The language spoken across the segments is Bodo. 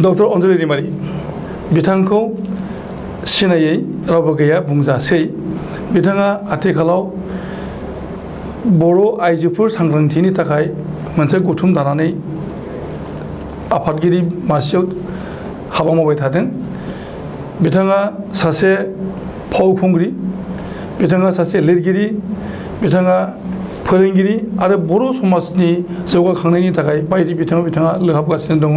डक्टर अनजलि दैमारि बिथांखौ सिनायै रावबो गैया बुंजासै बिथाङा आथिखालाव बर' आइजोफोर सांग्रांथिनि थाखाय मोनसे गौथुम दानानै आफादगिरि मासियाव हाबा मावबाय थादों बिथाङा सासे फावखुंग्रि बिथाङा सासे लिरगिरि बिथाङा फोरोंगिरि आरो बर' समाजनि जौगाखांनायनि थाखाय बायदि बिथिङाव बिथाङा लोहाबगासिनो दङ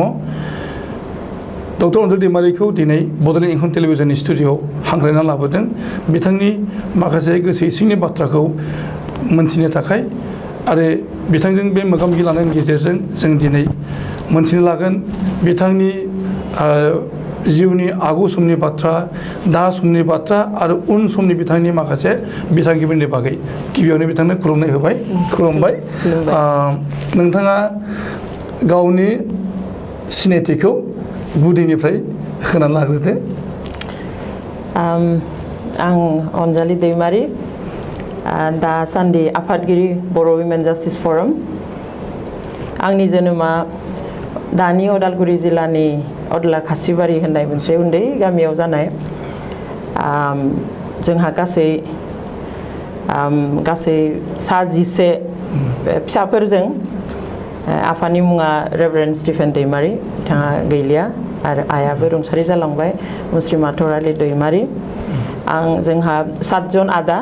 डक्टर अनजलि दैमारिखौ दिनै बड'लेण्ड इंखं टेलिभिजननि स्टुडिय'आव हांख्रायना लाबोदों बिथांनि माखासे गोसो सिंनि बाथ्राखौ मोनथिनो थाखाय आरो बिथांजों बे मोगा-मोगि लानायनि गेजेरजों जों दिनै मोनथिनो लागोन बिथांनि जिउनि आगु समनि बाथ्रा दा समनि बाथ्रा आरो उन समनि बिथांनि माखासे बिथांखिफोरनि बागै गिबियावनो बिथांनो खुलुमनाय होबाय खुलुमबाय नोंथाङा गावनि सिनायथिखौ गुदिनिफ्राय होनानै लाग्रोदो आं अनजालि दैमारि दासान्दि आफादगिरि बर' वुमेन जास्टिस फराम आंनि जोनोमा दानि उदालगुरि जिल्लानि अदला खासिबारि होननाय मोनसे उन्दै गामियाव जानाय जोंहा गासै 11 फिसाफोरजों आफानि मुङा रेभारेन्ड स्टिफेन दैमारि बिथाङा गैलिया आरो आइयाबो रुंसारि जालांबाय मुस्रिमा थरालि दैमारि जोंहा 7 जन आदा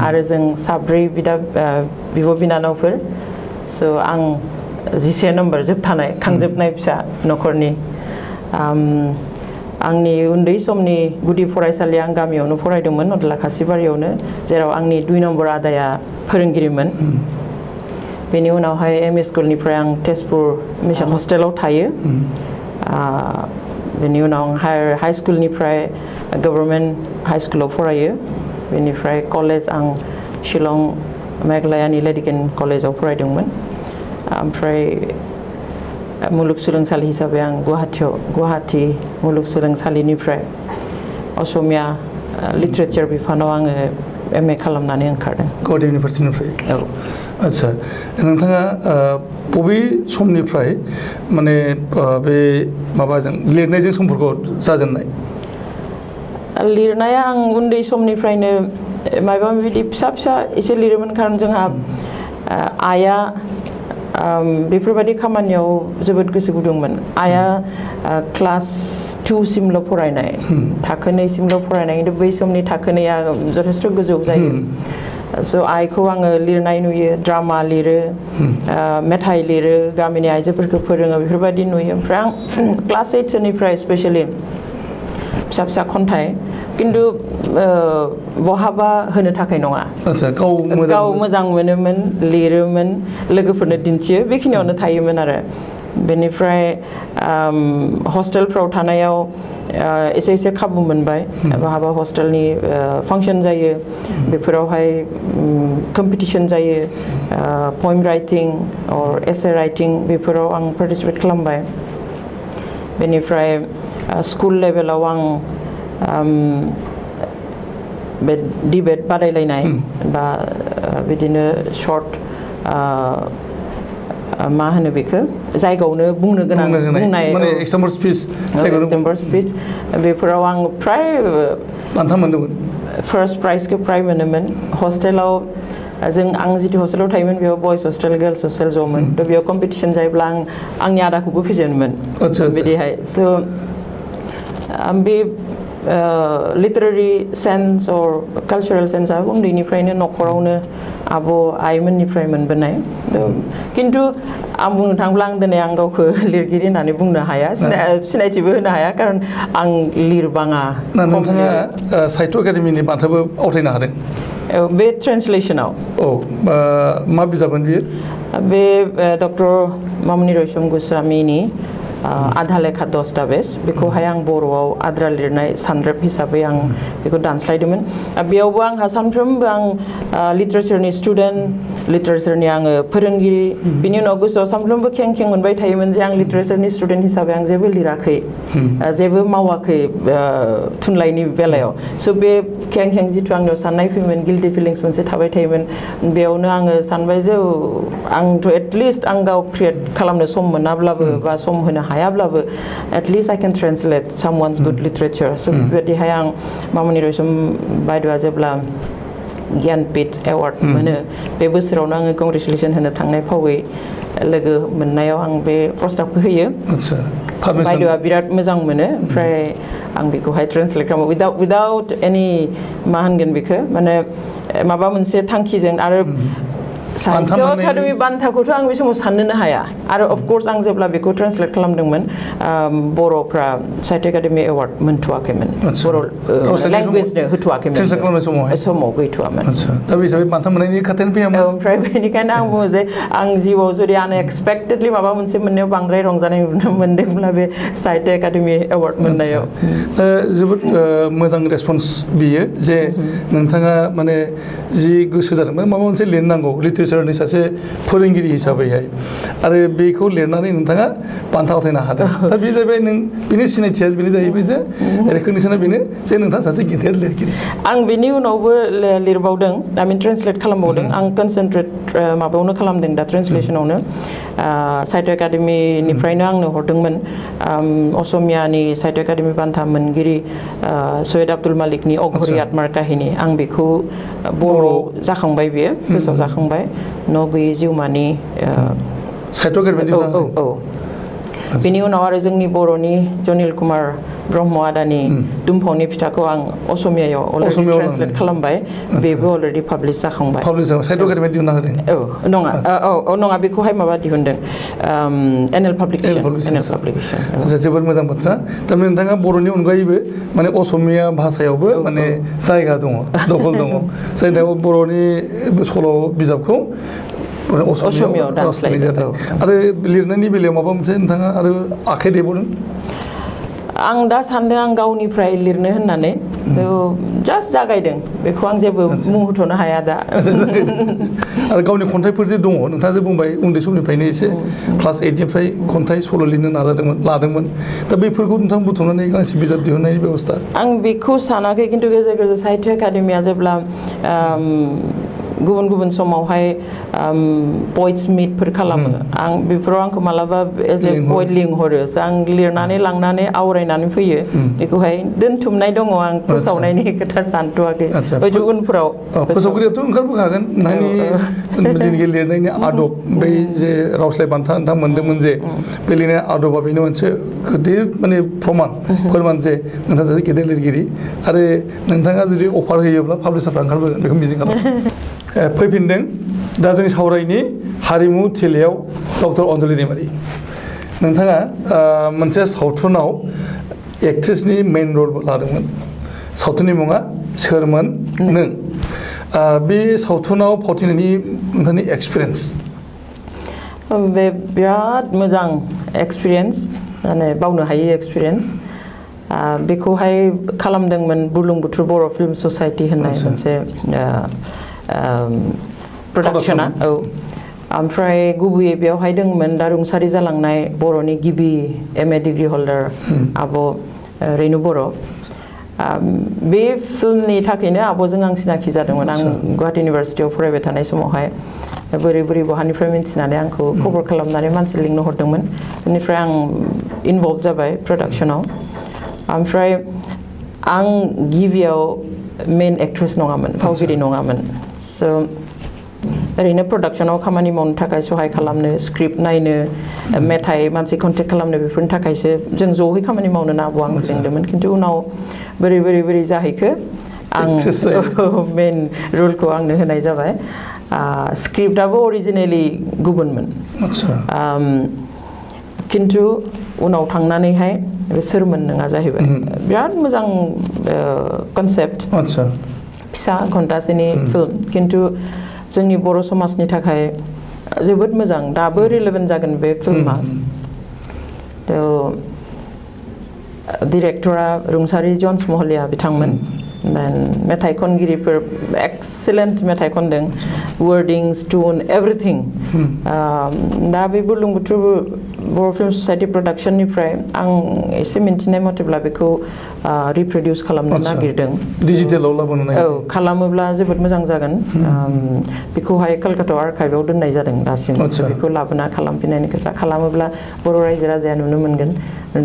आरो जों 4 बिब' बिनानावफोर स' आं 11 नम्बर जोबथानाय खांजोबनाय फिसा न'खरनि आंनि उन्दै समनि गुदि फरायसालि आं गामियावनो फरायदोंमोन अदला खासिबारियावनो जेराव आंनि 2 नम्बर आदाया फोरोंगिरिमोन बेनि उनावहाय एम इ स्कुलनिफ्राय आं तेजपुर मिसन हस्टेलाव थायो बेनि उनाव हाई स्कुलनिफ्राय गभर्नमेन्ट हाई स्कुलाव फरायो बेनिफ्राय कलेज आं शिलं मेघालयानि लेडिकेन कलेजाव फरायदोंमोन ओमफ्राय मुलुगसोलोंसालि हिसाबै आं गुवाहाटी मुलुगसोलोंसालिनिफ्राय असमिया लिटारेचार बिफानाव आङो एम ए खालामनानै ओंखारदों गुवाहाटी इउनिभारसिटिनिफ्राय औ आच्छा नोंथाङा बबे समनिफ्राय माने बे माबाजों लिरनायजों सम्पर्क जाजेननाय लिरनाया आं उन्दै समनिफ्रायनो माबा बिदि फिसा एसे लिरोमोन खारन जोंहा आइया बेफोरबायदि खामानियाव जोबोद गोसो गुदुंमोन आइया क्लास 2 सिमल' फरायनाय थाखो 2 सिमल' फरायनाय खिन्थु बै समनि थाखो 2आ जथेस्थ' गोजौ जायो स' आइखौ आङो लिरनाय नुयो ड्रामा लिरो मेथाइ लिरो गामिनि आइजोफोरखौ फोरोङो बेफोरबायदि नुयो ओमफ्राय आं क्लास 8 सोनिफ्राय स्पेसियेलि फिसा खन्थाइ किन्तु बहाबा होनो थाखाय नङा गाव मोजां मोनोमोन लिरोमोन लोगोफोरनो दिन्थियो बेखिनियावनो थायोमोन आरो बेनिफ्राय हस्टेलफ्राव थानायाव एसे खाबु मोनबाय बहाबा हस्टेलनि फांसन जायो बेफोरावहाय कम्पिटिशन जायो पएम राइटिं अर एसे राइटिं बेफोराव आं पार्टिसिपेट खालामबाय बेनिफ्राय स्कुल लेभेलाव आं बे डिबेट बादायलायनाय बा बिदिनो शर्ट मा होनो बेखौ जायगायावनो बुंनो गोनां बुंनाय एक्सटेम्पर स्पिच बेफोराव आं प्राय बान्था मोनदोंमोन फार्स्ट प्राइजखौ प्राय मोनोमोन हस्टेलाव आं जितु हस्टेलाव थायोमोन बेयाव बयस हस्टेल गार्लस हस्टेल ज'मोन थ' बेयाव कम्पिटिशन जायोब्ला आंनि आदाखौबो फेजेनोमोन बिदिहाय स' बे लिटारेरि सेन्स अर कालचारेल सेन्सआ उन्दैनिफ्रायनो न'खरावनो आब' आइमोननिफ्राय मोनबोनाय किन्तु आं बुंनो थाङोब्ला आं दिनै आं गावखौ लिरगिरि होननानै बुंनो हाया सिनायथिबो होनो हाया खारन आं लिरबाङा नोंथाङा साहित्य एकाडेमिनि बान्थाबो आवथायनो हादों बे ट्रेन्सलेसनाव मा बिजाबमोन बियो बे डक्टर मामुनि रयसम गस्वामीनि आधा लेखा दस्तावेज बेखौहाय आं बर'आव आद्रा लिरनाय सानरेब हिसाबै आं बेखौ दानस्लायदोंमोन बेयावबो आंहा सानफ्रोमबो आं लिटारेचारनि स्टुडेन्ट लिटारेचारनि आङो फोरोंगिरि बिनि उनाव गोसोआव सानफ्रोमबो खें मोनबाय थायोमोन जे आं लिटारेचारनि स्टुडेन्ट हिसाबै आं जेबो लिराखै जेबो मावाखै थुनलाइनि बेलायाव स' बे खें खें जिथु आंनियाव साननाय फैयोमोन गिल्टी फिलिंस मोनसे थाबाय थायोमोन बेयावनो आङो सानबाय जे आंथ' एटलिस्ट आं गाव क्रिएट खालामनो सम मोनाब्लाबो बा सम होनो हायाब्लाबो एटलिस्ट आइ केन ट्रेन्सलेट सामवान्स गुड लिटारेचार स' बेबायदिहाय आं मामुनि रयसम बायद'आ जेब्ला ज्ञानपीठ एवार्ड मोनो बे बोसोरावनो आङो कंग्रेचुलेसन होनो थांनाय फावै लोगो मोननायाव आं बे प्रस्ताबखौ होयो बायद'आ बिराद मोजां मोनो ओमफ्राय आं बेखौहाय ट्रेन्सलेट खालामो विदाउट एनि मा होनगोन बेखौ माने माबा मोनसे थांखिजों आरो साहित्य एकाडेमि बान्थाखौथ' आं बे समाव साननोनो हाया आरो अफकर्स आं जेब्ला बेखौ ट्रेन्सलेट खालामदोंमोन बर'फ्रा साहित्य एकाडेमि एवार्ड मोनथ'वाखैमोन बर' लेंगुवेजनो होथ'वाखैमोन समाव गैथ'वामोन दा बे हिसाबै बान्था मोननायनि खोथायानो फैयामोन ओमफ्राय बेनिखायनो आं बुङो जे आं जिउआव जुदि आनएक्सपेक्टेडलि माबा मोनसे मोननायाव बांद्राय रंजानाय मोनदोंब्ला बे साहित्य एकाडेमि एवार्ड मोननायाव जोबोद मोजां रेसपन्स बियो जे नोंथाङा माने जि गोसो जादों माबा मोनसे लिरनांगौ लिटारेचारनि सासे फोरोंगिरि हिसाबैहाय आरो बेखौ लिरनानै नोंथाङा बान्था उथायनो हादों दा बे जाहैबाय नों बिनि सिनायथिया बेनो जाहैबाय जे रेकगनिसना बेनो जे नोंथाङा सासे गिदिर लिरगिरि आं बिनि उनावबो लिरबावदों आइ मिन ट्रेन्सलेट खालामबावदों आं कनसेन्ट्रेट माबायावनो खालामदों दा ट्रेन्सलेसनावनो साहित्य एकाडेमिनिफ्रायनो आंनो हरदोंमोन असमियानि साहित्य एकाडेमि बान्था मोनगिरि सैयद आब्दुल मालिकनि अघरी आत्मार काहिनी आं बेखौ बर' जाखांबाय बेयो गोसोआव जाखांबाय न' गैयै जिउमानि साहित्य एकाडेमि बेनि उनाव आरो जोंनि बर'नि जनिल कुमार ब्रह्म आदानि दुमफावनि फिथाखौ आं असमियायाव अलरेडि ट्रेन्सलेट खालामबाय बेबो अलरेडि पाब्लिश जाखांबाय साहित्य एकाडेमि दिहुनना होदों नङा बेखौहाय माबा दिहुनदों एनएल पाब्लिकेसन जोबोद मोजां बाथ्रा थारमाने नोंथाङा बर'नि अनगायैबो माने असमिया भाषायावबो माने जायगा दङ दखल दङ जायनि बर'नि सल' बिजाबखौ असमियाव ट्रान्सलेट आरो लिरनायनि बेलायाव माबा मोनसे नोंथाङा आरो आखाइ देबावदों आं दा सानदों आं गावनिफ्राय लिरनो होननानै जास्ट जागायदों बेखौ आं जेबो मुं होथ'नो हाया दा आरो गावनि खन्थाइफोर जे दङ नोंथाङा जे बुंबाय उन्दै समनिफ्रायनो एसे क्लास 8निफ्राय खन्थाइ सल' लिरनो लादोंमोन दा बेफोरखौ नोंथां बुथुमनानै गांसे बिजाब दिहुननायनि बेबस्था आं बेखौ सानाखै खिन्थु गेजेर गेजेर साहित्य एकाडेमिया जेब्ला गुबुन गुबुन समावहाय पइट्स मिटफोर खालामो आं बेफोराव आंखौ मालाबा एज ए पइट लिंहरो आं लिरनानै लांनानै आवरायनानै फैयो बेखौहाय दोनथुमनाय दङ आं फोसावनायनि खोथा सानथ'वाखै हयथ' उनफोराव फोसावगिरियाथ' ओंखारबोखागोन नोंथांनि लिरनायनि आदब बै जे रावस्लाय बान्था नोंथां मोनदोंमोन जे बे लिरनाय आदबा बेनो मोनसे गिदिर माने फोरमान जे नोंथाङा सासे गेदेर लिरगिरि आरो नोंथाङा जुदि अफार होयोब्ला पाब्लिसारफ्रा ओंखारबोगोन बेखौ मिजिं खालामो फैफिनदों दा जों सावरायनि हारिमु थिलियाव डक्टर अनजलि दैमारि नोंथाङा मोनसे सावथुनाव एक्ट्रेसनि मेइन रल लादोंमोन सावथुननि मुङा सोरमोन नों बे सावथुनाव फावथिनायनि नोंथांनि एक्सपिरियेन्स बे बिराद मोजां एक्सपिरियेन्स माने बावनो हायै एक्सपिरियेन्स बेखौहाय खालामदोंमोन बुरलुंबुथुर बर' फिल्म ससाइटि होननाय मोनसे प्रडाक्शना ओमफ्राय गुबैयै बेवहाय दंमोन दा रुंसारि जालांनाय बर'नि गिबि MA डिग्री हल्डार आब' रेनु बर' बे फिल्मनि थाखायनो आब'जों आं सिनाखि जादोंमोन आं गुवाहाटी इउनिभारसिटियाव फरायबाय थानाय समावहाय बोरै बोरै बहानिफ्राय मिन्थिनानै आंखौ खबर खालामनानै मानसि लिंनो हरदोंमोन बेनिफ्राय आं इनभल्भ जाबाय प्रडाक्शनाव ओमफ्राय आं गिबियाव मेइन एक्ट्रेस नङामोन फावगिरि नङामोन स' ओरैनो प्रडाक्शनाव खामानि मावनो थाखाय सहाय खालामनो स्क्रिप्ट नायनो मेथाइ मानसि कन्टेक्ट खालामनो बेफोरनि थाखायसो जों ज'है खामानि मावनो नांगौ आं लिंदोंमोन खिन्थु उनाव बोरै जाहैखो आं मेइन रलखौ आंनो होनाय जाबाय स्क्रिप्टआबो अरिजिनेलि गुबुनमोन खिन्थु उनाव थांनानैहाय सोरमोन नङा जाहैबाय बिराद मोजां कनसेप्ट फिसा घन्टासेनि फिल्म खिन्थु जोंनि बर' समाजनि थाखाय जोबोद मोजां दाबो रिलेभेन्ट जागोन बे फिल्मा डिरेक्टरा रुंसारि जन्स महलिया बिथांमोन मेथाइ खनगिरिफोर एक्सेलेन्ट मेथाइ खनदों वर्डिंस टुन एभ्रिथिं दा बे बुरलुंबुथुर बर' फिल्म ससाइटि प्रडाक्सननिफ्राय आं एसे मिन्थिनाय मथेब्ला बेखौ रिप्रडिउस खालामनो नागिरदों डिजिटेलाव लाबोनो नागिरदों औ खालामोब्ला जोबोद मोजां जागोन बेखौहाय कलकाता आर्काइभआव दोननाय जादों दासिम बेखौ लाबोना खालामफिननायनि खोथा खालामोब्ला बर' रायजो राजाया नुनो मोनगोन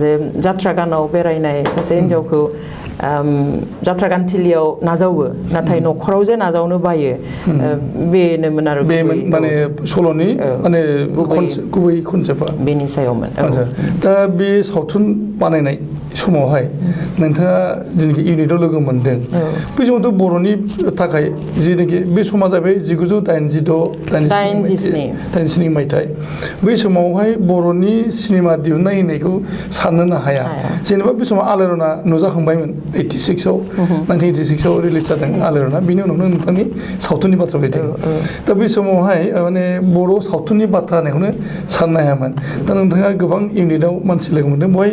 जे जात्रा गानाव बेरायनाय सासे हिन्जावखौ जात्रा गानथिलियाव नाजावो नाथाय न'खराव जे नाजावनो बायो बेनोमोन आरो माने सल'नि माने गुबै कनसेप्टआ बेनि सायावमोन दा बे सावथुन बानायनाय समावहाय नोंथाङा जेनाखि इउनिटआव लोगो मोनदों बै समावथ' बर'नि थाखाय जेनाखि बे समा जाबाय 1986-87 मायथाइ बै समावहाय बर'नि सिनेमा दिहुननाय होननायखौ साननोनो हाया जेनेबा बे समाव आलायरना नुजाखांबायमोन 1986आव रिलिज जादों आलायरना बिनि उनावनो नोंथांनि सावथुननि बाथ्रा फैदों दा बै समावहाय माने बर' सावथुननि बाथ्रा होननायखौनो साननो हायामोन दा नोंथाङा गोबां इउनिटआव मानसि लोगो मोनदों बेवहाय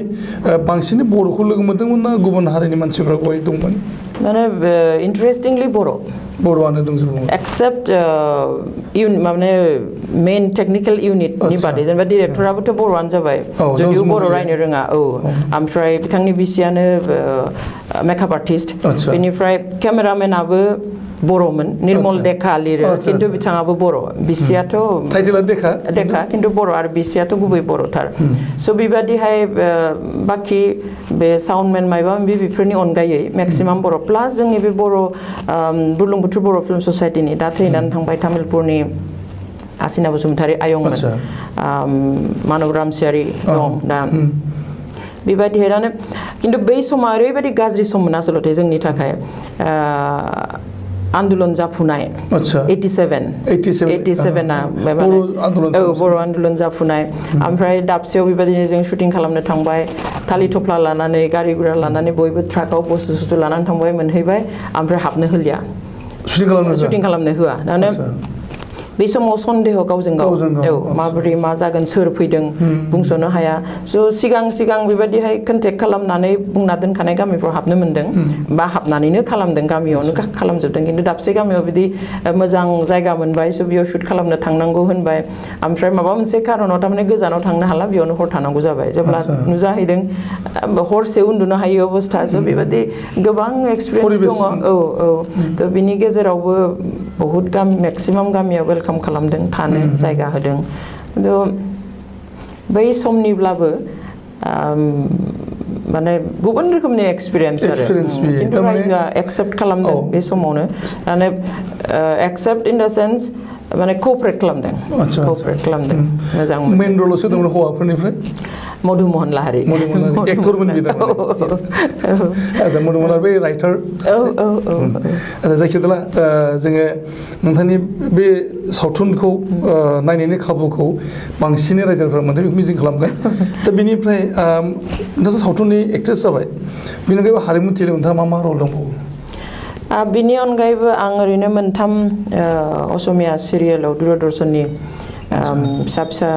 बांसिन बर'खौ लोगो मोनदोंमोन ना गुबुन हारिनि मानसिफ्रा बेवहाय दंमोन माने इन्टारेस्टिंलि बर'आनो दंजोबो एक्सेप्ट माने मेइन टेक्निकेल इउनिटनि बादै जेनेबा डिरेक्टराबोथ' बर'आनो जाबाय जुदिও बर' रायनो रोङा ओमफ्राय बिथांनि बिसियानो मेकआप आर्टिस्ट बेनिफ्राय केमेरामेनाबो बर'मोन निर्मल देखा लिरो खिन्थु बिथाङाबो बर' बिसियाथ' टाइटेला देखा खिन्थु बर' आरो बिसियाथ' गुबै बर'थार स' बेबादिहाय बाखि बे साउन्डमेन माइबा माबि बेफोरनि अनगायै मेक्सिमाम बर' प्लास जोंनि बे बर' बुरलुंबुथुर बर' फिल्म ससाइटिनि दा थैनानै थांबाय तामुलपुरनि आसिना बसुमतारी आयंमोन मानब रामसियारि दं दा बेबायदिहाय खिन्थु बै समा ओरैबायदि गाज्रि सममोन आसलते जोंनि थाखाय आन्दोलन जाफुनाय 87आ बर' आन्दोलन जाफुनाय ओमफ्राय दाबसेयाव बेबायदिनो जों शुटिं खालामनो थांबाय थालिर थफ्ला लानानै गारि गुरा लानानै बयबो ट्राकआव बुस्थु लानानै थांबाय मोनहैबाय ओमफ्राय हाबनो होलिया शुटिं खालामनो होआ दानो बे समाव सन्देह गावजों गाव माबोरै मा जागोन सोर फैदों बुंस'नो हाया स' सिगां बेबायदिहाय कन्टेक्ट खालामनानै बुंना दोनखानाय गामिफ्राव हाबनो मोन्दों बा हाबनानैनो खालामदों गामियावनो खालामजोबदों खिन्थु दाबसे गामियाव बिदि मोजां जायगा मोनबाय स' बेयाव शुट खालामनो थांनांगौ होनबाय ओमफ्राय माबा मोनसे खारनाव थारमाने गोजानाव थांनो हाला बेयावनो हर थानांगौ जाबाय जेब्ला नुजाहैदों हरसे उन्दुनो हायै अबस्था स' बेबायदि गोबां एक्सपिरियेन्स दङ थ' बिनि गेजेरावबो बहुद मेक्सिमाम गामियाव वेलकाम खालामदों थानो जायगा होदों खिन्थु बै समनिब्लाबो माने गुबुन रोखोमनि एक्सपिरियेन्स आरो खिन्थु रायजोआ एक्सेप्ट खालामदों बे समावनो माने एक्सेप्ट इन द सेन्स माने क'अपारेट खालामदों मोजां मेन रलाव सोर दंमोन हौवाफोरनिफ्राय मधुमोहन लाहारी एक्टरमोन बिदा आच्छा मधुमोहन बे राइटार आच्छा जायखिजाया जोङो नोंथांनि बे सावथुनखौ नायनायनि खाबुखौ बांसिनै रायजोफोरा मोनदों बेखौ मिजिं खालामगोन दा बेनिफ्राय नोंथाङा सावथुननि एक्ट्रेस जाबाय बेनि अनगायैबो हारिमु थिलियाव नोंथाङा मा रल दंबावो बिनि अनगायैबो आं ओरैनो मोनथाम असमिया सिरियेलाव दूरदर्शननि फिसा फिसा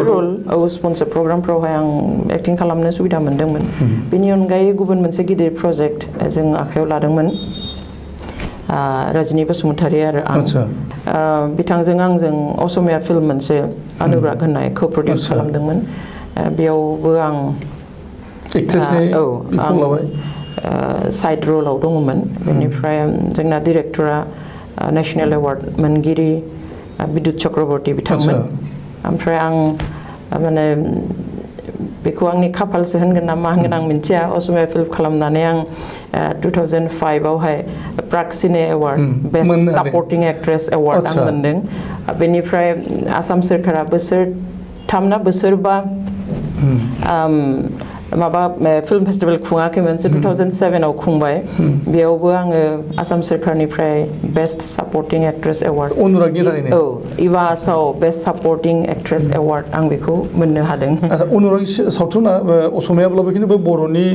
रल स्पन्सर प्रग्रामफ्रावहाय आं एक्टिं खालामनो सुबिदा मोन्दोंमोन बेनि अनगायै गुबुन मोनसे गिदिर प्रजेक्ट जों आखायाव लादोंमोन रजनी बसुमतारी आरो आं बिथांजों आंजों असमिया फिल्म मोनसे अनुराग होननाय को-प्रडिउस खालामदोंमोन बेयावबो आं साइड रलाव दङमोन बेनिफ्राय जोंना डिरेक्टरा नेशनेल एवार्ड मोनगिरि बिदुत चक्रवर्ती बिथांमोन ओमफ्राय आं माने बेखौ आंनि खाफालसो होनगोन ना मा होनगोन आं मिन्थिया असमिया फिल्म खालामनानै आं 2005आवहाय प्राग सिने award best supporting actress award आं मोन्दों बेनिफ्राय आसाम सोरखारा बोसोरथाम ना बोसोरबा माबा फिल्म फेस्टिभेल खुङाखैमोन 2007आव खुंबाय बेयावबो आङो आसाम सोरखारनिफ्राय बेस्ट सापर्टिं एक्ट्रेस एवार्ड इभासाव बेस्ट सापर्टिं एक्ट्रेस एवार्ड आं बेखौ मोननो हादों अनुराग सावथुना असमियाब्लाबो खिन्थु बे बर'नि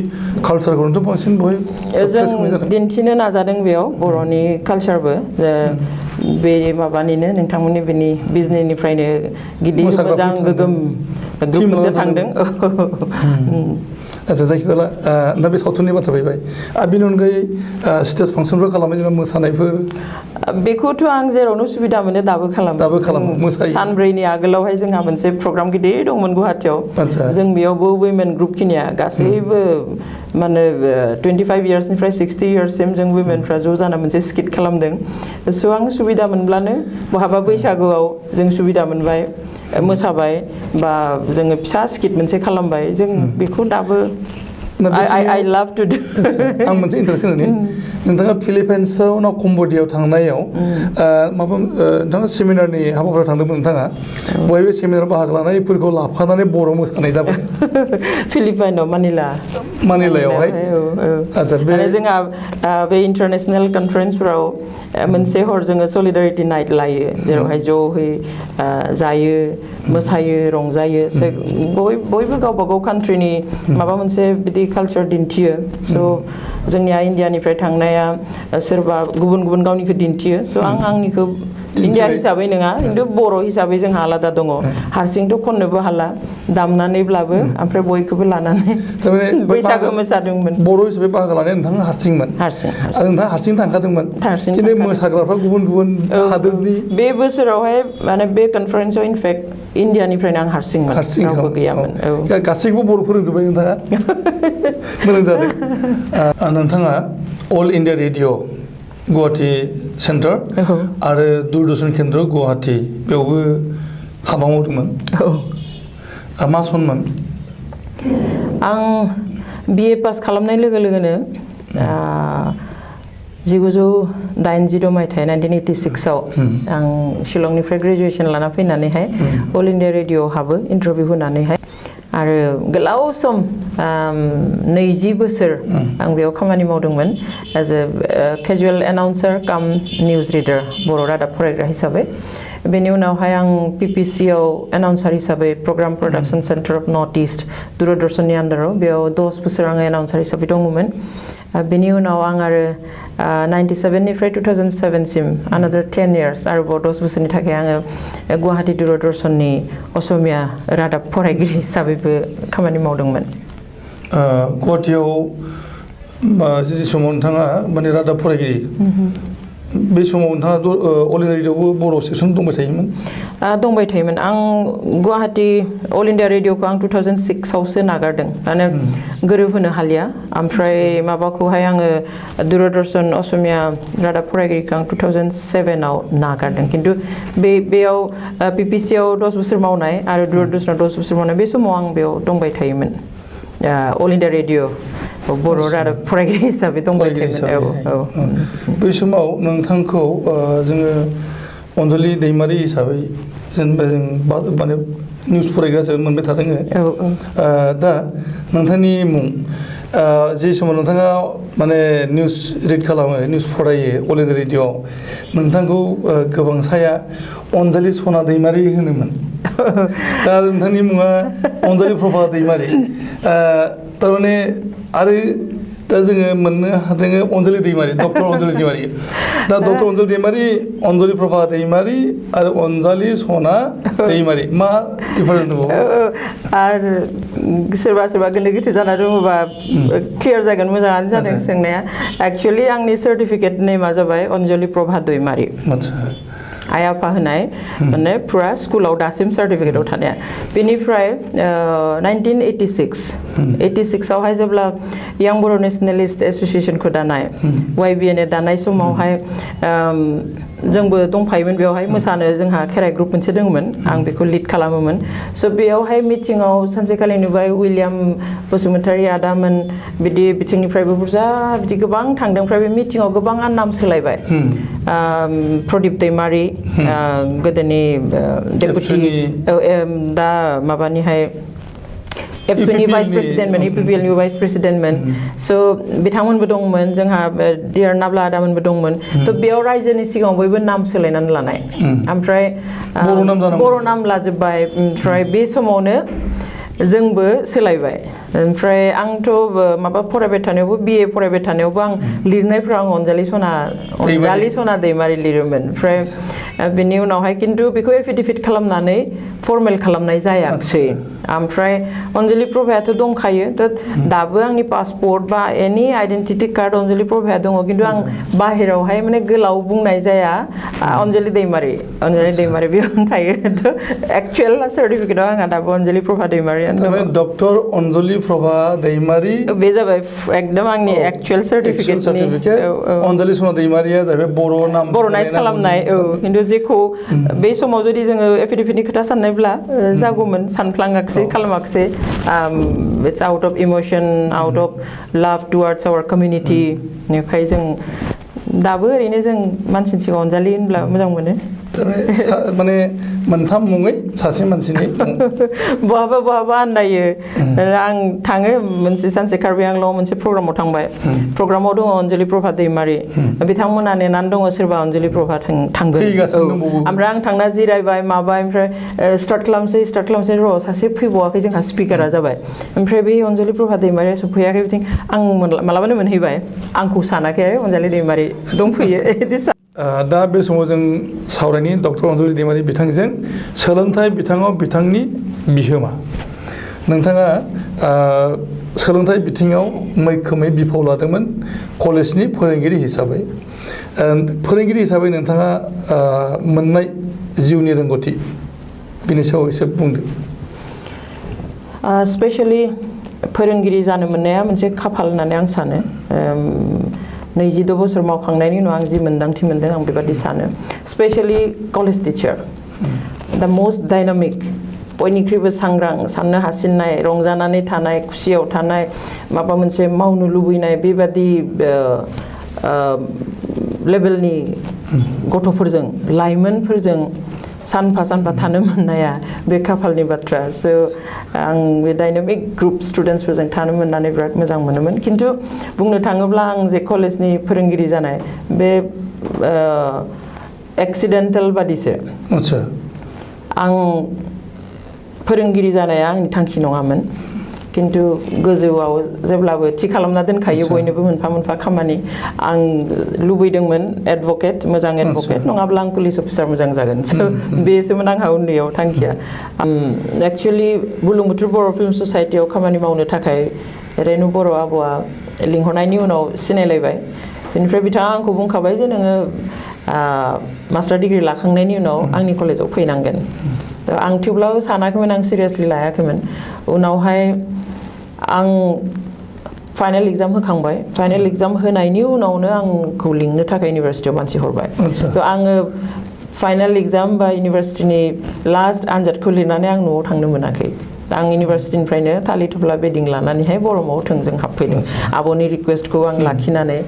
कालचारखौनोथ' बांसिन बहाय जों दिन्थिनो नाजादों बेयाव बर'नि कालचारबो बे माबानिनो नोंथांमोननि बेनि बिजनेसनिफ्रायनो गिदिर मोजां गोगोम ग्रुप मोनसे थांदों आচ্ছা जायखिजाया दा बे सावथुननि बाथ्रा फैबाय आरो बेनि अनगायै स्टेज फांसनफोर खालामो जेनेबा मोसानायफोर बेखौथ' आं जेरावनो सुबिदा मोनो दाबो खालामो मोसायो सानब्रैनि आगोलावहाय जोंहा मोनसे प्रग्राम गिदिर दंमोन गुवाहाटियाव जों बेयावबो वुमेन ग्रुप खिनिया गासैबो माने 25 इयार्सनिफ्राय 60 इयार्ससिम जों वुमेनफ्रा ज' जाना मोनसे स्किट खालामदों स' आं सुबिदा मोनब्लानो बहाबा बैसागोआव जों सुबिदा मोनबाय मोसाबाय बा जोङो फिसा स्किट मोनसे खालामबाय जों बेखौ दाबो I love to do आं मोनसे इन्टारेस्ट होननि नोंथाङा फिलिपाइन्सआव ना कम्बोडियाव थांनायाव माबा नोंथाङा सेमिनारनि हाबाफारियाव थांदोंमोन नोंथाङा बहाय बे सेमिनाराव बाहागो लानायफोरखौ लाफानानै बर' मोसानाय जाबाय फिलिपाइनाव मानिलायावहाय आচ্ছা माने जोंहा बे इन्टारनेशनेल कनफारेन्सफोराव मोनसे हर जोङो सलिडारिटि नाइट लायो जेरावहाय ज'है जायो मोसायो रंजायो बयबो गावबा गाव कान्ट्रिनि माबा मोनसे बिदि कालचार दिन्थियो स' जोंनिया इण्डियानिफ्राय थांनाया सोरबा गुबुन गुबुन गावनिखौ दिन्थियो स' आं आंनिखौ इण्डिया हिसाबै नङा खिन्थु बर' हिसाबै जोंहा आलादा दङ हारसिंथ' खननोबो हाला दामनानैब्लाबो ओमफ्राय बयखौबो लानानै बैसागो मोसादोंमोन बर' हिसाबै बाहागो लानाया नोंथाङा हारसिंमोन आरो नोंथाङा हारसिं थांखादोंमोन खिन्थु मोसाग्राफ्रा गुबुन गुबुन हादोरनि बे बोसोरावहाय माने बे कनफारेन्सआव इनफेक्ट इण्डियानिफ्रायनो आं हारसिंमोन रावबो गैयामोन गासैखौबो बर' फोरोंजोब्बाय नोंथाङा मोजां जादों नोंथाङा All India Radio Guwahati centre आरो दूरदर्शन केन्द्र गुवाहाटी बेयावबो हाबा मावदोंमोन मा सनमोन आं BA पास खालामनाय लोगो लोगोनो 1986 मायथाइ 1986आव आं शिलंनिफ्राय ग्रेजुवेसन लाना फैनानैहाय अल इण्डिया रेडिअ'आव हाबो इन्टारभिउ होनानैहाय आरो गोलाव सम 20 बोसोर आं बेयाव खामानि मावदोंमोन एज ए केजुवेल एनाउन्सार काम निउज रिडार बर' रादाब फरायग्रा हिसाबै बेनि उनावहाय आं PPCआव एनाउन्सार हिसाबै programme production centre of North East दूरदर्शननि आन्डाराव बेयाव 10 बोसोर आङो एनाउन्सार हिसाबै दङमोन बेनि उनाव आं आरो 97 निफ्राय 2007 सिम another 10 years आरोबाव 10 बोसोरनि थाखाय आङो गुवाहाटी दूरदर्शननि असमिया रादाब फरायगिरि हिसाबैबो खामानि मावदोंमोन गुवाहाटीयाव जि समाव नोंथाङा माने रादाब फरायगिरि बे समाव नोंथाङा अल इण्डिया रेडिअ'आवबो बर' सेक्सन दंबाय थायोमोन आं गुवाहाटी अल इण्डिया रेडिअ'खौ आं 2006आवसो नागारदों माने गोरोबहोनो हालिया ओमफ्राय माबाखौहाय आङो दूरदर्शन असमिया रादाब फरायगिरिखौ आं 2007आव नागारदों खिन्थु बेयाव PPCआव 10 बोसोर मावनाय आरो दूरदर्शनाव 10 बोसोर मावनाय बे समाव आं बेयाव दंबाय थायोमोन अल इण्डिया रेडिअ' बर' रादाब फरायगिरि हिसाबै दंबाय थायोमोन बै समाव नोंथांखौ जोङो अनजलि दैमारि हिसाबै जेनेबा जों माने निउस फरायग्रा हिसाबै मोनबाय थादों दा नोंथांनि मुं जि समाव नोंथाङा माने निउस रिड खालामो निउस फरायो अल इण्डिया रेडिअ'आव नोंथांखौ गोबां साया अनजलि सना दैमारि होनोमोन दा नोंथांनि मुङा अनजलि प्रभा दैमारि थारमाने आरो दा जोङो मोननो हादों अनजलि दैमारि डक्टर अनजलि दैमारि दा डक्टर अनजलि दैमारि अनजलि प्रभा दैमारि आरो अनजलि सना दैमारि मा डिफारेन्स दङ आरो सोरबा गोनो गोथो जाना दङबा क्लियार जागोन मोजाङानो जादों सोंनाया एक्चुअलि आंनि सार्टिफिकेट नेमा जाबाय अनजलि प्रभा दैमारि आइ आफा होनाय माने फुरा स्कुलाव दासिम सार्टिफिकेटआव थानाया बेनिफ्राय 1986आवहाय जेब्ला यां बर' नेशनेलिस्ट एस'सिएशनखौ दानाय YBNA दानाय समावहाय जोंबो दंफायोमोन बेवहाय मोसानो जोंहा खेराइ ग्रुप मोनसे दङमोन आं बेखौ लिड खालामोमोन स' बेयावहाय मिटिङाव सानसेखालि नुबाय उइलियाम बसुमतारी आदामोन बिदि बिथिंनिफ्रायबो बुरजा बिदि गोबां थांदों ओमफ्राय बे मिटिङाव गोबाङा नाम सोलायबाय प्रदीप दैमारि गोदोनि डेपुटि दा माबानिहाय एफनि भाइस प्रेसिडेन्टमोन EPPLनि भाइस प्रेसिडेन्टमोन स' बिथांमोनबो दंमोन जोंहा डिआर नाब्ला आदामोनबो दंमोन थ' बेयाव रायजोनि सिगाङाव बयबो नाम सोलायनानै लानाय ओमफ्राय बर' नाम लाजोब्बाय ओमफ्राय बे समावनो जोंबो सोलायबाय ओमफ्राय आंथ' माबा फरायबाय थानायावबो BA फरायबाय थानायावबो आं लिरनायफ्राव आं अनजालि सना दैमारि लिरोमोन ओमफ्राय बेनि उनावहाय खिन्थु बेखौ एफिडेभिट खालामनानै फर्मेल खालामनाय जायाखिसै ओमफ्राय अनजलि प्रभायाथ' दंखायो दाबो आंनि पासपर्ट बा एनि आइडेन्टिटि कार्ड अनजलि प्रभाया दङ खिन्थु आं बाहेरावहाय माने गोलाव बुंनाय जाया अनजलि दैमारि बेयावनो थायो एक्चुएल सार्टिफिकेटआव आंहा दाबो अनजलि प्रभा दैमारियानो दङ डक्टर अनजलि प्रभा दैमारि बे जाबाय एकदम आंनि एक्चुएल सार्टिफिकेट अनजलि सना दैमारिया जाहैबाय बर' नाम बर'नाइज खालामनाय खिन्थु जेखौ बे समाव जुदि जोङो एफिडेभिटनि खोथा साननायब्ला जागौमोन सानफ्लाङाखिसै खालामाखिसै it's out of emotion out of love towards our community बेनिखाय जों दाबो ओरैनो जों मानसिनि सिगाङाव अनजालि होनब्ला मोजां मोनो माने मोनथाम मुङै सासे मानसिनि बहाबा आन्दायो आं थाङो मोनसे सानसे कार्बि आंलंआव मोनसे प्रग्रामाव थांबाय प्रग्रामाव दङ अनजलि प्रभा दैमारि बिथांमोना नेनानै दङ सोरबा अनजलि प्रभा थांगोन ओमफ्राय आं थांना जिरायबाय माबाय ओमफ्राय स्टार्ट खालामसै र' सासे फैबावाखै जोंहा स्पिकारा जाबाय ओमफ्राय बे अनजलि प्रभा दैमारिया सफैयाखै बिथिं आं मालाबानो मोनहैबाय आंखौ सानाखै अनजलि दैमारि दंफैयो दा बे समाव जों सावरायनि डक्टर अनजलि दैमारि बिथांजों सोलोंथाइ बिथिङाव बिथांनि बिहोमा नोंथाङा सोलोंथाइ बिथिङाव मैखोमै बिफाव लादोंमोन कलेजनि फोरोंगिरि हिसाबै नोंथाङा मोननाय जिउनि रोंगौथि बिनि सायाव एसे बुंदो स्पेशली फोरोंगिरि जानो मोननाया मोनसे खाफाल होननानै आं सानो 22 बोसोर मावखांनायनि उनाव आं जि मोन्दांथि मोनदों आं बेबादि सानो स्पेशली कलेज टिचार दा मोस्ट डायनामिक बयनिख्रुइबो सांग्रां साननो हासिननाय रंजानानै थानाय खुसियाव थानाय माबा मोनसे मावनो लुबैनाय बेबादि लेभेलनि गथ'फोरजों लाइमोनफोरजों सानफा थानो मोननाया बे खाफालनि बाथ्रा सो आं बे डायनामिक ग्रुप स्टुडेन्ट्सफोरजों थानो मोननानै बिराद मोजां मोनोमोन खिन्थु बुंनो थाङोब्ला आं जे कलेजनि फोरोंगिरि जानाय बे एक्सिडेन्टेल बादिसो आं फोरोंगिरि जानाया आंनि थांखि नङामोन खिन्थु गोजौआव जेब्लाबो थि खालामना दोनखायो बयनोबो मोनफा खामानि आं लुबैदोंमोन एडभकेट मोजां एडभकेट नङाब्ला आं पुलिस अफिसार मोजां जागोन बेसोमोन आंहा उन्दैयाव थांखिया एक्चुअलि बुरलुंबुथुर बर' फिल्म ससाइटियाव खामानि मावनो थाखाय रेनु बर' आब'आ लिंहरनायनि उनाव सिनायलायबाय बेनिफ्राय बिथाङा आंखौ बुंखाबाय जे नोङो मास्टार डिग्री लाखांनायनि उनाव आंनि कलेजाव फैनांगोन आं थेवब्लाबो सानाखैमोन आं सिरियासलि लायाखैमोन उनावहाय आं फाइनाल एग्जाम होखांबाय फाइनाल एग्जाम होनायनि उनावनो आंखौ लिंनो थाखाय इउनिभारसिटियाव मानसि हरबाय थ' आङो फाइनाल एग्जाम बा इउनिभारसिटिनि लास्ट आनजादखौ लिरनानै आं न'आव थांनो मोनाखै आं इउनिभारसिटिनिफ्रायनो थालि थुब्ला बेदिं लानानैहाय बरमाव थोंजों हाबफैदों आब'नि रिकुवेस्टखौ आं लाखिनानै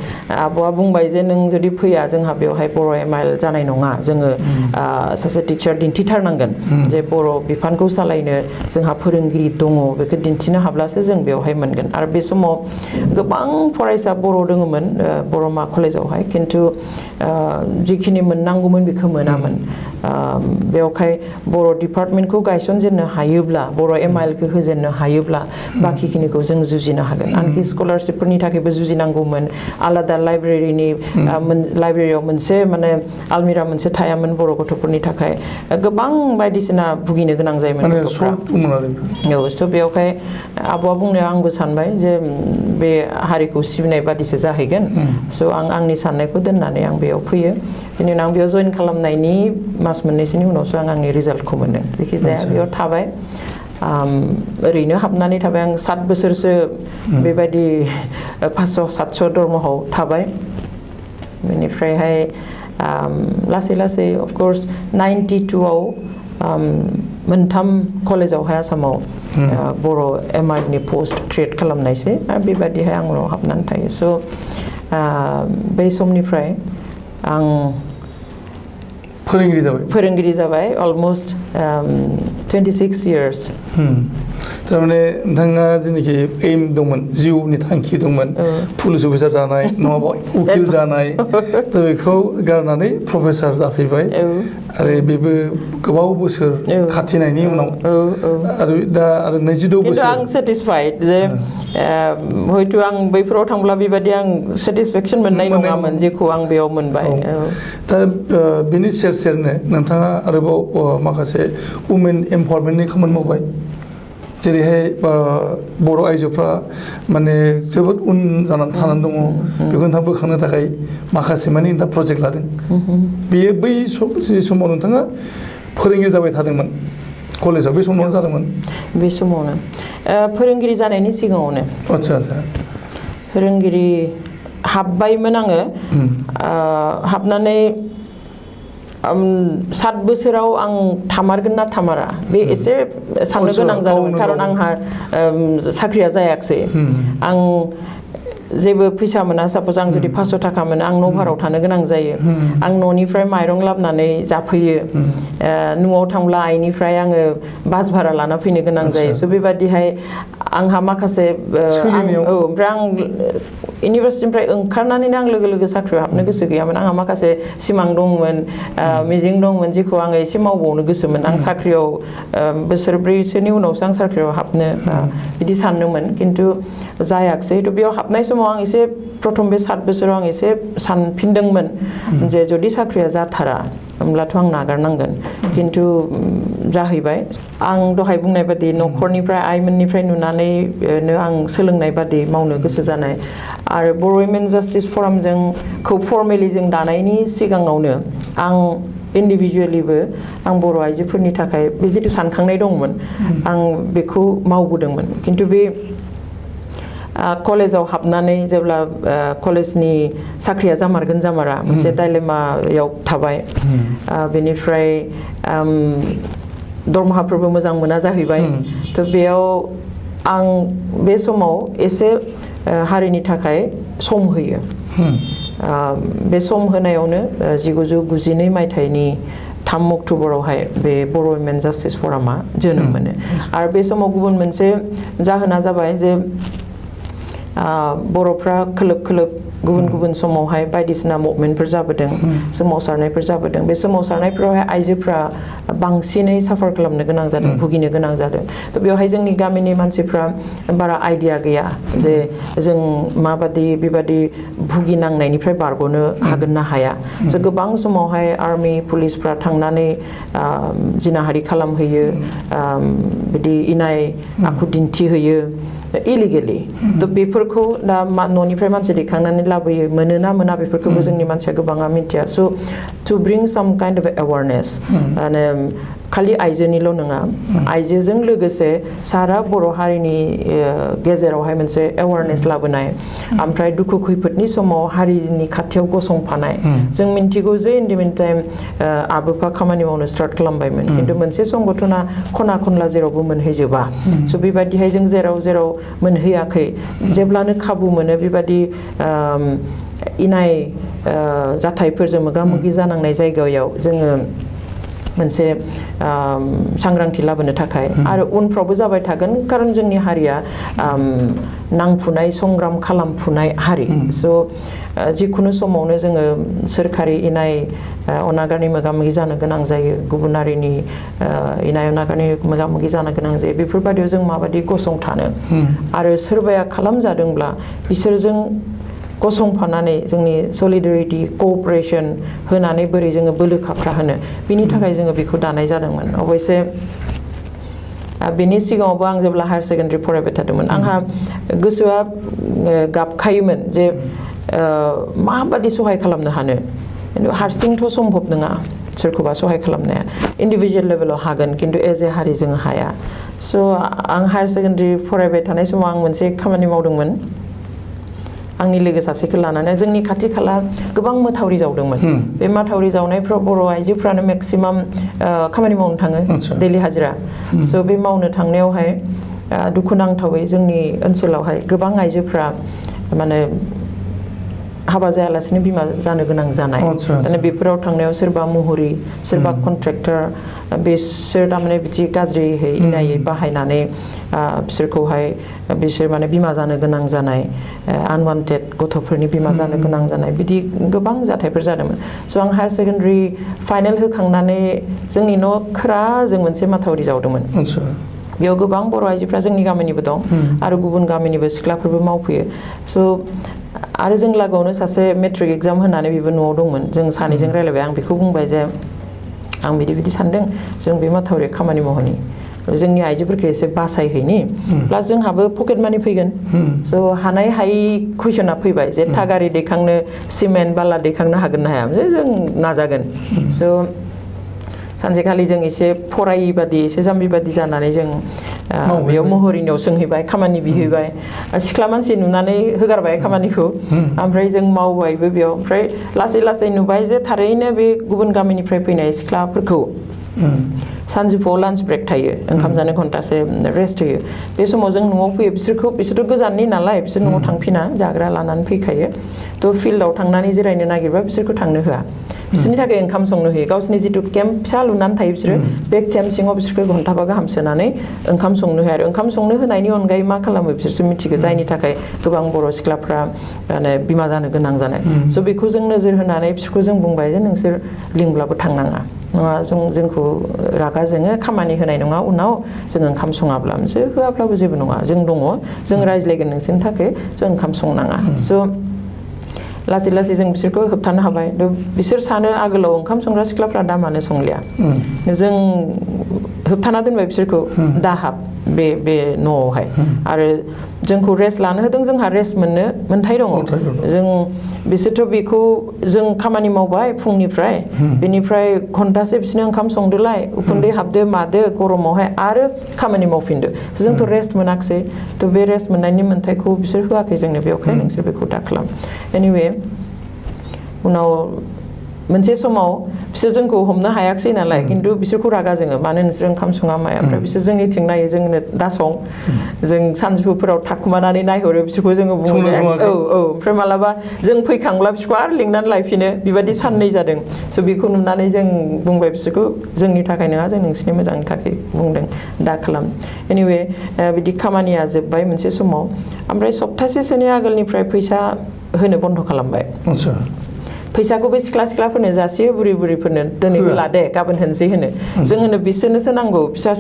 आब'आ बुंबाय जे नों जुदि फैया जोंहा बेवहाय बर' एमआइएल जानाय नङा जोङो सासे टिचार दिन्थिथारनांगोन जे बर' बिफानखौ सालायनो जोंहा फोरोंगिरि दङ बेखौ दिन्थिनो हाब्लासो जों बेवहाय मोनगोन आरो बे समाव गोबां फरायसा बर' दङमोन बर'मा कलेजावहाय खिन्थु जिखिनि मोननांगौमोन बेखौ मोनामोन बेवहाय बर' डिपार्टमेन्टखौ गायसनजेननो हायोब्ला बर' एमआइएलखौ होजेननो हायोब्ला बाखिखिनिखौ जों जुजिनो हागोन आनखि स्कलारशिपफोरनि थाखायबो जुजिनांगौमोन आलादा लाइब्रेरियाव मोनसे माने आलमिरा मोनसे थायामोन बर' गथ'फोरनि थाखाय गोबां बायदिसिना भुगिनो गोनां जायोमोन गथ'फ्रा स' बेवहाय आब'आ बुंनायाव आंबो सानबाय जे बे हारिखौ सिबिनाय बादिसो जाहैगोन स' आं आंनि साननायखौ दोननानै आं बेयाव फैयो बेनि उनाव आं बेयाव जइन खालामनायनि मास मोननैसोनि उनावसो आं आंनि रिजाल्टखौ मोनदों जेखि जाया बेयाव थाबाय ओरैनो हाबनानै थाबाय आं 7 बोसोरसो बेबायदि 500-700 दरमाहाव थाबाय बेनिफ्रायहाय लासै अफकर्स 92आव मोनथाम कलेजावहाय आसामाव बर' एमआइएलनि पोस्ट क्रिएट खालामनायसै आरो बेबायदिहाय आं उनाव हाबनानै थायो स' बै समनिफ्राय आं फोरोंगिरि जाबाय अलमोस्ट 26 years थारमाने नोंथाङा जेनाखि एम दंमोन जिउनि थांखि दंमन पुलिस अफिसार जानाय नङाबा उकिल जानाय दा बेखौ गारनानै प्रफेसार जाफैबाय आरो बेबो गोबाव बोसोर खाथिनायनि उनाव आरो दा आरो 22 बोसोर आं सेटिसफाइड जे हयथ' आं बैफोराव थांब्ला बेबायदि आं सेटिसफेक्सन मोननाय नङामोन जेखौ आं बेयाव मोनबाय दा बेनि सेर सेरनो नोंथाङा आरोबाव माखासे वुमेन एम्पावारमेन्टनि खामानि मावबाय जेरैहाय बर' आइजोफ्रा माने जोबोद उन जानानै थानानै दङ बेखौ नोंथाङा बोखांनो थाखाय माखासे माने नोंथाङा प्रजेक्ट लादों बेयो बै समाव नोंथाङा फोरोंगिरि जाबाय थादोंमोन कलेजाव बे समावनो जादोंमोन बे समावनो फोरोंगिरि जानायनि सिगाङावनो आदसा आदसा फोरोंगिरि हाबबायमोन आङो हाबनानै 7 बोसोराव आं थामारगोन ना थामारा बे एसे साननो गोनां जादोंमोन खारन आंहा साख्रिया जायाखसै आं जेबो फैसा मोना सापज आं जुदि 500 थाखा मोनो आं न' भाराव थानो गोनां जायो आं न'निफ्राय माइरं लाबनानै जाफैयो न'आव थांब्ला आइनिफ्राय आङो बास भारा लाना फैनो गोनां जायो स' बेबादिहाय आंहा माखासे ओमफ्राय आं इउनिभार्सिटिनिफ्राय ओंखारनानैनो आं लोगो लोगो साख्रियाव हाबनो गोसो गैयामोन आंहा माखासे सिमां दंमोन मिजिं दंमोन जेखौ आङो एसे मावबावनो गोसोमोन आं साख्रियाव बोसोरब्रैसोनि उनावसो आं साख्रियाव हाबनो बिदि सानदोंमोन खिन्थु जायाखसै थ' बेयाव हाबनाय समाव आं एसे प्रथम बे 7 बोसोराव आं एसे सानफिनदोंमोन जे जुदि साख्रिया जाथारा होमब्लाथ' आं नागारनांगोन खिन्थु जाहैबाय आं दहाय बुंनाय बादि न'खरनिफ्राय आइमोननिफ्राय नुनानैनो आं सोलोंनाय बादि मावनो गोसो जानाय आरो बर' वुमेन जास्टिस फरामजों फर्मेलि जों दानायनि सिगाङावनो आं इन्डिभिजुवेलिबो आं बर' आइजोफोरनि थाखाय बे जिथु सानखांनाय दंमोन आं बेखौ मावबोदोंमन खिन्थु बे कलेजाव हाबनानै जेब्ला कलेजनि साख्रिया जामारगोन जामारा मोनसे डाइलेमायाव थाबाय बेनिफ्राय दरमाहाफोरबो मोजां मोना जाहैबाय थ' बेयाव आं बे समाव एसे हारिनि थाखाय सम होयो बे सम होनायावनो 1992 मायथाइनि 3 अक्ट'बरावहाय बे बर' वुमेन जास्टिस फरामा जोनोम मोनो आरो बे समाव गुबुन मोनसे जाहोना जाबाय जे बर'फ्रा खोलोब खोलोब गुबुन गुबुन समावहाय बायदिसिना मुभमेन्टफोर जाबोदों सोमावसारनायफोर जाबोदों बे सोमावसारनायफोरावहाय आइजोफ्रा बांसिनै साफार खालामनो गोनां जादों भुगिनो गोनां जादों थ' बेवहाय जोंनि गामिनि मानसिफ्रा बारा आइडिया गैया जे जों माबादि बेबादि भुगिनांनायनिफ्राय बारग'नो हागोन ना हाया स' गोबां समावहाय आर्मि पुलिसफ्रा थांनानै जिनाहारि खालामहैयो बिदि इनाय आखु दिन्थिहैयो इलिगेलि थ' बेफोरखौ दा न'निफ्राय मानसि दैखांनानै लाबोयो मोनोना मोना बेफोरखौबो जोंनि मानसिया गोबाङा मिन्थिया स' टु ब्रिं साम काइन्ड अफ एवारनेस माने खालि आइजोनिल' नङा आइजोजों लोगोसे सारा बर' हारिनि गेजेरावहाय मोनसे एवारनेस लाबोनाय ओमफ्राय दुखु खैफोदनि समाव हारिनि खाथियाव गसंफानाय जों मिन्थिगौ जे इन द मिन टाइम आबोफा खामानि मावनो स्टार्ट खालामबायमोन खिन्थु मोनसे संगठना खना खनला जेरावबो मोनहैजोबा स' बेबायदिहाय जों जेराव जेराव मोनहैयाखै जेब्लानो खाबु मोनो बेबायदि इनाय जाथायफोरजों मोगा मोगि जानांनाय जायगायाव जोङो मोनसे सांग्रांथि लाबोनो थाखाय आरो उनफ्रावबो जाबाय थागोन खारन जोंनि हारिया नांफुनाय संग्राम खालामफुनाय हारि स' जिखुनु समावनो जोङो सोरखारि इनाय अनागारनि मोगा मोगि जानो गोनां जायो गुबुन हारिनि इनाय अनागारनि मोगा मोगि जानो गोनां जायो बेफोरबायदियाव जों माबायदि गसंथानो आरो सोरबाया खालामजादोंब्ला बिसोरजों गसंफानानै जोंनि सलिडारिटी क'अपारेसन होनानै बोरै जोङो बोलो खाफ्रा होनो बिनि थाखाय जोङो बेखौ दानाय जादोंमोन अबयसे बेनि सिगाङावबो आं जेब्ला हायार सेकेन्डारि फरायबाय थादोंमोन आंहा गोसोआ गाबखायोमोन जे माबादि सहाय खालामनो हानो खिन्थु हारसिंथ' सम्भब नङा सोरखौबा सहाय खालामनाया इन्डिभिजुवेल लेभेलाव हागोन खिन्थु एज ए हारि जोङो हाया स' आं हायार सेकेन्डारि फरायबाय थानाय समाव आं मोनसे खामानि मावदोंमोन आंनि लोगो सासेखौ लानानै जोंनि खाथि खाला गोबां माथावरि जावदोंमोन बे माथावरि जावनायफ्राव बर' आइजोफ्रानो मेक्सिमाम खामानि मावनो थाङो दैलि हाजिरा स' बे मावनो थांनायावहाय दुखुनांथावै जोंनि ओनसोलावहाय गोबां आइजोफ्रा माने हाबा जायालासेनो बिमा जानो गोनां जानाय दाना बेफोराव थांनायाव सोरबा मुहुरि सोरबा कन्ट्रेक्टर बिसोर थारमाने बिदि गाज्रियै इनायै बाहायनानै बिसोरखौहाय बिसोर माने बिमा जानो गोनां जानाय आनवान्टेड गथ'फोरनि बिमा जानो गोनां जानाय बिदि गोबां जाथायफोर जादोंमोन स' आं हायार सेकेन्डारि फाइनाल होखांनानै जोंनि न' खोरा जों मोनसे माथावरि जावदोंमोन बेयाव गोबां बर' आइजोफ्रा जोंनि गामिनिबो दं आरो गुबुन गामिनिबो सिख्लाफोरबो मावफैयो स' आरो जों लागोआवनो सासे मेट्रिक एग्जाम होनानै बेबो न'आव दंमोन जों सानैजों रायलायबाय आं बेखौ बुंबाय जे आं बिदि सानदों जों बे माथावरियाव खामानि मावहैनि जोंनि आइजोफोरखौ एसे बासायहैनि प्लास जोंहाबो पकेट मानि फैगोन स' हानाय हायि कुइसना फैबाय जे थागारि दैखांनो सिमेन्ट बाला दैखांनो हागोन ना हाया जों नाजागोन स' सानसेखालि जों एसे फरायि बादि एसे जाम्बि बादि जानानै जों बेयाव महरिनियाव सोंहैबाय खामानि बिहैबाय सिख्ला मानसि नुनानै होगारबाय खामानिखौ ओमफ्राय जों मावबायबो बेयाव ओमफ्राय लासै लासै नुबाय जे थारैनो बे गुबुन गामिनिफ्राय फैनाय सिख्लाफोरखौ सानजौफुआव लान्च ब्रेक थायो ओंखाम जानो घन्टासे रेस्ट होयो बे समाव जों न'आव फैयो बिसोरथ' गोजाननि नालाय बिसोर न'आव थांफिना जाग्रा लानानै फैखायो थ' फिल्डआव थांनानै जिरायनो नागिरबा बिसोरखौ थांनो होआ बिसोरनि थाखाय ओंखाम संनो होयो गावसोरनि जिथु केम्प फिसा लुनानै थायो बिसोरो बे केम्प सिङाव बिसोरखौ घन्टाबा गाहाम सोनानै ओंखाम संनो होयो आरो ओंखाम संनो होनायनि अनगायै मा खालामो बिसोरसो मिथिगौ जायनि थाखाय गोबां बर' सिख्लाफ्रा माने बिमा जानो गोनां जानाय स' बेखौ जों नोजोर होनानै बिसोरखौ जों बुंबाय जे नोंसोर लिंब्लाबो थांनाङा नङा जोंखौ रागा जोङो खामानि होनाय नङा उनाव जों ओंखाम सङाब्ला नोंसोर होआब्लाबो जेबो नङा जों दङ जों रायज्लायगोन नोंसोरनि थाखाय जों ओंखाम संनाङा स' लासै लासै जों बिसोरखौ होबथानो हाबाय बिसोर सानो आगोलाव ओंखाम संग्रा सिख्लाफ्रा दा मानो संलिया जों होबथाना दोनबाय बिसोरखौ दाहाब बे न'आवहाय आरो जोंखौ रेस्ट लानो होदों जोंहा रेस्ट मोनथाय दङ जों बिसोरथ' बेखौ जों खामानि मावबाय फुंनिफ्राय बेनिफ्राय घन्टासे बिसोरनो ओंखाम संदोलाय उखुन्दै हाबदो मादो गरमावहाय आरो खामानि मावफिनदो जोंथ' रेस्ट मोनाखिसै थ' बे रेस्ट मोननायनि मोन्थायखौ बिसोर होआखै जोंनो बेवहाय नोंसोर बेखौ दा खालाम एनिवे उनाव मोनसे समाव बिसोर जोंखौ हमनो हायाखिसै नालाय खिन्थु बिसोरखौ रागा जोङो मानो नोंसोर ओंखाम सङा माया ओमफ्राय बिसोर जोंनिथिं नायो जोंनो दा सं जों सानजौफुफोराव थाखुमानानै नायहरो बिसोरखौ जोङो बुङो जे औ ओमफ्राय मालाबा जों फैखांब्ला बिसोरखौ आरो लिंनानै लायफिनो बेबायदि साननै जादों स' बेखौ नुनानै जों बुंबाय बिसोरखौ जोंनि थाखाय नङा जों नोंसोरनि मोजांनि थाखाय बुंदों दा खालाम एनिवे बिदि खामानिया जोब्बाय मोनसे समाव ओमफ्राय सप्तासेसोनि आगोलनिफ्राय फैसा होनो बन्द' खालामबाय फैसाखौ बे सिख्लाफोरनो जासियो बुरि बुरिफोरनो दिनै होला दे गाबोन होनोसै होनो जों होनो बिसोरनोसो नांगौ फिसा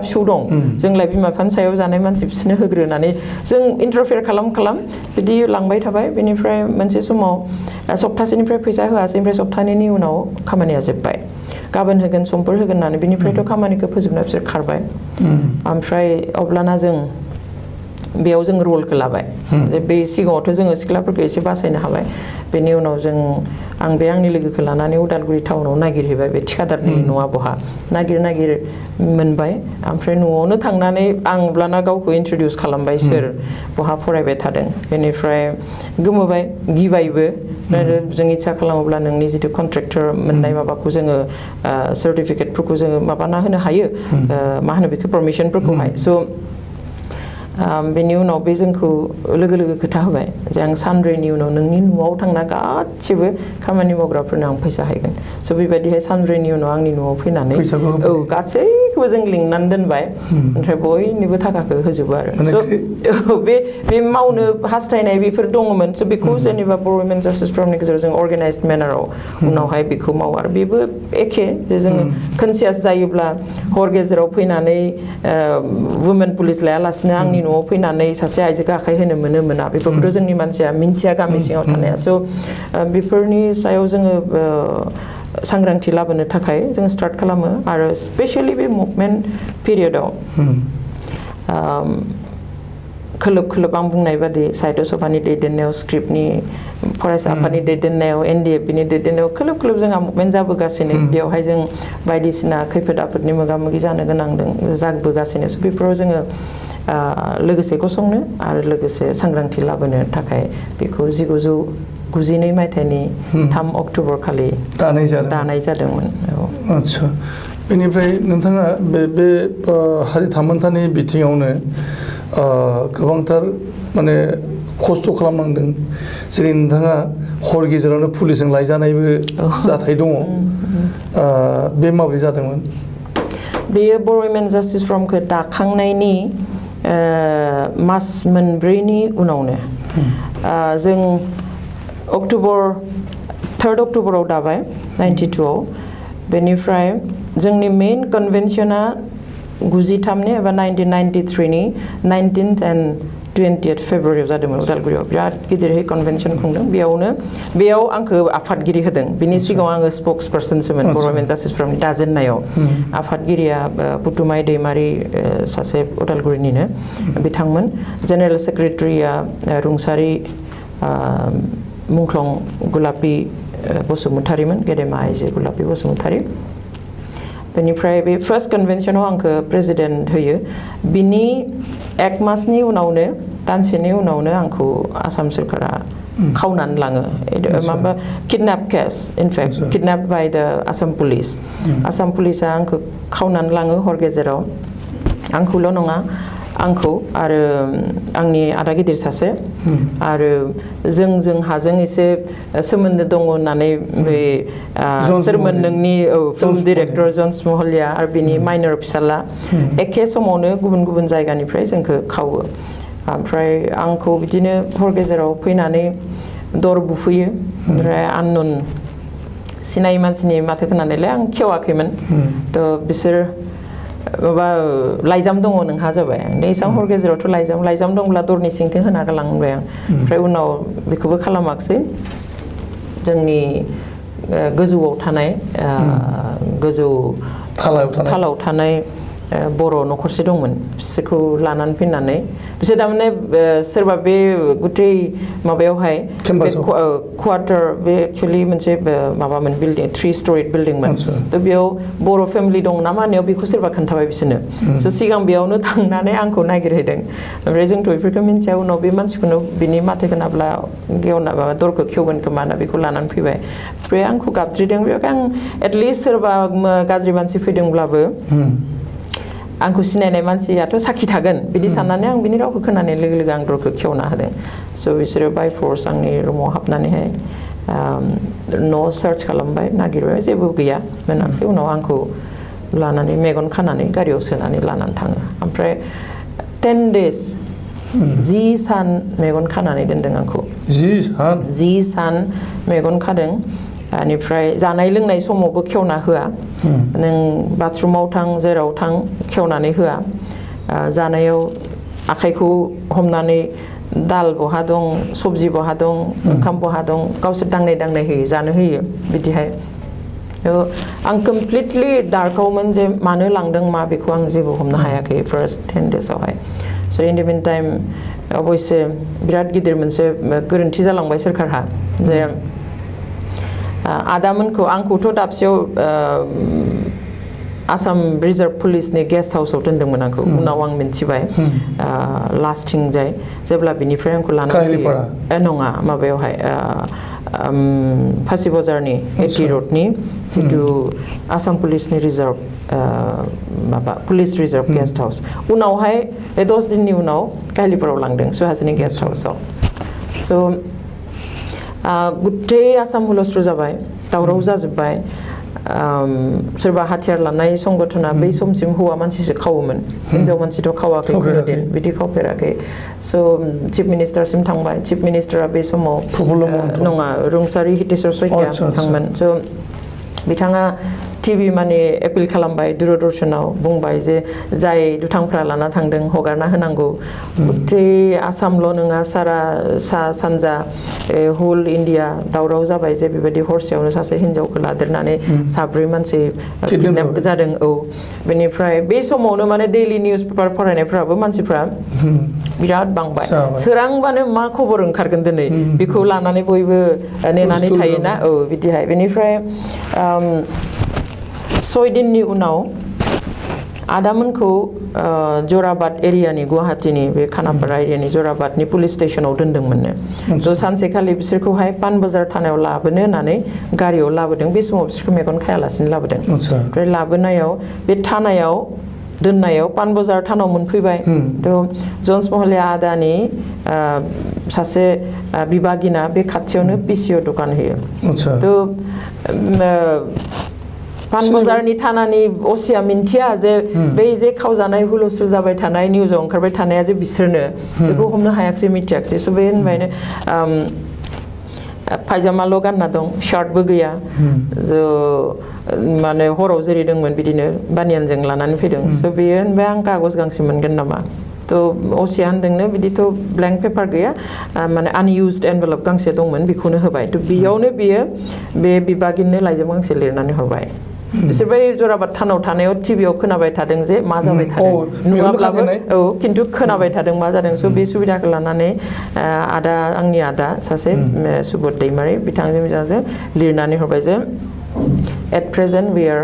फिसौ दं जोंलाय बिमा बिफानि सायाव जानाय मानसि बिसोरनो होग्रोनानै जों इन्टारफेयार खालाम बिदि लांबाय थाबाय बेनिफ्राय मोनसे समाव सप्तासेनिफ्राय फैसा होआसै ओमफ्राय सप्तानैनि उनाव खामानिया जोब्बाय गाबोन होगोन समफोर होगोन होननानै बिनिफ्रायथ' खामानिखौ फोजोबना बिसोर खारबाय ओमफ्राय अब्लाना जों बेयाव जों रलखौ लाबाय जे बे सिगाङावथ' जोङो सिख्लाफोरखौ एसे बासायनो हाबाय बेनि उनाव आं बे आंनि लोगोखौ लानानै उदालगुरि टाउनाव नागिरहैबाय बे थिखादारनि न'आ बहा नागिर मोनबाय ओमफ्राय न'आवनो थांनानै आं अब्लाना गावखौ इन्ट्रडिउस खालामबाय सोर बहा फरायबाय थादों बेनिफ्राय गोमोबाय गिबायबो जों इच्छा खालामोब्ला नोंनि जिथु कन्ट्रेक्टर मोननाय माबाखौ जोङो सार्टिफिकेटफोरखौ जोङो माबाना होनो हायो मा होनो बेखौ पारमिसनफोरखौहाय स' बेनि उनाव बे जोंखौ लोगो खोथा होबाय जे आं सानब्रैनि उनाव नोंनि न'आव थांना गासिबो खामानि मावग्राफोरनो आं फैसा हैगोन स' बेबायदिहाय सानब्रैनि उनाव आंनि न'आव फैनानै गासैखौबो जों लिंनानै दोनबाय ओमफ्राय बयनिबो थाखाखौ होजोबो आरो स' बे मावनो हास्थायनाय बेफोर दङमोन स' बेखौ जेनेबा बर' वुमेन जास्टिस फरमनि गेजेराव जों अर्गानाइज्ड मेनाराव उनावहाय बेखौ मावो आरो बेबो एखे जे जोङो कनसियास जायोब्ला हर गेजेराव फैनानै वुमेन पुलिस लायालासिनो आंनि न'आव फैनानै सासे आइजोखौ आखाइ होनो मोना बेफोरखौथ' जोंनि मानसिया मिन्थिया गामि सिङाव थानाया स' बेफोरनि सायाव जोङो सांग्रांथि लाबोनो थाखाय जों स्टार्ट खालामो आरो स्पेसियेलि बे मुभमेन्ट पिरियडआव खोलोब आं बुंनाय बादि साहित्य सभानि दैदेननायाव स्क्रिप्टनि फरायसा आफादनि दैदेननायाव NDFBनि दैदेननायाव खोलोब जोंहा मुभमेन्ट जाबोगासिनो बेवहाय जों बायदिसिना खैफोद आफोदनि मोगा मोगि जानो गोनां जाबोगासिनो स' बेफोराव जोङो लोगोसे गसंनो आरो लोगोसे सांग्रांथि लाबोनो थाखाय बेखौ 1992 मायथाइनि 3 अक्ट'बर खालि दानाय जादोंमोन आदसा बेनिफ्राय नोंथाङा बे हारि थामोनथानि बिथिङावनो गोबांथार माने खस्थ' खालामनांदों जेरै नोंथाङा हर गेजेरावनो पुलिसजों लायजानायबो जाथाय दङ बे माबोरै जादोंमोन बेयो बर' वुमेन जास्टिस फर्मखौ दाखांनायनि मास मोनब्रैनि उनावनो जों अक्ट'बर 3 अक्ट'बराव दाबाय 92आव बेनिफ्राय जोंनि मेन कन्वेन्शना 93 एबा 1993नि 19th and 20th फेब्रुवारियाव जादोंमोन उदालगुरियाव बिराद गिदिरहै कन्वेन्शन खुंदों बेयाव आंखौ आफादगिरि होदों बिनि सिगाङाव आङो स्पोक्स पार्सनसोमोन बर' वुमेन जास्टिस फर्मनि दाजेननायाव आफादगिरिया पुथुमाय दैमारि सासे उदालगुरिनिनो बिथांमोन जेनेरेल सेक्रेटारिया रुंसारि मुंख्लं गुलापी बसुमतारीमोन गेदेमा आइजो गुलापी बसुमतारी बेनिफ्राय बे फार्स्ट कन्वेन्शनाव आंखौ प्रेसिडेन्ट होयो बिनि एक मासनि उनावनो दानसेनि उनावनो आंखौ आसाम सरकारा खावनानै लाङो माबा kidnap case in fact kidnap by the Assam पुलिसा आंखौ खावनानै लाङो हर गेजेराव आंखौल' नङा आंखौ आरो आंनि आदा गिदिर सासे आरो जों हाजों एसे सोमोन्दो दङ होननानै बे सोरमोन नोंनि फिल्म डिरेक्टर जन्स महलिया आरो बिनि माइनर फिसाला एखे समावनो गुबुन गुबुन जायगानिफ्राय जोंखौ खावो ओमफ्राय आंखौ बिदिनो हर गेजेराव फैनानै दर बुफैयो ओमफ्राय आननन सिनायै मानसिनि माथो खोनानायलाय आं खेवाखैमोन थ' बिसोर माबा लाइजाम दङ नोंहा जाबाय एसां हर गेजेरावथ' लाइजाम दंब्ला दरनि सिंथिं होना गालांबाय आं ओमफ्राय उनाव बेखौबो खालामाखिसै जोंनि गोजौआव थानाय गोजौ थालाव थानाय बर' न'खरसे दंमोन बिसोरखौ लानानै फैनानै बिसोर थारमाने सोरबा बे गुथै माबायावहाय क्वार्टार बे एक्चुअलि मोनसे माबामोन बिल्डिं 3 स्टरि बिल्डिंमोन थ' बेयाव बर' फेमिलि दं ना मानायाव बेखौ सोरबा खोन्थाबाय बिसोरनो स' सिगां बेयावनो थांनानै आंखौ नागिरहैदों ओमफ्राय जोंथ' बेफोरखौ मिन्थिया उनाव बे मानसिखौनो बिनि माथो खोनाब्ला गेवना माबा दरखौ खेवगोन खोमा होनना बेखौ लानानै फैबाय ओमफ्राय आंखौ गाबज्रिदों बेयाव आं एटलिस्ट सोरबा गाज्रि मानसि फैदोंब्लाबो आंखौ सिनायनाय मानसियाथ' साखि थागोन बिदि साननानै आं बिनि रावखौ खोनानाय लोगो लोगो आं दरखौ खेवना होदों स' बिसोरो बाय फर्स आंनि रुमाव हाबनानैहाय न' सार्च खालामबाय नागिरबाय जेबो गैया मोनाखिसै उनाव आंखौ लानानै मेगन खानानै गारियाव सोनानै लानानै थाङो ओमफ्राय 10 days 10 सान मेगन खानानै दोनदों आंखौ 10 सान मेगन खादों बेनिफ्राय जानाय लोंनाय समावबो खेवना होआ नों बाथरुमाव थां जेराव थां खेवनानै होआ जानायाव आखाइखौ हमनानै दाल बहा दं सबजि बहा दं ओंखाम बहा दं गावसोर दांनाय होयो जानो होयो बिदिहाय आं कमप्लिटलि डार्कआवमोन जे मानो लांदों मा बेखौ आं जेबो हमनो हायाखै फार्स्ट 10 daysआवहाय स' इन द मिन टाइम अबयसे बिराद गिदिर मोनसे गोरोन्थि जालांबाय सोरखारहा जे आदामोनखौ आंखौथ' दाबसेयाव आसाम रिजार्भ पुलिसनि गेस्ट हाउसाव दोनदोंमोन आंखौ उनाव आं मिन्थिबाय लास्टथिंजाय जेब्ला बिनिफ्राय आंखौ लानानै नङा माबायावहाय फासि बाजारनि एटी रडनि जितु आसाम पुलिसनि रिजार्भ माबा पुलिस रिजार्भ गेस्ट हाउस उनावहाय बे 10 दिननि उनाव काहिलिपारायाव लांदों सुहासिनी गेस्ट हाउसाव स' गुथै आसाम हुलस्ट्र जाबाय दावराव जाजोब्बाय सोरबा हाथियार लानाय संगठना बै समसिम हौवा मानसिसो खावोमोन हिनजाव मानसिथ' खावाखै दिन बिदि खावफेराखै स' चिफ मिनिस्टारसिम थांबाय चिफ मिनिस्टारा बे समाव नङा रुंसारि हितेश्वर शइकिया थांमोन स' बिथाङा टिभि माने एपिल खालामबाय दूरदर्शनाव बुंबाय जे जाय दुथांफ्रा लाना थांदों हगारना होनांगौ गुथै आसामल' नङा सारा सा सानजा होल इन्डिया दावराव जाबाय जे बेबायदि हरसेयावनो सासे हिनजावखौ लादेरनानै साब्रै मानसि किडनेप जादों बेनिफ्राय बे समावनो माने डेइलि निउज पेपार फरायनायफ्राबो मानसिफ्रा बिराद बांबाय सोरांबानो मा खबर ओंखारगोन दिनै बेखौ लानानै बयबो नेनानै थायोना बिदिहाय बेनिफ्राय 6 दिननि उनाव आदामोनखौ जराबाद एरियानि गुवाहाटीनि बे खानापारा एरियानि जराबादनि पुलिस स्टेशनाव दोनदोंमोननो थ' सानसेखालि बिसोरखौहाय पानबाजार थानायाव लाबोनो होननानै गारियाव लाबोदों बे समाव बिसोरखौ मेगन खायालासिनो लाबोदों ओमफ्राय लाबोनायाव बे थानायाव दोननायाव पानबाजार थानाव मोनफैबाय थ' जन्स महलिया आदानि सासे बिबागिना बे खाथियावनो पिसिअ दखान होयो थ' पानबाजारनि थानानि असिया मिन्थिया जे बै जे खावजानाय हुलुसुल जाबाय थानाय निउसाव ओंखारबाय थानाया जे बिसोरनो बेखौ हमनो हायाखिसै मिथियाखिसै स' बे होनबायनो पायजामाल' गानना दं शार्टबो गैया ज' माने हराव जेरै दंमोन बिदिनो बानियानजों लानानै फैदों स' बेयो होनबाय आं कागज गांसे मोनगोन नामा थ' असिया होनदोंनो बिदिथ' ब्लेंक पेपार गैया माने आनइउज्ड एनभेलप गांसे दंमोन बेखौनो होबाय थ' बेयावनो बियो बे बिबागिननो लाइजाम गांसे लिरनानै हरबाय बिसोर बै जराबाद थानाव थानायाव टिभियाव खोनाबाय थादों जे मा जाबाय थादों नुवाब्लाबो खिन्थु खोनाबाय थादों मा जादों स' बे सुबिदाखौ लानानै आंनि आदा सासे सुबोध दैमारि बिथांजों बिथांजों लिरनानै हरबाय जे at present we are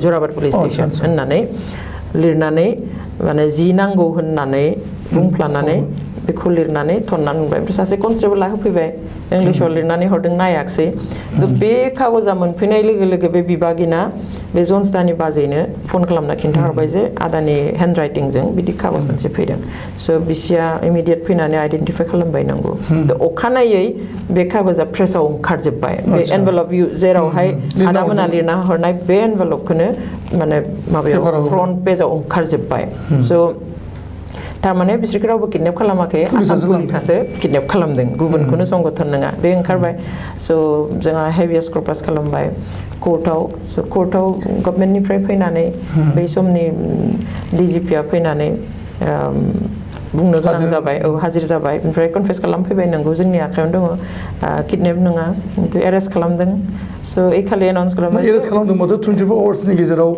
Jarabad police station होननानै लिरनानै माने जि नांगौ होननानै बुंफ्लानानै बेखौ लिरनानै थननानै होबाय ओमफ्राय सासे कनस्टेबला होफैबाय इंलिसाव लिरनानै हरदों नायाखिसै थ' बे कागजा मोनफैनाय लोगो लोगो बे बिबागिना बे जन्सदानि बाजैनो फन खालामना खिन्थाहरबाय जे आदानि हेन्ड राइटिंजों बिदि कागज मोनसे फैदों स' बिसिया इमिडियेट फैनानै आइडेन्टिफाइ खालामबाय नांगौ थ' अखानायै बे कागजा प्रेसाव ओंखारजोब्बाय बे एनभेलप जेरावहाय आदामोना लिरना हरनाय बे एनभेलपखौनो माने माबायाव फ्रन्ट पेजाव ओंखारजोब्बाय स' थारमाने बिसोरखौ रावबो किडनेप खालामाखै आसाम पुलिसासो किडनेप खालामदों गुबुनखौनो संगठन नङा बे ओंखारबाय स' जोंहा हेभियास कर्पास खालामबाय कर्टआव गभर्नमेन्टनिफ्राय फैनानै बै समनि डिजिपिआ फैनानै बुंनो गोनां जाबाय हाजिर जाबाय ओमफ्राय कनफेस खालामफैबाय नंगौ जोंनि आखायावनो दङ किडनेप नङा खिन्थु एरेस्ट खालामदों स' ए खालि एनाउन्स खालामबाय एरेस्ट खालामदोंबाथ' 24 आवार्सनि गेजेराव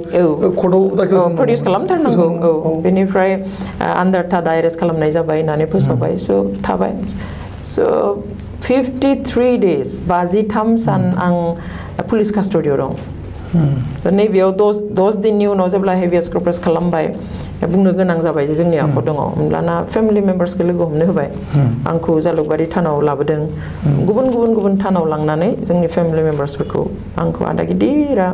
कर्टआव प्रडिउस खालामथारनांगौ बेनिफ्राय आन्दार थादा एरेस्ट खालामनाय जाबाय होननानै फोसावबाय स' थाबाय स' 53 डेज 53 सान आं पुलिस कास्टडियाव दं नैबेयाव 10 दिननि उनाव जेब्ला हेभियास कर्पास खालामबाय बुंनो गोनां जाबाय जे जोंनि आखायाव दङ होमब्लाना फेमिलि मेम्बार्सखौ लोगो हमनो होबाय आंखौ जालुकबारि थानाव लाबोदों गुबुन थानाव लांनानै जोंनि फेमिलि मेम्बार्सफोरखौ आंखौ आदा गिदिरा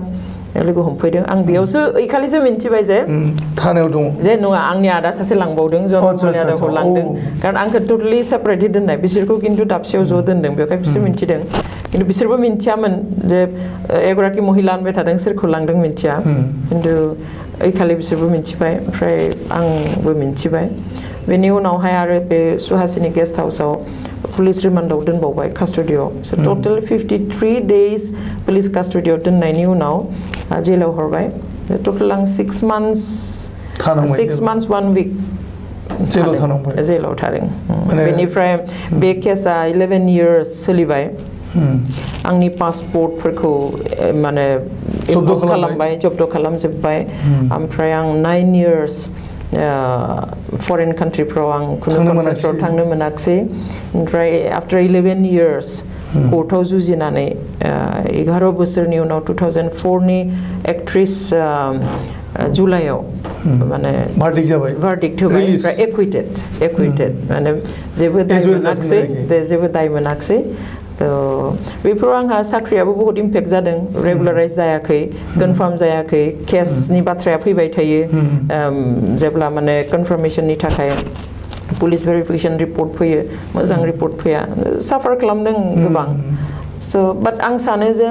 लोगो हमफैदों आं बेयावसो ओइखालिसो मिन्थिबाय जे थानायाव दङ जे नङा आंनि आदा सासे लांबावदों जन्सनि आदाखौ लांदों कारण आंखौ टटेलि सेपारेटै दोननाय बिसोरखौ खिन्थु दाबसेयाव ज' दोनदों बेवहाय बिसोर मिन्थिदों खिन्थु बिसोरबो मिन्थियामोन जे एगराकि महिला होनबाय थादों सोरखौ लांदों मिन्थिया खिन्थु ओइखालि बिसोरबो मिन्थिबाय ओमफ्राय आंबो मिन्थिबाय बेनि उनावहाय आरो बे सुहासिनी गेस्ट हाउसआव पुलिस रिमान्डआव दोनबावबाय कास्टडियाव स' टटेल 53 डेज पुलिस कास्टडियाव दोननायनि उनाव जेलाव हरबाय टटेल आं 6 months 1 week जेलाव थादों बेनिफ्राय बे केसा 11 years सोलिबाय आंनि पासपर्टफोरखौ माने जब्द खालामजोब्बाय ओमफ्राय आं 9 years फरेन कान्ट्रिफ्राव आं खुनु कन्फ्रेन्सफ्राव थांनो मोनाखिसै ओमफ्राय आफ्टार 11 years कर्टआव जुजिनानै 11 बोसोरनि उनाव 2004 नि 31 जुलाइआव माने भार्डिक्ट होबाय ओमफ्राय एक्विटेड माने जेबो दाय मोनाखिसै बेफोराव आंहा साख्रियाबो बहुत इम्पेक्ट जादों रेगुलाराइज जायाखै कनफार्म जायाखै केसनि बाथ्राया फैबाय थायो जेब्ला माने कनफार्मेशननि थाखाय पुलिस भेरिफिकेशन रिपर्ट फैयो मोजां रिपर्ट फैया साफार खालामदों गोबां स' बाट आं सानो जे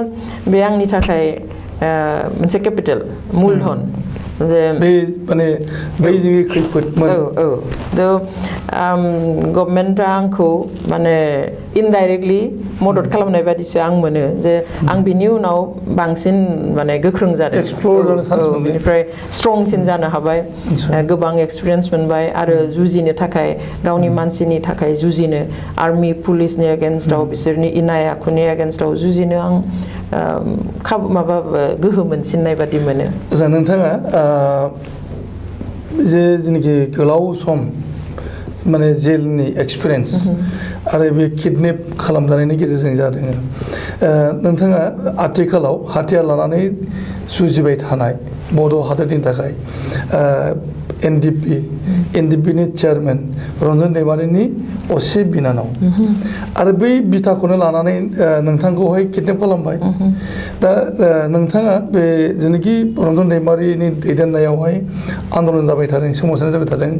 बे आंनि थाखाय मोनसे केपिटेल मुलधन जे माने बै जोंनि खैफोदमोन गभर्नमेन्टआ आंखौ माने इनडाइरेक्टलि मदद खालामनाय बादिसो आं मोनो जे आं बिनि उनाव बांसिन माने गोख्रों जादों बेनिफ्राय स्ट्रंसिन जानो हाबाय गोबां एक्सपिरियेन्स मोनबाय आरो जुजिनो थाखाय गावनि मानसिनि थाखाय जुजिनो आर्मि पुलिसनि एगेन्स्टआव बिसोरनि इनाय आखुनि एगेन्स्टआव जुजिनो आं माबा गोहो मोनसिननाय बादि मोनो नोंथाङा जे जेनाखि गोलाव सम माने जेलनि एक्सपिरियेन्स आरो बे किडनेप खालामजानायनि गेजेरजों जादों नोंथाङा आथिखालाव हाथियार लानानै जुजिबाय थानाय बड' हादोरनि थाखाय एनडिपिनि चेयारमेन रन्जन दैमारिनि असे बिनानाव आरो बै बिथाखौनो लानानै नोंथांखौहाय किडनेप खालामबाय दा नोंथाङा बे जेनाखि रन्जन दैमारिनि दैदेननायावहाय आन्दलन जाबाय थादों सोमावसारनाय जाबाय थादों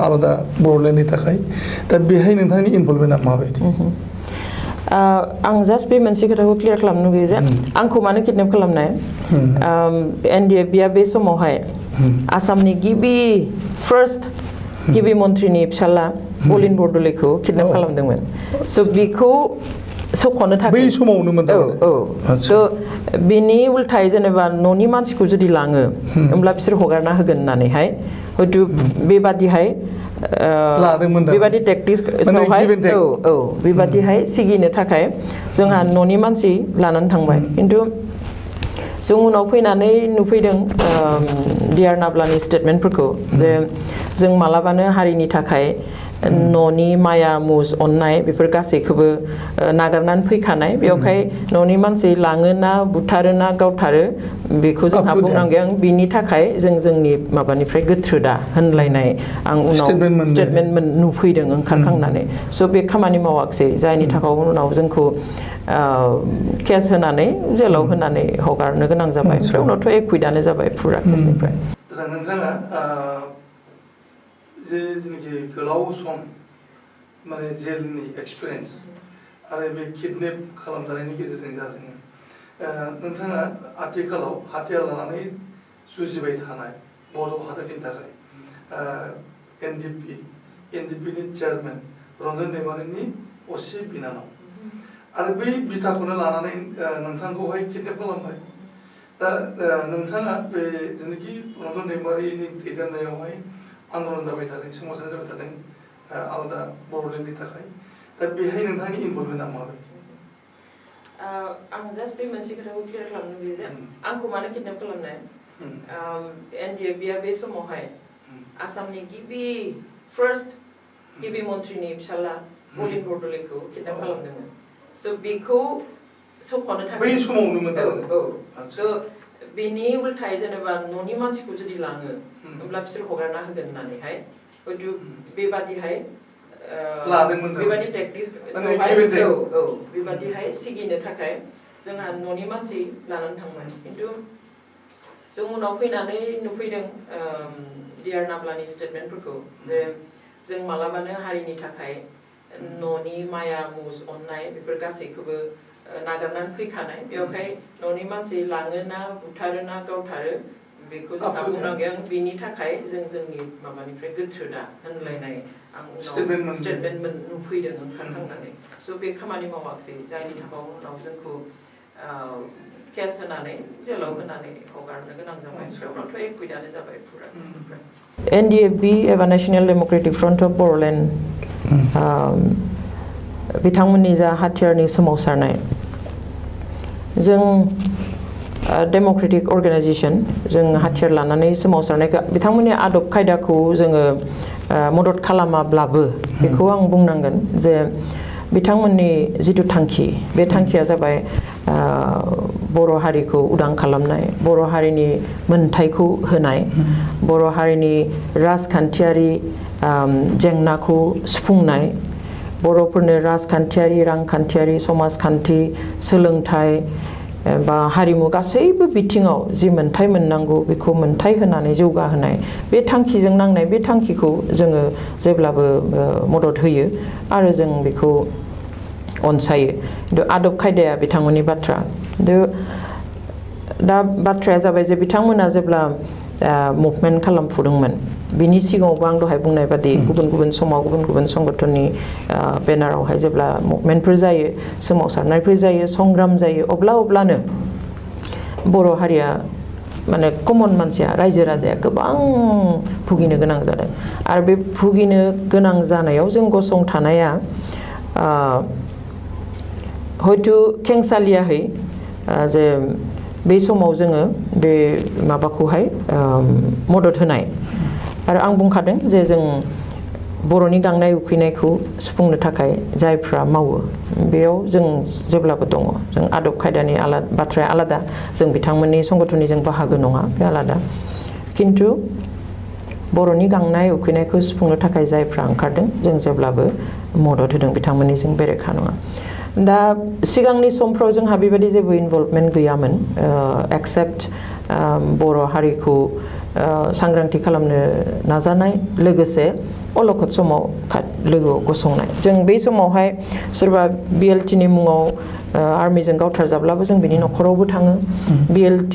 आलादा बड'लेण्डनि थाखाय दा बेहाय नोंथांनि इनभल्भमेन्टआ माबायदि आं जास्ट बे मोनसे खोथाखौ क्लियार खालामनो लुगैयो जे आंखौ मानो किडनेप खालामनाय एनडिएफबिआ बे समावहाय आसामनि फार्स्ट गिबि मन्थ्रिनि फिसाला बलिन बरदলৈखौ किडनेप खालामदोंमोन स' बेखौ सोख'नो थाखाय बै समावनो थ' बिनि उल्थायै जेनेबा न'नि मानसिखौ जुदि लाङो होमब्ला बिसोर हगारना होगोन होननानैहाय हयथ' बेबादिहाय बेबादि टेक्टिक्सआवहाय बेबादिहाय सिगिनो थाखाय जोंहा न'नि मानसि लानानै थांबाय खिन्थु जों उनाव फैनानै नुफैदों डिआर नाब्लानि स्टेटमेन्टफोरखौ जे जों मालाबानो हारिनि थाखाय न'नि माया मुज अननाय बेफोर गासैखौबो नागारनानै फैखानाय बेवहाय न'नि मानसि लाङो ना बुथारो ना गावथारो बेखौ जोंहा बुंनांगोन बिनि थाखाय जोंनि माबानिफ्राय गोथ्रोदा होनलायनाय आं उनाव स्टेटमेन्ट नुफैदों ओंखारखांनानै स' बे खामानि मावाखिसै जायनि थाखाय उनाव जोंखौ केस होनानै जेलाव होनानै हगारनो गोनां जाबाय ओमफ्राय उनावथ' एक्विटआनो जाबाय फुरा केसनिफ्राय नोंथाङा जे जेनाखि गोलाव सम माने जेलनि एक्सपिरियेन्स आरो बे किडनेप खालामजानायनि गेजेरजों जादों नोंथाङा आथिखालाव हाथियार लानानै जुजिबाय थानाय बड' हादोरनि थाखाय एनडिपिनि चेयारमेन रन्जन दैमारिनि असे बिनानाव आरो बै बिथाखौनो लानानै नोंथांखौहाय किडनेप खालामबाय दा नोंथाङा बे जेनाखि रन्जन दैमारिनि दैदेननायावहाय आन्दलन जाबाय थादों सोमावसारनाय जाबाय थादों आलादा बड'लेण्डनि थाखाय दा बेहाय नोंथांनि इनभल्भमेन्टआ माबायदि आं जास्ट बे मोनसे खोथाखौ क्लियार खालामनो लुगैयो जे आंखौ मानो किडनेप खालामनाय एनडिएफबिआ बे समावहाय आसामनि फार्स्ट गिबि मन्थ्रिनि फिसाला बलिन बरदলৈखौ किडनेप खालामदोंमोन स' बेखौ सोख'नो थाखाय बै समावनो बेनि उल्थायै जेनेबा न'नि मानसिखौ जुदि लाङो होमब्ला बिसोर हगारना होगोन होननानैहाय हयथ' बेबादिहाय बेबादि टेक्टिक्सआवहाय बेबादिहाय सिगिनो थाखाय जोंहा न'नि मानसि लानानै थांबाय खिन्थु जों उनाव फैनानै नुफैदों डिआर नाब्लानि स्टेटमेन्टफोरखौ जे जों मालाबानो हारिनि थाखाय न'नि माया मुज अननाय बेफोर गासैखौबो नागारनानै फैखानाय बेवहाय न'नि मानसि लाङो ना बुथारो ना गावथारो बेखौ जोंहा बुंनांगोन बिनि थाखाय जोंनि माबानिफ्राय गोथ्रोदा होनलायनाय आं उनाव स्टेटमेन्ट नुफैदों ओंखारखांनानै स' बे खामानि मावाखिसै जायनि थाखाय उनाव जोंखौ केस होनानै जेलाव होनानै हगारनो गोनां जाबाय ओमफ्राय उनावथ' एक्विटआनो जाबाय फुरा केसनिफ्राय एनडिएफबि एबा national Democratic front of Bodoland बिथांमोननि जा हाथियारनि सोमावसारनाय जों डेम'क्रेटिक अर्गेनाइजेसन जों हाथियार लानानै सोमावसारनाय बिथांमोननि आदब खायदाखौ जोङो मदद खालामाब्लाबो बेखौ आं बुंनांगोन जे बिथांमोननि जिथु थांखि बे थांखिया जाबाय बर' हारिखौ उदां खालामनाय बर' हारिनि मोनथायखौ होनाय बर' हारिनि राजखान्थियारि जेंनाखौ सुफुंनाय बर'फोरनो राजखान्थियारि रांखान्थियारि समाजखान्थि सोलोंथाइ बा हारिमु गासैबो बिथिङाव जि मोनथाय मोननांगौ बेखौ मोनथाय होनानै जौगाहोनाय बे थांखिजों नांनाय बे थांखिखौ जोङो जेब्लाबो मदद होयो आरो जों बेखौ अनसायो खिन्थु आदब खायदाया बिथांमोननि बाथ्रा दा बाथ्राया जाबाय जे बिथांमोना जेब्ला मुभमेन्ट खालामफुदोंमोन बिनि सिगाङावबो आं दहाय बुंनाय बादि गुबुन गुबुन समाव गुबुन गुबुन संगठननि बेनारावहाय जेब्ला मुभमेन्टफोर जायो सोमावसारनायफोर जायो संग्राम जायो अब्लानो बर' हारिया माने कमन मानसिया रायजो राजाया गोबां भुगिनो गोनां जादों आरो बे भुगिनो गोनां जानायाव जों गसंथानाया हयथ' खेंसालियाहै जे बे समाव जोङो बे माबाखौहाय मदद होनाय आरो आं बुंखादों जे जों बर'नि गांनाय उखैनायखौ सुफुंनो थाखाय जायफ्रा मावो बेयाव जों जेब्लाबो दङ जों आदब खायदानि बाथ्राया आलादा जों बिथांमोननि संगठननि जों बाहागो नङा बे आलादा किन्तु बर'नि गांनाय उखैनायखौ सुफुंनो थाखाय जायफ्रा ओंखारदों जों जेब्लाबो मदद होदों बिथांमोननि जों बेरेखा नङा दा सिगांनि समफ्राव जोंहा बेबायदि जेबो इनभल्भमेन्ट गैयामोन एक्सेप्ट बर' हारिखौ सांग्रांथि खालामनो नाजानाय लोगोसे अलखद समाव लोगोआव गसंनाय जों बै समावहाय सोरबा BLTनि मुङाव आर्मिजों गावथारजाब्लाबो जों बिनि न'खरावबो थाङो BLT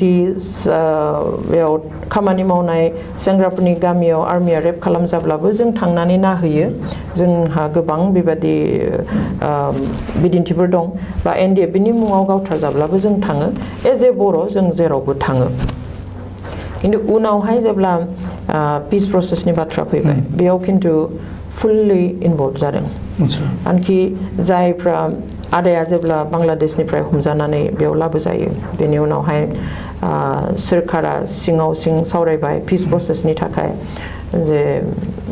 बेयाव खामानि मावनाय सेंग्राफोरनि गामियाव आर्मिया रेप खालामजाब्लाबो जों थांनानै नाहैयो जोंहा गोबां बेबादि बिदिन्थिफोर दं बा NDFBनि मुङाव गावथारजाब्लाबो जों थाङो एज ए बर' जों जेरावबो थाङो किन्तु उनावहाय जेब्ला पिस प्रसेसनि बाथ्रा फैबाय बेयाव किन्तु फुल्लि इनभल्भ जादों आनखि जायफ्रा आदाया जेब्ला बांलादेशनिफ्राय हमजानानै बेयाव लाबोजायो बेनि उनावहाय सोरखारा सिङाव सिं सावरायबाय पिस प्रसेसनि थाखाय जे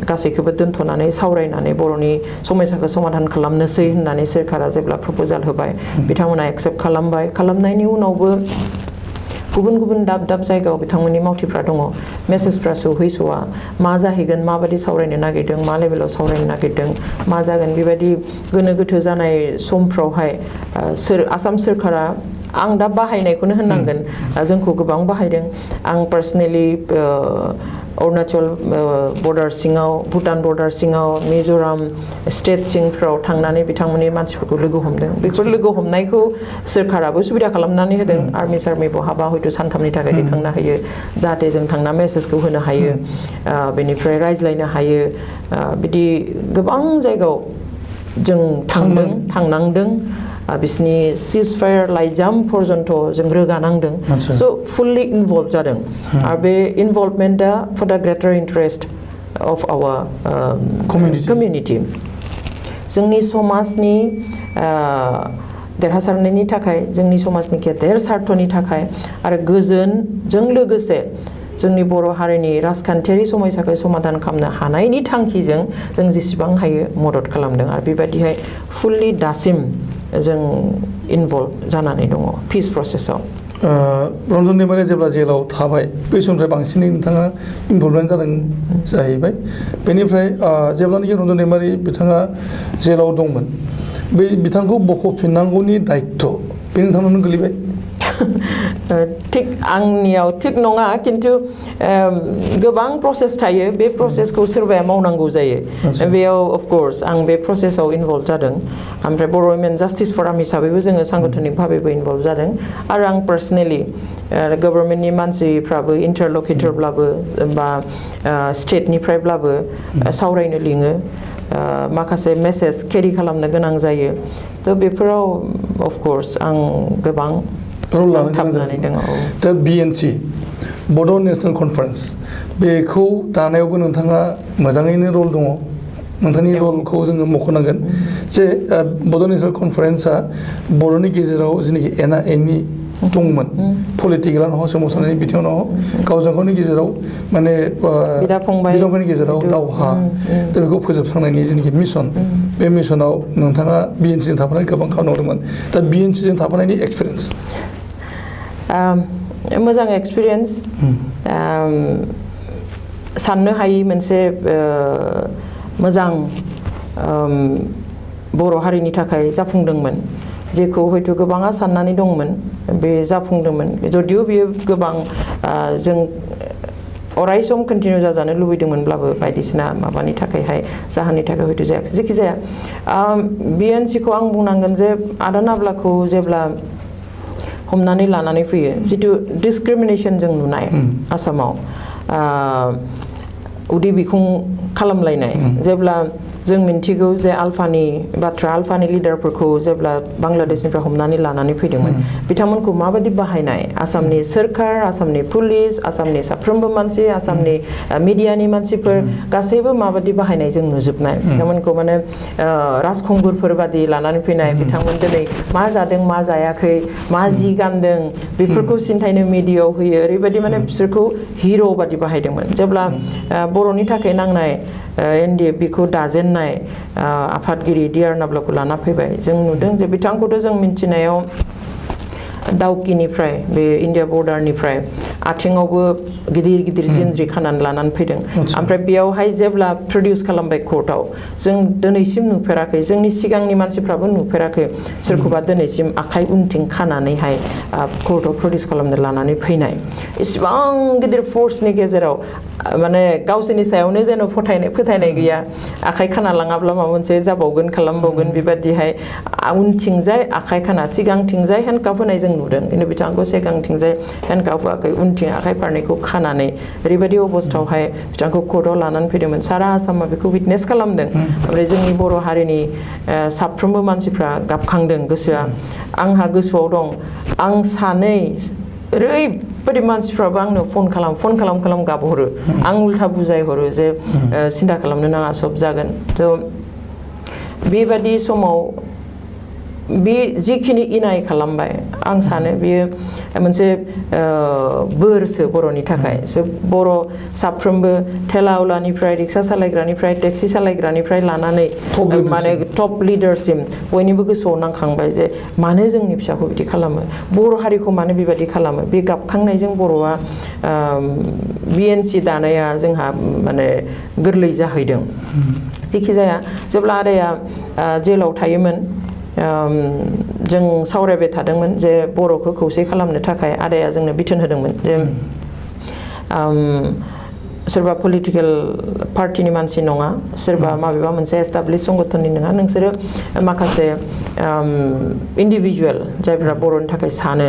गासैखौबो दोनथ'नानै सावरायनानै बर'नि समस्याखौ समाधान खालामनोसै होननानै सोरखारा जेब्ला प्रप'जाल होबाय बिथांमोना एक्सेप्ट खालामबाय खालामनायनि उनावबो गुबुन गुबुन दाब दाब जायगायाव बिथांमोननि मावथिफ्रा दङ मेसेजफ्रा सौहैस'आ मा जाहैगोन माबायदि सावरायनो नागिरदों मा लेभेलाव सावरायनो नागिरदों मा जागोन बेबायदि गोनो गोथो जानाय समफ्रावहाय आसाम सोरखारा आं दा बाहायनायखौनो होननांगोन जोंखौ गोबां बाहायदों आं पार्सनेलि अरुणाचल बर्डार सिङाव भुटान बर्डार सिङाव मिज'राम स्टेट सिंफ्राव थांनानै बिथांमोननि मानसिफोरखौ लोगो हमदों बेफोर लोगो हमनायखौ सोरखाराबो सुबिदा खालामनानै होदों आर्मि बहाबा हयथ' सानथामनि थाखाय दैखांनो हायो जाहाथे जों थांना मेसेजखौ होनो हायो बेनिफ्राय रायज्लायनो हायो बिदि गोबां जायगायाव जों थांनांदों बिसनि सिजफायार लाइजाम पर्यन्त जों रोगानांदों स' फुल्लि इनभल्भ जादों आरो बे इनभल्भमेन्टआ फर दा ग्रेटार इन्टारेस्ट अफ आवार कमिउनिटि जोंनि समाजनि देरहासारनायनि थाखाय जोंनि समाजनि गेदेर सार्थनि थाखाय आरो गोजोनजों लोगोसे जोंनि बर' हारिनि राजखान्थियारि समस्याखौ समाधान खालामनो हानायनि थांखिजों जों जेसेबां हायो मदद खालामदों आरो बेबायदिहाय फुल्लि दासिम जों इनभल्भ जानानै दङ पिस प्रसेसआव रन्जन दैमारिया जेब्ला जेलाव थाबाय बै समनिफ्राय बांसिनै नोंथाङा इनभल्भमेन्ट जादों जाहैबाय बेनिफ्राय जेब्लानाखि रन्जन दैमारि बिथाङा जेलाव दंमोन बे बिथांखौ बख'फिननांगौनि दायित्व बे नोंथांनावनो गोलैबाय थिग आंनियाव थिग नङा किन्तु गोबां प्रसेस थायो बे प्रसेसखौ सोरबाया मावनांगौ जायो बेयाव अफकर्स आं बे प्रसेसआव इनभल्भ जादों ओमफ्राय बर' वुमेन जास्टिस फराम हिसाबैबो जोङो सांगठनिक भाबैबो इनभल्भ जादों आरो आं पार्सनेलि गभर्नमेन्टनि मानसिफ्राबो इन्टारलकिटरब्लाबो बा स्टेटनिफ्रायब्लाबो सावरायनो लिङो माखासे मेसेज केरि खालामनो गोनां जायो थ' बेफोराव अफकर्स आं गोबां नांथाबनानै दङ दा BNC बड' नेसनेल कनफारेन्स बेखौ दानायावबो नोंथाङा मोजाङैनो रल दङ नोंथांनि रलखौ जोङो मख'नांगोन जे बड' नेसनेल कनफारेन्सआ बर'नि गेजेराव जेनाखि एना एनि दंमोन पलिटिकेलानो हक सोमावसारनायनि बिथिङाव गावजों गावनि गेजेराव माने बिदा फंबायनि गेजेराव दावहा दा बेखौ फोजोबस्रांनायनि जेनाखि मिशन बे मिशनाव नोंथाङा BNCजों थाफानाय गोबां खामानि मावदोंमोन दा BNCजों थाफानायनि एक्सपिरियेन्स मोजां एक्सपिरियेन्स साननो हायि मोनसे मोजां बर' हारिनि थाखाय जाफुंदोंमोन जेखौ हयथ' गोबाङा साननानै दंमोन बे जाफुंदोंमोन जदिव बियो गोबां जों अराय सम कन्टिनिउ जाजानो लुबैदोंमोनब्लाबो बायदिसिना माबानि थाखायहाय जाहोननि थाखाय हयथ' जायाखिसै जेखि जाया BNCखौ आं बुंनांगोन जे आदा नाब्लाखौ जेब्ला हमनानै लानानै फैयो जिथु डिसक्रिमिनेसन जों नुनाय आसामाव उदै बिखुं खालामलायनाय जेब्ला जों मिन्थिगौ जे आल्फानि बाथ्रा आल्फानि लिडारफोरखौ जेब्ला बांलादेशनिफ्राय हमनानै लानानै फैदोंमोन बिथांमोनखौ माबायदि बाहायनाय आसामनि सोरखार आसामनि पुलिस आसामनि साफ्रोमबो मानसि आसामनि मिडियानि मानसिफोर गासैबो माबायदि बाहायनाय जों नुजोबनाय बिथांमोनखौ माने राजखुंगुरफोर बादि लानानै फैनाय बिथांमोन दिनै मा जादों मा जायाखै मा जि गानदों बेफोरखौ सिन्थायनो मिडियायाव होयो ओरैबायदि माने बिसोरखौ हिर' बादि बाहायदोंमोन जेब्ला बर'नि थाखाय नांनाय एनडिएफ बिखौ दाजेननाय आफादगिरि डिआर नाब्लाखौ लाना फैबाय जों नुदों जे बिथांखौथ' जों मिन्थिनायाव दाउकिनिफ्राय बे इन्डिया बर्डारनिफ्राय आथिङावबो गिदिर गिदिर जिनज्रि खानानै लानानै फैदों ओमफ्राय बेयावहाय जेब्ला प्रडिउस खालामबाय कोर्टआव जों दिनैसिम नुफेराखै जोंनि सिगांनि मानसिफ्राबो नुफेराखै सोरखौबा दिनैसिम आखाइ उनथिं खानानैहाय कोर्टआव प्रडिउस खालामनो लानानै फैनाय इसिबां गिदिर फोर्सनि गेजेराव माने गावसोरनि सायावनो जेन' फोथायनाय गैया आखाइ खाना लाङाब्ला माबा मोनसे जाबावगोन खालामबावगोन बेबायदिहाय उनथिंजाय आखाइ खाना सिगांथिंजाय हेन्डकाफ होनाय जों नुदों खिन्थु बिथांखौ सिगांथिंजाय हेन्डकाफ होआखै उनथिं आखाइ फारनैखौ खानानै ओरैबायदि अबस्थायावहाय बिथांखौ कोर्टआव लानानै फैदोंमोन सारा आसामा बेखौ विटनेस खालामदों ओमफ्राय जोंनि बर' हारिनि साफ्रोमबो मानसिफ्रा गाबखांदों गोसोआ आंहा गोसोआव दं आं सानै ओरैबायदि मानसिफ्राबो आंनो फन खालाम गाबहरो आं उल्था बुजायहरो जे सिन्था खालामनो नाङा सब जागोन थ' बेबादि समाव बे जिखिनि इनाय खालामबाय आं सानो बेयो मोनसे बोरसो बर'नि थाखाय बर' साफ्रोमबो थेला अलानिफ्राय रिक्सा सालायग्रानिफ्राय टेक्सि सालायग्रानिफ्राय लानानै माने टप लिडारसिम बयनिबो गोसोआव नांखांबाय जे मानो जोंनि फिसाखौ बिदि खालामो बर' हारिखौ मानो बेबायदि खालामो बे गाबखांनायजों बर'आ बिएनसि दानाया जोंहा माने गोरलै जाहैदों जेखि जाया जेब्ला आदाया जेलाव थायोमोन जों सावरायबाय थादोंमोन जे बर'खौ खौसे खालामनो थाखाय आदाया जोंनो बिथोन होदोंमोन जे सोरबा पलिटिकेल पार्टिनि मानसि नङा सोरबा माबेबा मोनसे एस्टाब्लिश संगठननि नङा नोंसोरो माखासे इन्डिभिजुवेल जायफ्रा बर'नि थाखाय सानो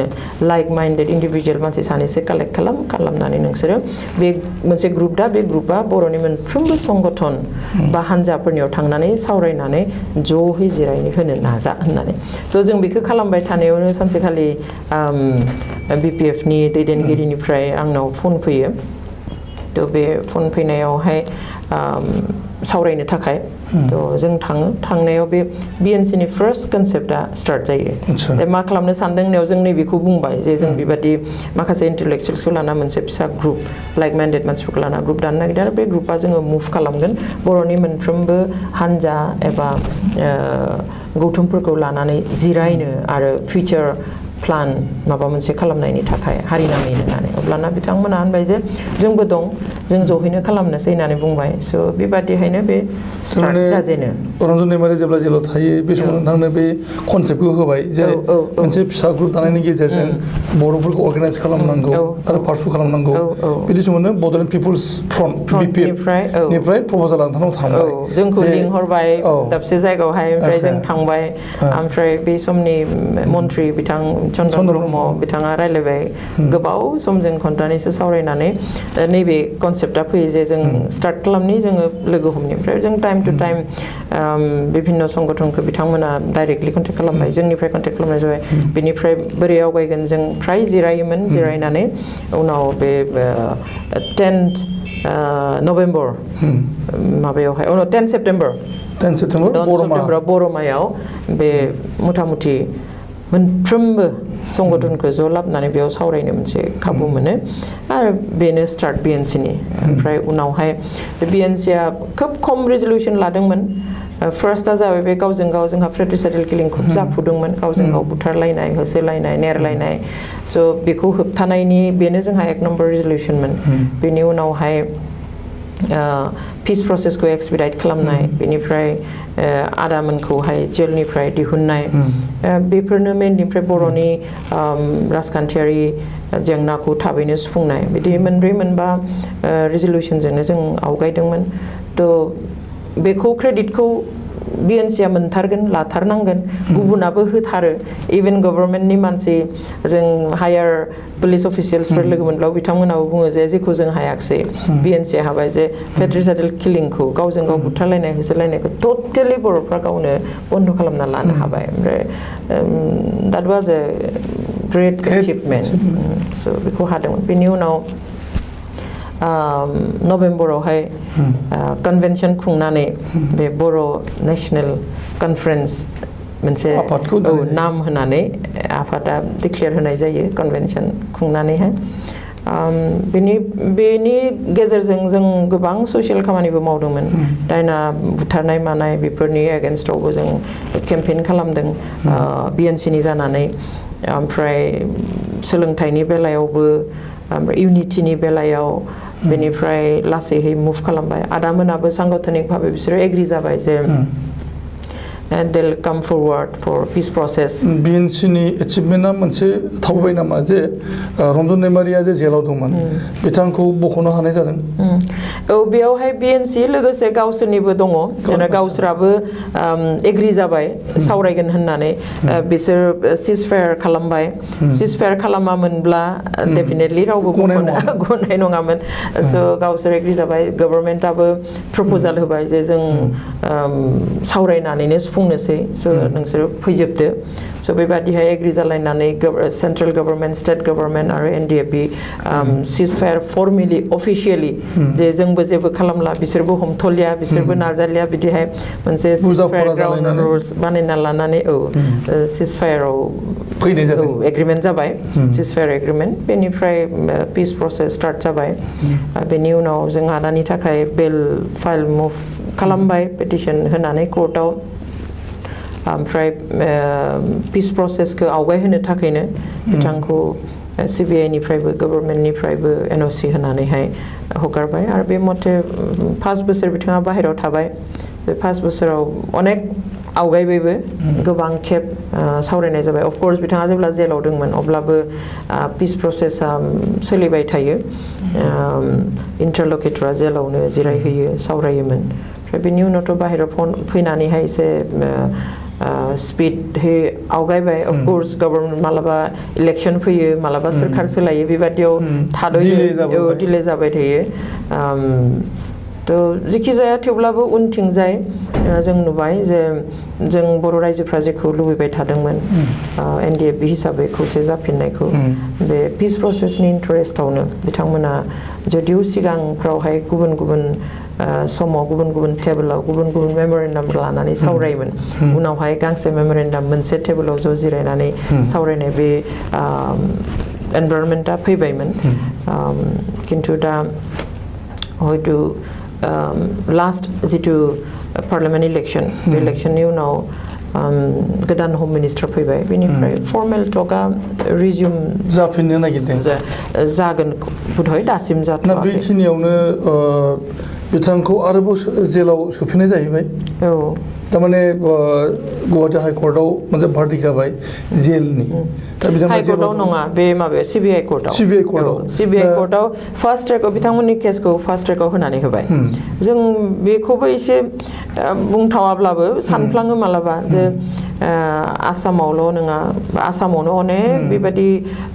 लाइक माइन्डेड इन्डिभिजुवेल मानसि सानैसो कालेक्ट खालामनानै नोंसोरो बे मोनसे ग्रुप दा बे ग्रुपआ बर'नि मोनफ्रोमबो संगठन बा हान्जाफोरनियाव थांनानै सावरायनानै ज'है जिरायनो होनो नाजा होननानै थ' जों बेखौ खालामबाय थानायावनो सानसेखालि बिपिएफनि दैदेनगिरिनिफ्राय आंनाव फन फैयो थ' बे फन फैनायावहाय सावरायनो थाखाय थ' जों थांनायाव बे बिएनसिनि फार्स्ट कनसेप्टआ स्टार्ट जायो दा मा खालामनो सानदोंनायाव जों नैबेखौ बुंबाय जे जों बेबादि माखासे इन्टेलेक्चुयेल्सखौ लाना मोनसे फिसा ग्रुप लाइक माइन्डेड मानसिफोरखौ लाना ग्रुप दानो नागिरदों आरो बे ग्रुपआ जोङो मुभ खालामगोन बर'नि मोनफ्रोमबो हान्जा एबा गौथुमफोरखौ लानानै जिरायनो आरो फिउचार प्लान माबा मोनसे खालामनायनि थाखाय हारि नाङै होननानै अब्लाना बिथांमोना होनबाय जे जोंबो दं जों ज'हैनो खालामनोसै होननानै बुंबाय स' बेबादिहायनो बे स्टार्ट जाजेनो रन्जन दैमारि जेब्ला जेलाव थायो बे समाव नोंथांनो बे कनसेप्टखौ होबाय जे मोनसे फिसा ग्रुप दानायनि गेजेरजों बर'फोरखौ अर्गानाइज खालामनांगौ आरो पार्सु खालामनांगौ बिदि समावनो बड'लेण्ड पिपुल्स फ्रन्टनिफ्राय प्रप'जाल नोंथांनाव थांबाय जोंखौ लिंहरबाय दाबसे जायगायावहाय ओमफ्राय जों थांबाय ओमफ्राय बे समनि मन्त्रि बिथां चन्द्र ब्रह्म बिथाङा रायलायबाय गोबाव सम जों घन्टानैसो सावरायनानै नैबे कनसेप्टआ फैयो जे जों स्टार्ट खालामनि जोङो लोगो हमनिफ्राय जों टाइम टु टाइम बिभिन्न संगठनखौ बिथांमोना डाइरेक्टलि कन्टेक्ट खालामबाय जोंनिफ्राय कन्टेक्ट खालामनाय जाबाय बेनिफ्राय बोरै आवगायगोन जों फ्राय जिरायोमोन जिरायनानै उनाव बे 10th नभेम्बर माबायावहाय 10 सेप्टेम्बर बर'मायाव बे मथा मथि मोनफ्रोमबो संगठनखौ ज' लाबोनानै बेयाव सावरायनो मोनसे खाबु मोनो आरो बेनो स्टार्ट बिएनसिनि ओमफ्राय उनावहाय बे बिएनसिया खोब खम रेजलिउसन लादोंमोन फार्स्टआ जाबाय बे गावजों गाव जोंहा फ्रेटिसाइडेल किलिं खुब जाफुदोंमोन गावजों गाव बुथारलायनाय होसोलायनाय नेरलायनाय स' बेखौ होबथानायनि बेनो जोंहा 1 नम्बर रेजलिउसनमोन बेनि उनावहाय पिस प्रसेसखौ एक्सपिडाइट खालामनाय बेनिफ्राय आदामोनखौहाय जेलनिफ्राय दिहुननाय बेफोरनो मेननिफ्राय बर'नि राजखान्थियारि जेंनाखौ थाबैनो सुफुंनाय बिदि मोनब्रै मोनबा रेजलिउसनजोंनो जों आवगायदोंमोन थ' बेखौ क्रेडिटखौ बिएनसिया मोनथारगोन लाथारनांगोन गुबुनाबो होथारो इभेन गभर्नमेन्टनि मानसि जों हायार पुलिस अफिसियेल्सफोर लोगो मोनब्लाबो बिथांमोनाबो बुङो जे जेखौ जों हायाखिसै बिएनसिया हाबाय जे फ्रेटिसाइडेल किलिंखौ गावजों गाव बुथारलायनाय होसोलायनायखौ टटेलि बर'फ्रा गावनो बन्द' खालामना लानो हाबाय ओमफ्राय that was a great achievement स' बेखौ हादोंमोन बेनि उनाव नभेम्बरावहाय कनभेनसन खुंनानै बे बर' नेशनेल कनफारेन्स मोनसे नाम होनानै आफादा डिक्लेयार होनाय जायो कनभेनसन खुंनानैहाय बेनि गेजेरजों जों गोबां ससियेल खामानिबो मावदोंमोन दायना बुथारनाय मानाय बेफोरनि एगेन्स्टआवबो जों केम्पेइन खालामदों बिएनसिनि जानानै ओमफ्राय सोलोंथाइनि बेलायावबो इउनिटिनि बेलायाव बेनिफ्राय लासैहै मुभ खालामबाय आदामोनाबो सांगठनिक भाबै बिसोरो एग्रि जाबाय जे they'll come forward for peace process. बिएनसिनि एचिभमेन्टआ मोनसे थाबाय नामा जे रन्जन दैमारिया जे जेलाव दंमोन बिथांखौ बख'नो हानाय जादों औ बेयावहाय बिएनसि लोगोसे गावसोरनिबो दङ जेन गावसोराबो एग्रि जाबाय सावरायगोन होननानै बिसोर सिजफायार खालामबाय सिजफायार खालामामोनब्ला डेफिनेटलि रावबो गनाय नङामोन स' गावसोर एग्रि जाबाय गभर्नमेन्टआबो प्रप'जाल होबाय जे जों सावरायनानैनो सुफुंनोसै स' नोंसोर फैजोबदो स' बेबादिहाय एग्रि जालायनानै सेन्ट्रेल गभर्नमेन्ट स्टेट गभर्नमेन्ट आरो एनडिएफबि सिजफायार फर्मेलि अफिसियेलि जे जोंबो जेबो खालामला बिसोरबो हमथलिया बिसोरबो नाजालिया बिदिहाय मोनसे सिजफायार ग्राउन्ड रुल्स बानायना लानानै सिजफायाराव फैनाय जादों एग्रिमेन्ट जाबाय सिजफायार एग्रिमेन्ट बेनिफ्राय पिस प्रसेस स्टार्ट जाबाय बेनि उनाव जों आदानि थाखाय बेल फाइल मुभ खालामबाय पेटिशन होनानै कोर्टआव ओमफ्राय पिस प्रसेसखौ आवगाय होनो थाखायनो बिथांखौ सिबिआइनिफ्रायबो गभर्नमेन्टनिफ्रायबो एनअसि होनानैहाय हगारबाय आरो बे मथे 5 बोसोर बिथाङा बाहेरायाव थाबाय बे 5 बोसोराव अनेक आवगायबायबो गोबां खेब सावरायनाय जाबाय अफकोर्स बिथाङा जेब्ला जेलाव दंमोन अब्लाबो पिस प्रसेसा सोलिबाय थायो इन्टारलकेटरा जेलावनो जिरायहोयो सावरायोमोन ओमफ्राय बेनि उनावथ' बाहेरायाव फैनानैहाय एसे स्पिडहै आवगायबाय अफकोर्स गभर्नमेन्ट मालाबा इलेक्शन फैयो मालाबा सोरखार सोलायो बेबादियाव थाद'यो डिले जाबाय थायो थ' जिखि जाया थेवब्लाबो उनथिंजाय जों नुबाय जे जों बर' रायजोफ्रा जेखौ लुबैबाय थादोंमोन एनडिएफबि हिसाबै खौसे जाफिननायखौ बे पिस प्रसेसनि इन्टारेस्टआवनो बिथांमोना जदिउ सिगांफ्रावहाय गुबुन गुबुन समाव गुबुन गुबुन टेबोलाव गुबुन गुबुन मेम'रेन्डाम लानानै सावरायोमोन उनावहाय गांसे मेम'रेन्डाम मोनसे टेबोलाव ज' जिरायनानै सावरायनाय बे एनभाइरनमेन्टआ फैबायमोन खिन्थु दा हयथ' लास्ट जिथु पार्लियामेन्ट इलेक्शन बे इलेक्शननि उनाव गोदान हम मिनिस्टार फैबाय बेनिफ्राय फर्मेल टकआ रिजिउम जाफिननो नागिरदों जागोन बुधहय दासिम जाथ'वाखै बेखिनियावनो बिथांखौ आरोबाव जेलाव सोफिननाय जाहैबाय औ थारमाने गुवाहाटी हाइकर्टआव मोनसे भार्डिक्ट जाबाय जेलनि हाइकर्टआव नङा बे माबायाव सिबिआइ कर्टआव फार्स्ट ट्रेकआव बिथांमोननि केसखौ फार्स्ट ट्रेकआव होनानै होबाय जों बेखौबो एसे बुंथावाब्लाबो सानफ्लाङो मालाबा जे आसामावल' नङा आसामावनो अनेक बेबायदि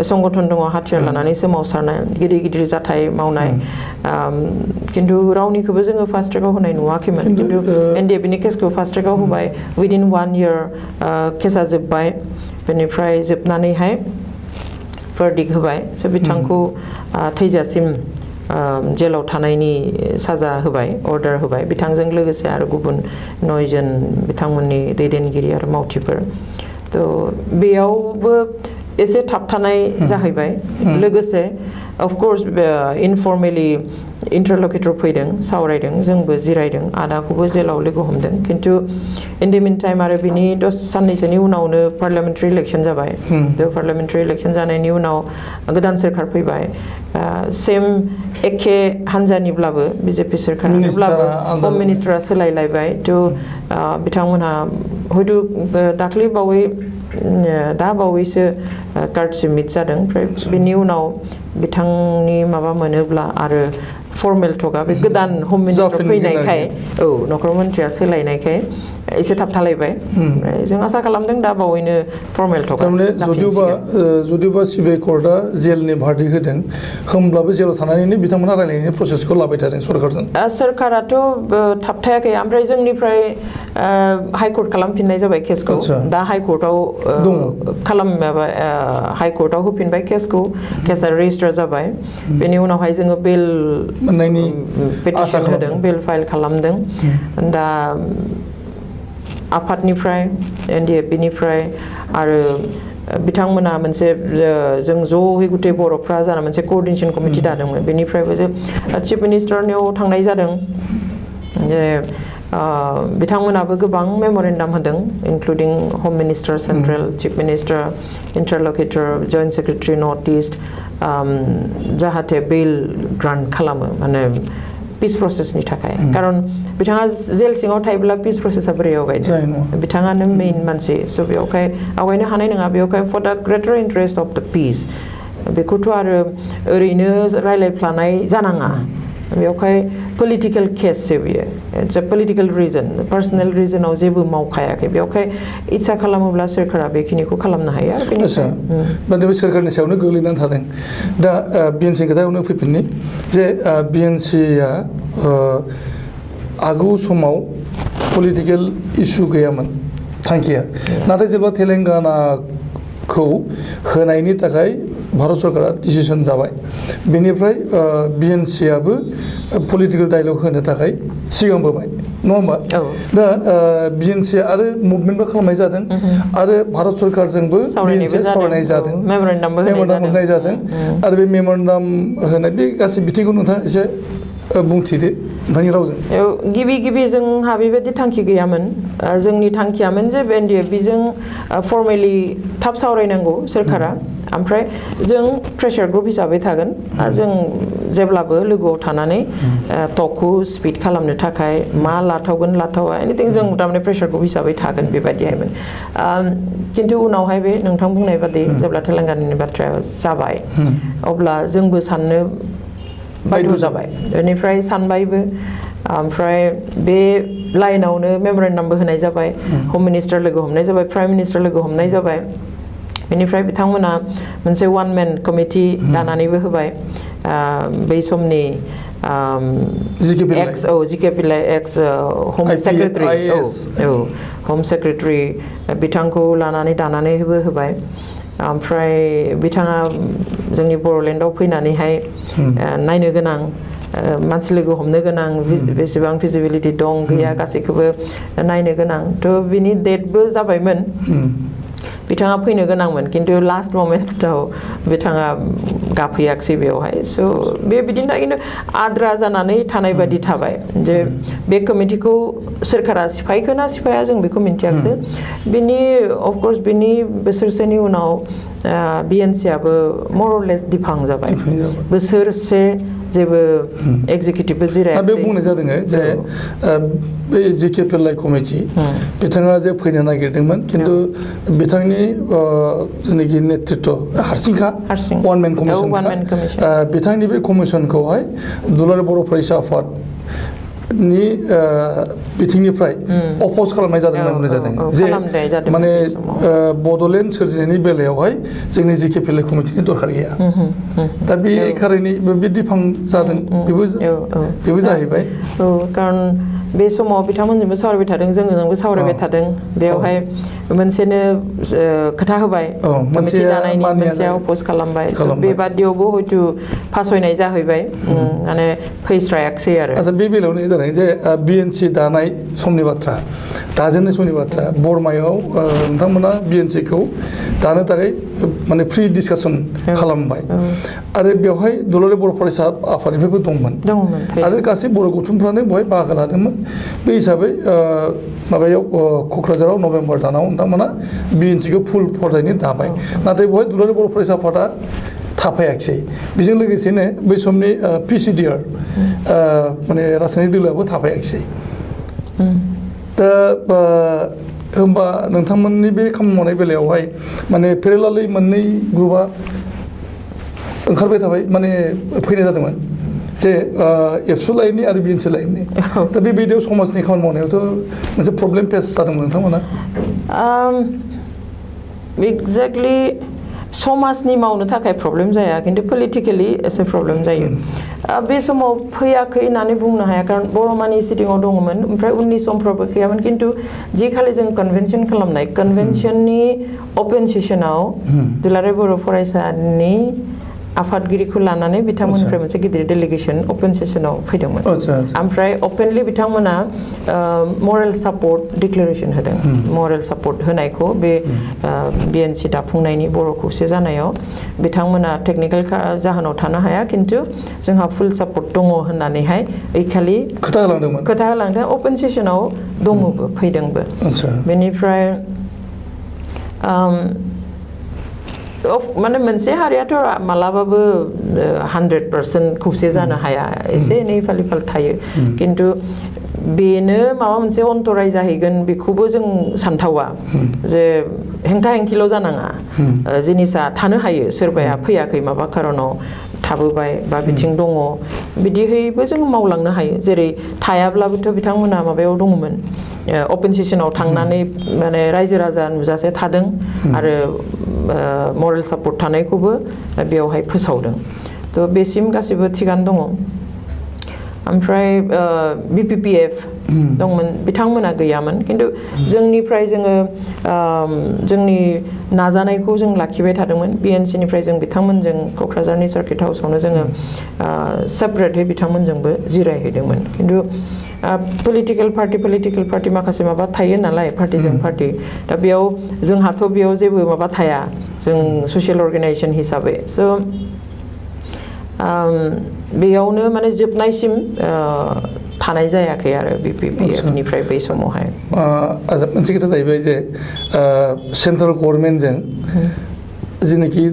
संगठन दङ हाथियार लानानै सोमावसारनाय गिदिर गिदिर जाथाय मावनाय खिन्थु रावनिखौबो जोङो फार्स्ट ट्रेकआव होनाय नुवाखैमोन खिन्थु एनडिएफबिनि केसखौ फार्स्ट ट्रेकआव होबाय उइदिन 1 year केसा जोब्बाय बेनिफ्राय जोबनानैहाय भार्डिक्ट होबाय स' बिथांखौ थैजासिम जेलाव थानायनि साजा होबाय अर्डार होबाय बिथांजों लोगोसे आरो गुबुन 9 जन बिथांमोननि दैदेनगिरि आरो मावथिफोर थ' बेयावबो एसे थाबथानाय जाहैबाय लोगोसे अफकोर्स इनफर्मेलि इन्टारलकेटर फैदों सावरायदों जोंबो जिरायदों आदाखौबो जेलाव लोगो हमदों खिन्थु इन द मिन टाइम आरो बिनि साननैसोनि उनावनो पार्लियामेन्टारि इलेक्शन जाबाय थ' पार्लियामेन्टारि इलेक्शन जानायनि उनाव गोदान सोरखार फैबाय सेम एखे हान्जानिब्लाबो बिजेपि सोरखारनिब्लाबो हम मिनिस्टारा सोलायलायबाय थ' बिथांमोनहा हयथ' दाख्लै दा बावैसो कार्डसिप मिट जादों ओमफ्राय बिनि उनाव बिथांनि माबा मोनोब्ला आरो फर्मेल टकआ बे गोदान हम मिनिस्टार फैनायखाय नखर मन्थ्रिया सोलायनायखाय एसे थाबथालायबाय जों आसा खालामदों दा बावैनो फर्मेल टकआ जुदिबा सिबिआइ कर्टआ जेलनि भार्डिक्ट होदों होमब्लाबो जेलाव थानानैनो बिथांमोना रायलायनायनि प्रसेसखौ लाबाय थादों सरकारजों सोरखाराथ' थाबथायाखै ओमफ्राय जोंनिफ्राय हाइकर्ट खालामफिननाय जाबाय केसखौ दा हाइकर्टआव हाइकर्टआव होफिनबाय केसआ रेजिस्टार जाबाय बेनि उनावहाय जोङो बेल मोननायनि पेटिशन होदों बेल फाइल खालामदों दा आफादनिफ्राय एनडिएफबिनिफ्राय आरो बिथांमोना मोनसे जों ज'है गुटे बर'फ्रा जाना मोनसे कोअर्डिनेशन कमिटि दादोंमोन बेनिफ्रायबो जे चिफ मिनिस्टारनियाव थांनाय जादों जे बिथांमोनाबो गोबां मेम'रेन्डाम होदों including home minister central chief minister interlocutor joint secretary North East जाहाथे बेल ग्रान्ट खालामो माने पीस प्रसेसनि थाखाय कारण बिथाङा जेल सिङाव थायोब्ला पीस प्रसेसा बोरै आवगायनो बिथाङानो मेइन मानसि स' बेयावहाय आवगायनो हानाय नङा बेयावहाय for the greater interest of the peace बेखौथ' आरो ओरैनो रायलायफ्लानाय जानाङा बेयावहाय पलिटिकल केससो बियो it's a political reason personal रिजनाव जेबो मावखायाखै बेयावहाय इच्छा खालामोब्ला सोरखारा बेखिनिखौ खालामनो हायो आरो बेनिफ्राय बे सोरखारनि सायावनो गोग्लैनानै थादों दा बिएनसि खोथायावनो फैफिननि जे बिएनसिआ आगु समाव पलिटिकल इस्यु गैयामोन थांखिया नाथाय जेब्ला तेलेंगानाखौ होनायनि थाखाय भारत सरकारा डिसिसन जाबाय बेनिफ्राय बिएनसिआबो पलिटिकल डायलग होनो थाखाय सिगांबोबाय नङा होमबा दा बिएनसि आरो मुभमेन्टबो खालामनाय जादों आरो भारत सरकारजोंबो सावरायनाय जादों मेम'रेन्डाम होनाय जादों आरो बे मेम'रेन्डाम होनाय बे गासै बिथिंखौ नोंथाङा एसे बुंथिदो नोंथांनि रावजों गिबि जोंहा बेबायदि थांखि गैयामोन जोंनि थांखियामोन जे एनडिएफबिजों फर्मेलि थाब सावरायनांगौ सोरखारा ओमफ्राय जों प्रेसार ग्रुप हिसाबै थागोन जों जेब्लाबो लोगोआव थानानै टकखौ स्पिड खालामनो थाखाय मा लाथावा एनिथिं जों थारमाने प्रेसार ग्रुप हिसाबै थागोन बेबायदिहायमोन खिन्थु उनावहाय बे नोंथां बुंनाय बादि जेब्ला तेलेंगानानि बाथ्राया जाबाय अब्ला जोंबो साननो बाध्य जाबाय बेनिफ्राय सानबायबो ओमफ्राय बे लाइनावनो मेम'रेन्डामबो होनाय जाबाय होम मिनिस्टार लोगो हमनाय जाबाय प्राइम मिनिस्टार लोगो हमनाय जाबाय बेनिफ्राय बिथांमोना मोनसे वान मेन कमिटि दानानैबो होबाय बै समनि जिके पिल्लाइ एक्स होम सेक्रेटारि होम सेक्रेटारि बिथांखौ लानानै दानानैबो होबाय ओमफ्राय बिथाङा जोंनि बड'लेण्डआव फैनानैहाय नायनो गोनां मानसि लोगो हमनो गोनां बेसेबां फिजिबिलिटि दं गैया गासैखौबो नायनो गोनां थ' बिनि डेटबो जाबायमोन बिथाङा फैनो गोनांमोन खिन्थु लास्ट मोमेन्टआव बिथाङा गाफैयाखसै बेवहाय स' बे बिदिनो खिन्थु आद्रा जानानै थानाय बादि थाबाय जे बे कमिटिखौ सोरखारा सिफायखोना सिफाया जों बेखौ मिन्थियाखसै बिनि अफकर्स बिनि बोसोरसेनि उनाव बिएनसिआबो मरलेस दिफां जाबाय बोसोरसे जेबो एक्जिकिउटिभबो जिरायाखै बे बुंनाय जादों जे बे जिके पिल्लाइ कमिटि बिथाङा जे फैनो नागिरदोंमोन खिन्थु बिथांनि जेनाखि नेतृत्व हारसिंखा वान मेन कमिसन बिथांनि बे कमिसनखौहाय दुलाराय बर' फरायसा आफादनि बिथिंनिफ्राय अपोज खालामनाय जादों होनना बुंनाय जादों जे माने बड'लेण्ड सोरजिनायनि बेलायावहाय जोंनि जिके पिल्लाइ कमिटिनि दरखार गैया दा बे खारैनो बे दिफां जादों बेबो जाहैबाय खारन बे समाव बिथांमोनजोंबो सावरायबाय थादों जोंजोंबो सावरायबाय थादों बेवहाय मोनसेनो खोथा होबाय कमिटि दानायनि मोनसेयाव अपोज खालामबाय बेबादियावबो हयथ' फासयनाय जाहैबाय माने फैस्रायाखसै आरो आচ্ছা बे बेलायावनो जादों जे बिएनसि दानाय समनि बाथ्रा दाजेननाय समनि बाथ्रा बरमायाव नोंथांमोना बिएनसिखौ दानो थाखाय माने फ्रि डिसकासन खालामबाय आरो बेवहाय दुलाराय बर' फरायसा आफादनिफ्रायबो दंमोन आरो गासै बर' गौथुमफ्रानो बेवहाय बाहागो लादोंमोन बे हिसाबै माबायाव क'क्राझाराव नभेम्बर दानाव नोंथांमोना बिएनसिखौ फुल फर्जायैनो दाबाय नाथाय बेवहाय दुलाराय बर' फरायसा आफादा थाफायाखसै बेजों लोगोसेनो बै समनि पिसिडिआर माने राजखान्थि दोलोआबो थाफायाखसै दा होमबा नोंथांमोननि बे खामानि मावनाय बेलायावहाय माने पेरेलालै मोननै ग्रुपआ ओंखारबाय थाबाय माने फैनाय जादोंमोन जे एबसु लाइननि आरो बिएनसि लाइननि दा बे बायदियाव समाजनि खामानि मावनायावथ' मोनसे प्रब्लेम फेस जादोंमोन नोंथांमोना एक्जेक्टलि समाजनि मावनो थाखाय प्रब्लेम जाया खिन्थु पलिटिकेलि एसे प्रब्लेम जायो बे समाव फैयाखै होननानै बुंनो हाया खारन बर'मानि सिटिङाव दङमोन ओमफ्राय उननि समफ्रावबो गैयामोन खिन्थु जि खालि जों कनभेनसन खालामनाय कनभेनसननि अपेन सेसनाव दुलाराय बर' फरायसानि आफादगिरिखौ लानानै बिथांमोननिफ्राय मोनसे गिदिर डेलिगेसन अपेन सेसनाव फैदोंमोन ओमफ्राय अपेनलि बिथांमोना मरेल सापर्ट डिक्लेरेसन होदों मरेल सापर्ट होनायखौ बे बिएनसि दाफुंनायनि बर' खौसे जानायाव बिथांमोना टेक्निकेल जाहोनाव थानो हाया खिन्थु जोंहा फुल सापर्ट दङ होननानैहाय ओइखालि खोथा होलांदों अपेन सेसनाव दङबो फैदोंबो बेनिफ्राय माने मोनसे हारियाथ' मालाबाबो 100% खौसे जानो हाया एसे एनै फालिफाल थायो खिन्थु बेनो माबा मोनसे अन्तराय जाहैगोन बेखौबो जों सानथावा जे हेंथा हेंखिल' जानाङा जिनिसा थानो हायो सोरबाया फैयाखै माबा खारनाव थाबोबाय बा बिथिं दङ बिदिहैबो जों मावलांनो हायो जेरै थायाब्लाबोथ' बिथांमोना माबायाव दङमोन अपेन सेसनाव थांनानै माने रायजो राजा नुजासे थादों आरो मरेल सापर्ट थानायखौबो बेवहाय फोसावदों थ' बेसिम गासिबो थिगानो दङ ओमफ्राय BPPF दंमोन बिथांमोना गैयामोन खिन्थु जोंनिफ्राय जोङो जोंनि नाजानायखौ जों लाखिबाय थादोंमोन BNCनिफ्राय जों बिथांमोनजों क'क्राझारनि सार्किट हाउसावनो जोङो सेपारेटहै बिथांमोनजोंबो जिरायहैदोंमन खिन्थु पलिटिकेल पार्टि माखासे माबा थायो नालाय पार्टिजों पार्टि दा बेयाव जोंहाथ' बेयाव जेबो माबा थाया जों ससियेल अर्गेनाइजेसन हिसाबै स' बेयावनो माने जोबनायसिम थानाय जायाखै आरो BPPFनिफ्राय बै समावहाय मोनसे खोथा जाहैबाय जे सेन्ट्रेल गभर्नमेन्टजों जेनाखि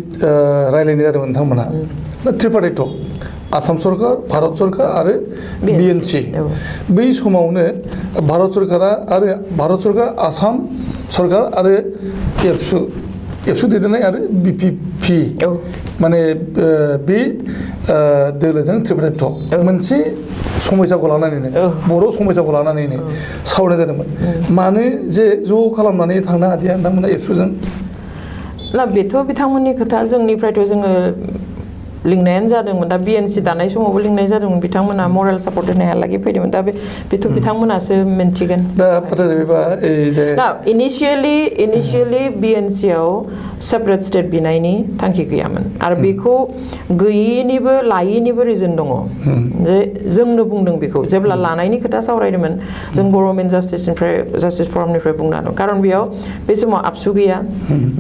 रायलायनाय जादोंमोन नोंथांमोना त्रिपार्टिट आसाम सरकार भारत सरकार आरो BNC बै समावनो भारत सरकार आसाम सरकार आरो एबसु दैदेननाय आरो BPP माने बे दोलोजों त्रिपार्टिट मोनसे समयसाखौ लानानैनो बर' समयसाखौ लानानैनो सावरायनाय जादोंमोन मानो जे ज' खालामनानै थांनो हादिया नोंथांमोना एबसुजों ना बेथ' बिथांमोननि खोथा जोंनिफ्रायथ' जोङो लिंनायानो जादोंमोन दा BNC दानाय समावबो लिंनाय जादोंमोन बिथांमोना मरेल सापर्ट होनायालागै फैदोंमोन दा बेथ' बिथांमोनासो मिन्थिगोन दा बाथ्रा जाहैबाय दा इनिशियेलि BNCआव सेपारेट स्टेट बिनायनि थांखि गैयामोन आरो बेखौ गैयिनिबो लायिनिबो रिजन दङ जे जोंनो बुंदों बेखौ जेब्ला लानायनि खोथा सावरायदोंमोन जों गभर्नमेन्ट जास्टिस फरमनिफ्राय बुंना दं खारन बेयाव बे समाव आबसु गैया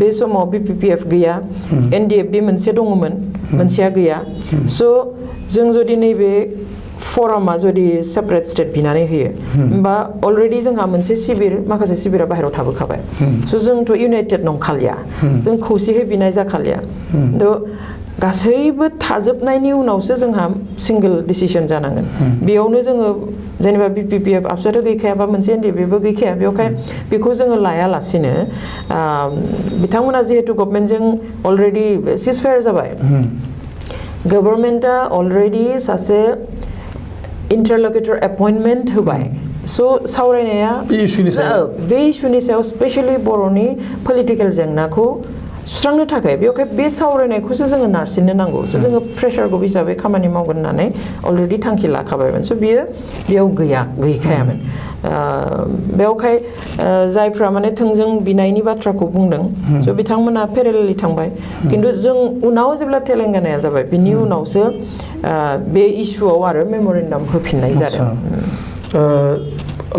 बे समाव BPPF गैया NDFB मोनसे दङमोन मोनसेया गैया स' जों जुदि नैबे फरामा जुदि सेपारेट स्टेट बिनानै होयो होमबा अलरेडि जोंहा मोनसे माखासे सिबिरा बाहेरायाव थाबोखाबाय स' जोंथ' इउनाइटेड नंखालिया जों खौसेयै बिनाय जाखालिया थ' गासैबो थाजोबनायनि उनावसो जोंहा सिंगल डिसिसन जानांगोन बेयावनो जोङो जेनेबा BPPF आबसुआथ' गैखायाबा मोनसे NDFBबो गैखाया बेवहाय बेखौ जोङो लायालासिनो बिथांमोना जिहेतु गभर्नमेन्टजों अलरेडि सिजफायार जाबाय गभर्नमेन्टआ अलरेडि सासे इन्टारल'केटर एपइन्टमेन्ट होबाय स' सावरायनाया बे इस्युनि सायाव स्पेसियेलि बर'नि पलिटिकेल जेंनाखौ सुस्रांनो थाखाय बेवहाय बे सावरायनायखौसो जोङो नारसिननो नांगौ स' जोङो प्रेसार ग्रुप हिसाबै खामानि मावगोन होननानै अलरेडि थांखि लाखाबायमोन स' बेयाव गैखायामोन बेवहाय जायफ्रा माने थोंजों बिनायनि बाथ्राखौ बुंदों स' बिथांमोना पेरेलेलि थांबाय खिन्थु जों उनाव जेब्ला तेलेंगानाया जाबाय बिनि उनावसो बे इस्युआव आरो मेम'रेन्डाम होफिननाय जादों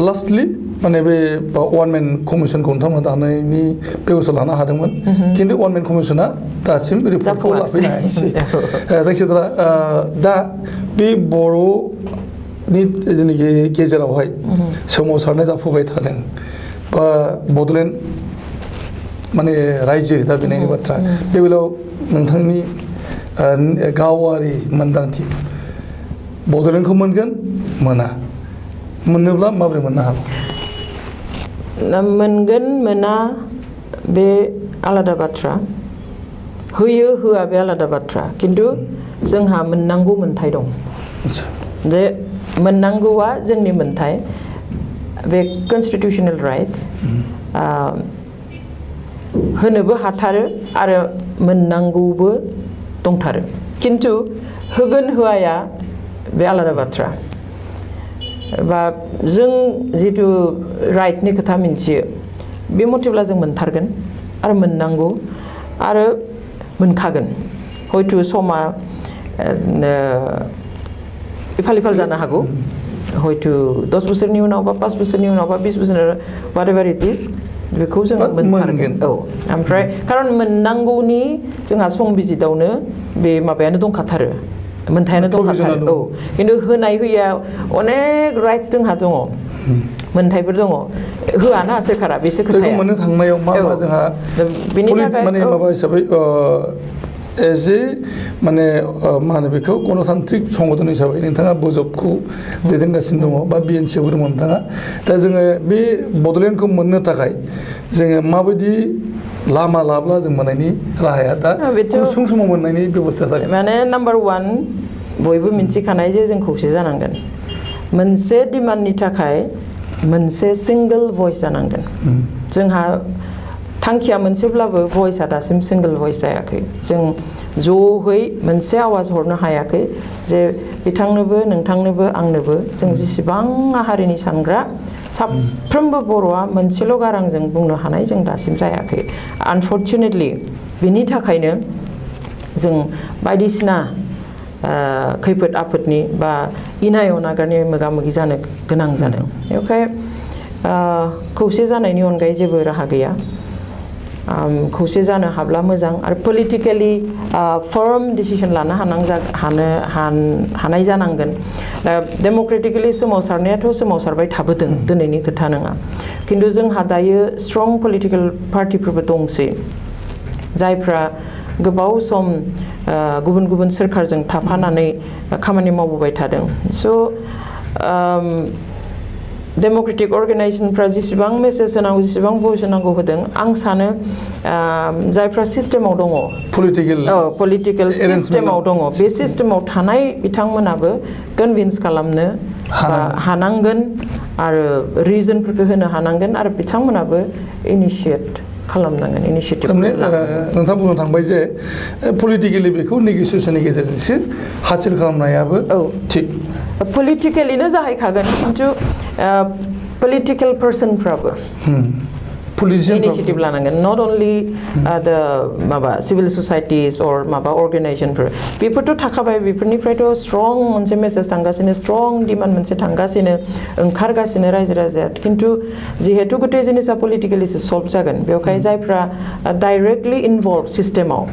लास्टलि माने बे वान मेन कमिसनखौ नोंथांमोना दानायनि बेबस्था लानो हादोंमोन खिन्थु वान मेन कमिसना दासिम रिपर्टखौ लाफैनो हायाखिसै जायखिजाया दा बे बर'नि जेनाखि गेजेरावहाय सोमावसारनाय जाफुबाय थादों बा बड'लेण्ड माने रायजो दाबिनायनि बाथ्रा बे बेलायाव नोंथांनि गावारि मोन्दांथि बड'लेण्डखौ मोनगोन मोनोब्ला माबोरै मोननो हागौ मोनगोन मोना बे आलादा बाथ्रा होयो होआ बे आलादा बाथ्रा खिन्थु जोंहा मोननांगौ मोन्थाय दं जे मोननांगौआ जोंनि मोन्थाय बे कनस्टिटिउसनेल राइट होनोबो हाथारो आरो मोननांगौबो दंथारो खिन्थु होगोन होआया बे आलादा बाथ्रा बा जों जिथु राइटनि खोथा मिन्थियो बे मथेब्ला जों मोनथारगोन आरो मोननांगौ आरो मोनखागोन हयथ' समा इफाल जानो हागौ हयथ' 10 बोसोरनि उनाव बा 5 बोसोरनि उनाव बा 20 बोसोर whatever it is बेखौ जों मोनथारगोन औ ओमफ्राय खारन मोननांगौनि जोंहा संबिजितावनो बे माबायानो दंखाथारो मोनथायानो दंखाथारो औ खिन्थु होनाय होया अनेक राइट्स जोंहा दङ मोनथायफोर दङ होआना सोरखारा बेसो खोथाया मोननो थांनायाव मा जोंहा बेनि थाखाय माने माबा हिसाबै एज ए माने मा होनो बेखौ गणतान्त्रिक संगठन हिसाबै नोंथाङा बजबखौ दैदेनगासिनो दङ बा बिएनसिआवबो दङ नोंथाङा दा जोङो बे बड'लेण्डखौ मोननो थाखाय जोङो माबायदि लामा लाब्ला जों मोननायनि राहाया दा गुसुं समाव मोननायनि बेबस्था जागोन माने नाम्बार 1 बयबो मिन्थिखानाय जे जों खौसे जानांगोन मोनसे डिमान्डनि थाखाय मोनसे सिंगल भइस जानांगोन जोंहा थांखिया मोनसेब्लाबो भइसआ दासिम सिंगल भइस जायाखै जों ज'है मोनसे आवाज हरनो हायाखै जे बिथांनोबो नोंथांनोबो आंनोबो जों जेसेबां हारिनि सानग्रा साफ्रोमबो बर'आ मोनसेल' गारांजों बुंनो हानाय जों दासिम जायाखै आनफर्चुनेटलि बिनि थाखायनो जों बायदिसिना खैफोद आफोदनि बा इनाय अनागारनि मोगा मोगि जानो गोनां जादों बेखाय खौसे जानायनि अनगायै जेबो राहा गैया खौसे जानो हाब्ला मोजां आरो पलिटिकेलि फार्म डिसिसन लानो हानाय जानांगोन दा डेम'क्रेटिकेलि सोमावसारनायाथ' सोमावसारबाय थाबोदों दिनैनि खोथा नङा खिन्थु जोंहा दायो स्ट्रं पलिटिकेल पार्टिफोरबो दंसै जायफ्रा गोबाव सम गुबुन गुबुन सोरखारजों थाफानानै खामानि मावबोबाय थादों स' डेम'क्रेटिक अर्गेनाइजेसनफ्रा जेसेबां मेसेज होनांगौ जेसेबां भइस होनांगौ होदों आं सानो जायफ्रा सिस्टेमाव दङ पलिटिकेल सिस्टेमाव दङ बे सिस्टेमाव थानाय बिथांमोनाबो कनभिन्स खालामनो हानांगोन आरो रिजनफोरखौ होनो हानांगोन आरो बिथांमोनाबो इनिशियेट खालामनांगोन इनिशियेटिभ नोंथां बुंनो थांबाय जे पलिटिकेलि बेखौ नेगोसिएसननि गेजेरजोंसो हासिल खालामनायाबो थिग पलिटिकेलिनो जाहैखागोन खिन्थु पलिटिकेल पार्सनफ्राबो इनिशियेटिभ लानांगोन नट अनलि द माबा सिभिल ससाइटिस अर माबा अर्गेनाइजेसनफोर बेफोरथ' थाखाबाय बेफोरनिफ्रायथ' स्ट्रं मोनसे मेसेज थांगासिनो स्ट्रं डिमान्ड मोनसे थांगासिनो ओंखारगासिनो रायजो राजाया खिन्थु जिहेतु गोटे जिनिसा पलिटिकेलिसो सल्भ जागोन बेवहाय जायफ्रा डाइरेक्टलि इनभल्भ सिस्टेमाव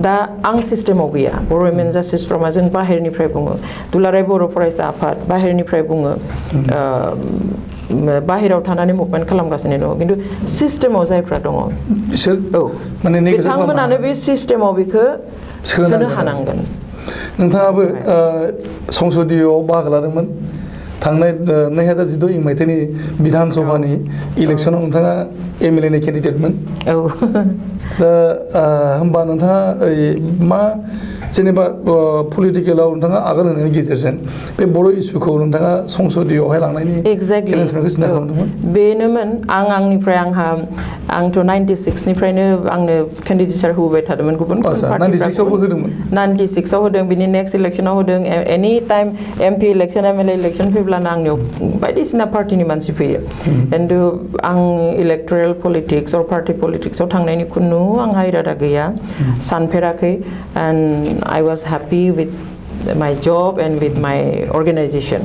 दा आं सिस्टेमाव गैया बर' वुमेन जास्टिस फरमा जों बाहेरनिफ्राय बुङो दुलाराय बर' फरायसा आफाद बाहेरनिफ्राय बुङो बाहेराव थानानै मुभमेन्ट खालामगासिनो दङ खिन्थु सिस्टेमाव जायफ्रा दङ बिसोर बिथांमोनानो बे सिस्टेमाव बेखौ सोनो हानांगोन नोंथाङाबो संसदीयआव बाहागो लादोंमोन थांनाय 2016 मायथाइनि बिधान सभानि इलेक्सनाव नोंथाङा एमएलए नि केन्डिडेटमोन दा होमबा नोंथाङा मा जेनेबा पलिटिकेलाव नोंथाङा आगान होनायनि गेजेरजों बे बर' इस्युखौ नोंथाङा संसदीयआवहाय लांनायनि एरेन्जमेन्टखौ सिन्था खालामदोंमोन बेनोमोन आंनिफ्राय आंथ' 96 निफ्रायनो आंनो केन्डिडेटसार होबाय थादोंमोन गुबुन गुबुन 96आवबो होदोंमोन 96आव होदों बिनि नेक्स्ट इलेक्सनाव होदों एनि time MP election MLA election फैब्लानो आंनियाव बायदिसिना पार्टिनि मानसि फैयो खिन्थु आं इलेक्टरेल पलिटिक्स अर पार्टि पलिटिक्सआव थांनायनि खुनु आंहा इरादा गैया सानफेराखै and I was happy with my job and with my organization.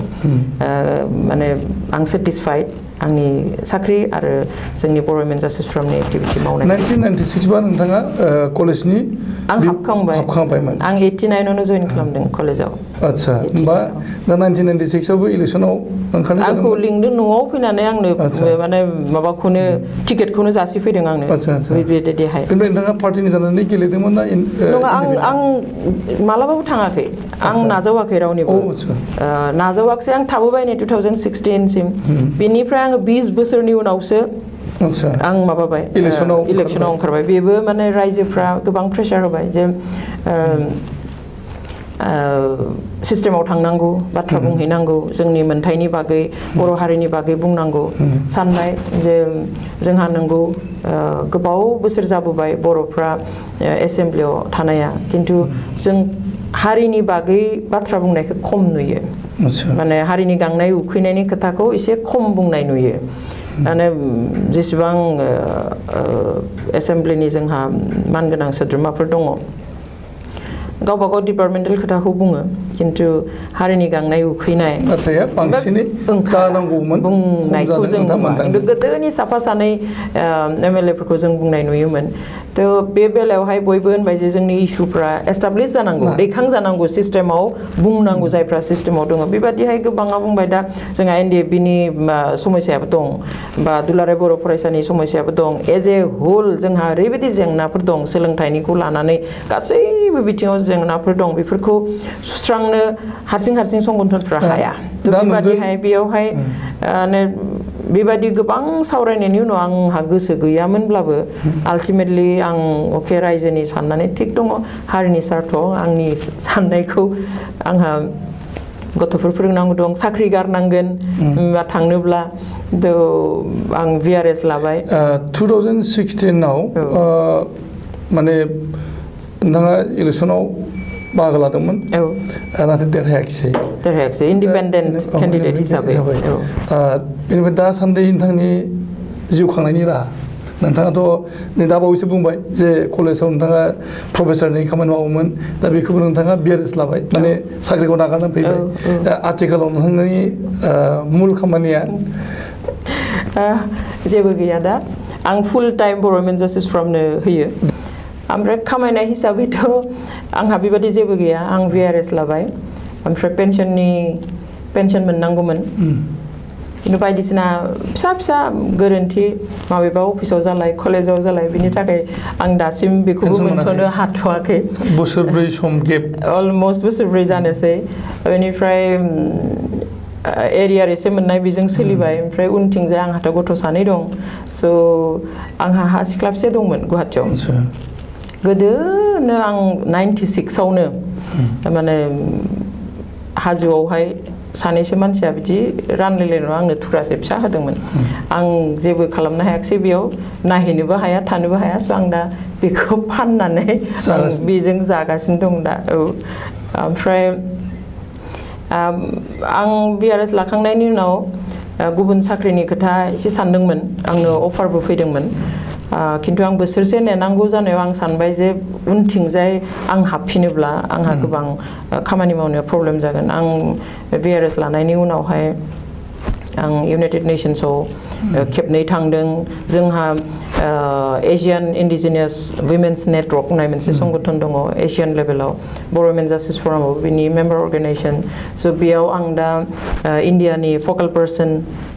माने आं satisfied आंनि साख्रि आरो जोंनि बर' वुमेन जास्टिस फर्मनि एक्टिभिटि मावनाय 1996 बा नोंथाङा कलेजनि आं हाबखांबायमोन आं 89 आवनो जइन खालामदों कलेजाव आच्छा होमबा दा 1996 आवबो इलेक्सनाव ओंखारनो आंखौ लिंदों न'आव फैनानै आंनो माने माबाखौनो टिकेटखौनो जासिफैदों आंनो बेबायदिहाय ओमफ्राय नोंथाङा पार्टिनि जानानै गेलेदोंमोन ना नङा आं मालाबाबो थाङाखै आं नाजावाखै रावनिबो नाजावाखै आं थाबोबाय नै 2016 सिम बेनिफ्राय आङो 20 बोसोरनि उनावसो आं माबाबाय इलेक्सनाव ओंखारबाय बेबो माने रायजोफ्रा गोबां प्रेसार होबाय जे सिस्टेमाव थांनांगौ बाथ्रा बुंहैनांगौ जोंनि मोन्थायनि बागै बर' हारिनि बागै बुंनांगौ सानबाय जे जोंहा नंगौ गोबाव बोसोर जाबोबाय बर'फ्रा एसेमब्लियाव थानाया खिन्थु जों हारिनि बागै बाथ्रा बुंनायखौ खम नुयो माने हारिनि गांनाय उखैनायनि खोथाखौ एसे खम बुंनाय नुयो माने जेसेबां एसेमब्लिनि जोंहा मानगोनां सोद्रोमाफोर दङ गावबा गाव डिपार्टमेन्टेल खोथाखौ बुङो खिन्थु हारिनि गांनाय उखैनाय बाथ्राया बांसिनै जानांगौमोन बुंनायखौ जों खिन्थु गोदोनि साफा सानै MLA फोरखौ जों बुंनाय नुयोमोन थ' बे बेलायावहाय बयबो होनबाय जे जोंनि इस्युफ्रा एस्टाब्लिश जानांगौ दैखां जानांगौ सिस्टेमाव बुंनांगौ जायफ्रा सिस्टेमाव दङ बेबादिहाय गोबाङा बुंबाय दा जोंहा NDFB-नि समस्याबो दं बा दुलाराय बर' फरायसानि समस्याबो दं एज ए होल जोंहा ओरैबायदि जेंनाफोर दं सोलोंथाइनिखौ लानानै गासैबो बिथिङाव जेंनाफोर दं बेफोरखौ सुस्रांनो हारसिं संगठनफ्रा हाया थ' बेबादिहाय बेयावहाय बेबादि गोबां सावरायनायनि उनाव आंहा गोसो गैयामोनब्लाबो आल्टिमेटलि आं अके रायजोनि साननानै थिग दङ हारिनि सार्थ आंनि साननायखौ आंहा गथ'फोर फोरोंनांगौ दं साख्रि गारनांगोन थांनोब्ला थ' आं VRS लाबाय 2016 आव माने नोंथाङा इलेक्सनाव बाहागो लादोंमोन नाथाय देरहायाखिसै इन्डिपेन्डेन्ट केन्डिडेट हिसाबै बेनिफ्राय दासान्दि नोंथांनि जिउ खांनायनि राहा नोंथाङाथ' नै दा बावैसो बुंबाय जे कलेजाव नोंथाङा प्रफेसारनि खामानि मावोमोन दा बेखौबो नोंथाङा VRS लाबाय माने साख्रिखौ नागारनानै फैबाय आथिखालाव नोंथांनि मुल खामानिया जेबो गैया दा आं फुल टाइम बर' वुमेन जास्टिस फरमनो होयो ओमफ्राय खामायनाय हिसाबैथ' आंहा बेबादि जेबो गैया आं VRS लाबाय ओमफ्राय पेन्सन मोननांगौमोन खिन्थु बायदिसिना फिसा गोरोन्थि माबेबा अफिसाव जालाय कलेजाव जालाय बिनि थाखाय आं दासिम बेखौबो मोनथ'नो हाथ'वाखै बोसोरब्रै सम गेप अलमस्ट बोसोरब्रै जानोसै बेनिफ्राय एरियार एसे मोननाय बेजों सोलिबाय ओमफ्राय उनथिंजाय आंहाथ' गथ' सानै दं स' आंहा हा सिख्लाबसे दंमोन गुवाहाटियाव गोदोनो आं 96 आवनो माने हाजोआवहाय सानैसो मानसिया बिदि रानलायलायनायाव आंनो थुख्रासे फिसा होदोंमोन आं जेबो खालामनो हायाखिसै बेयाव नायहैनोबो हाया थानोबो हाया स' आं दा बेखौ फाननानै बेजों जागासिनो दं दा ओमफ्राय आं VRS लाखांनायनि उनाव गुबुन साख्रिनि खोथा एसे सानदोंमोन आंनो अफारबो फैदोंमोन खिन्थु आं बोसोरसे नेनांगौ जानायाव आं सानबाय जे उनथिंजाय आं हाबफिनोब्ला आंहा गोबां खामानि मावनायाव प्रब्लेम जागोन आं VRS लानायनि उनावहाय आं इउनाइटेड नेशन्सआव खेबनै थांदों जोंहा एशियान इन्डिजिनियास वुमेन्स नेटवर्क होननाय मोनसे संगठन दङ एशियान लेभेलाव बर' वुमेन जास्टिस फरामाव बिनि मेम्बार अर्गेनाइजेसन स' बेयाव आं दा इन्डियानि फकाल पार्सन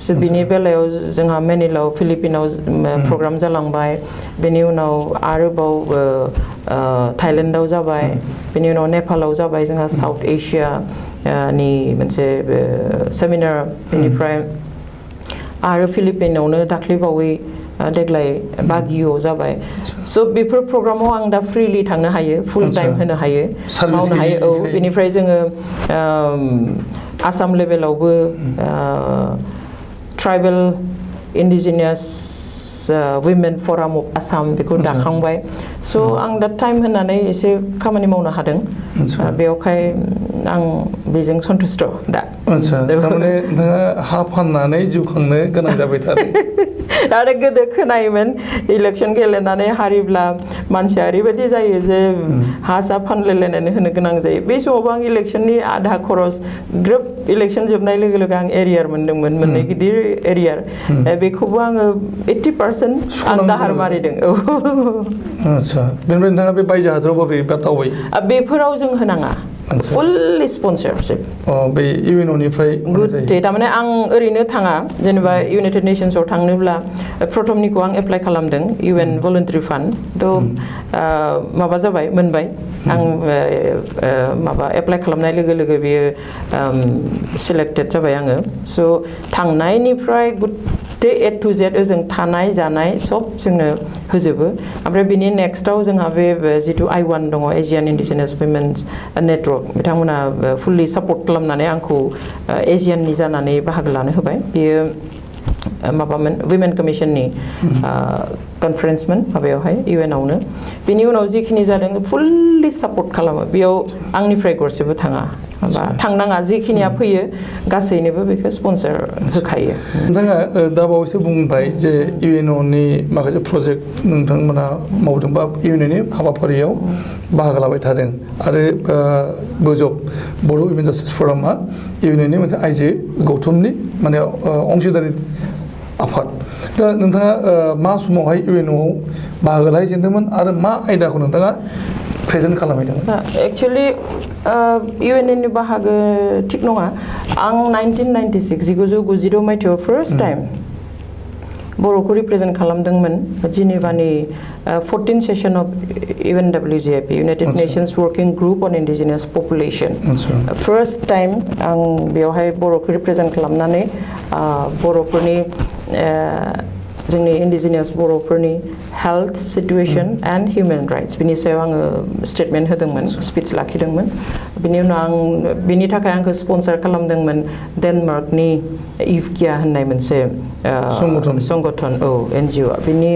स' बिनि बेलायाव जोंहा मेनिलाव फिलिपिनाव प्रग्राम जालांबाय बेनि उनाव आरोबाव थाइलेण्डआव जाबाय बेनि उनाव नेपालाव जाबाय जोंहा साउथ एशिया नि मोनसे सेमिनार बेनिफ्राय आरो फिलिपिनावनो दाख्लैबावै देग्लाय बागियाव जाबाय स' बेफोर प्रग्रामाव आं दा फ्रिलि थांनो हायो फुल टाइम होनो हायो मावनो हायो बेनिफ्राय जोङो आसाम लेभेलावबो tribal indigenous women forum of Assam बेखौ दाखांबाय स' आं दा टाइम होनानै एसे खामानि मावनो हादों बेवहाय आं बेजों सन्तुष्ट दा थारमाने नोंथाङा हा फाननानै जिउ खांनो गोनां जाबाय थादों आरो गोदो खोनायोमोन इलेक्सन गेलेनानै हारिब्ला मानसिया ओरैबायदि जायो जे हा सा फानलायलायनानै होनो गोनां जायो बे समावबो आं इलेक्सननि आधा खरस ग्रोब इलेक्सन जोबनाय लोगो लोगो आं एरियार मोनदोंमोन मोननै गिदिर एरियार बेखौबो आङो 80% आं दाहार मारिदों आच्छा बेनिफ्राय नोंथाङा बे बायजो हादराव बबेबा दावबाय बेफोराव जों होनाङा फुल्लि स्पन्सरशिप बे इउएनअनिफ्राय गुडे थारमाने आं ओरैनो थाङा जेनेबा इउनाइटेड नेशन्सआव थांनोब्ला प्रथमनिखौ आं एप्लाइ खालामदों UN भलुन्टारि फान्ड थ' माबा जाबाय मोनबाय आं माबा एप्लाइ खालामनाय लोगो लोगो बेयो सिलेक्टेड जाबाय आङो स' थांनायनिफ्राय गुडे A to Z ओजों थानाय जानाय सब जोंनो होजोबो ओमफ्राय बिनि नेक्स्टआव जोंहा बे जिथु I1 दङ एशियान इन्डिजिनियास वुमेन्स नेटवर्क बिथांमोना फुल्लि सापर्ट खालामनानै आंखौ एशियाननि जानानै बाहागो लानो होबाय बेयो माबामोन वुमेन कमिसननि कनफारेन्समोन माबायावहाय UN आवनो बिनि उनाव जिखिनि जादों फुल्लि सापर्ट खालामो बेयाव आंनिफ्राय गरसेबो थाङा बा थांनाङा जिखिनिया फैयो गासैनोबो बेखौ स्पन्सर होखायो नोंथाङा दा बावैसो बुंबाय जे UNOनि माखासे प्रजेक्ट नोंथांमोना मावदों बा UNOनि हाबाफारियाव बाहागो लाबाय थादों आरो बोजब बर' वुमेन जास्टिस फरामा UNOनि मोनसे आइजो गौथुमनि माने अंशदारि आफाद दा नोंथाङा मा समावहाय UNOआव बाहागो लाहैजेनदोंमोन आरो मा आयदाखौ नोंथाङा प्रेजेन्ट खालामहैदोंमोन एक्चुअली UNOनि बाहागो थिग नङा आं 1996 मायथाइयाव फार्स्ट टाइम बर'खौ रिप्रेजेन्ट खालामदोंमोन जिनेभानि 14 session of UNWGIP United Nations Working Group on Indigenous Population first time आं बेवहाय बर'खौ रिप्रेजेन्ट खालामनानै बर'फोरनि जोंनि इन्डिजिनियास बर'फोरनि health situation and human rights बिनि सायाव आङो स्टेटमेन्ट होदोंमोन स्पिच लाखिदोंमोन बिनि उनाव आं बिनि थाखाय आंखौ स्पन्सर खालामदोंमोन डेनमार्कनि इफकिया होननाय मोनसे संगठन NGO बिनि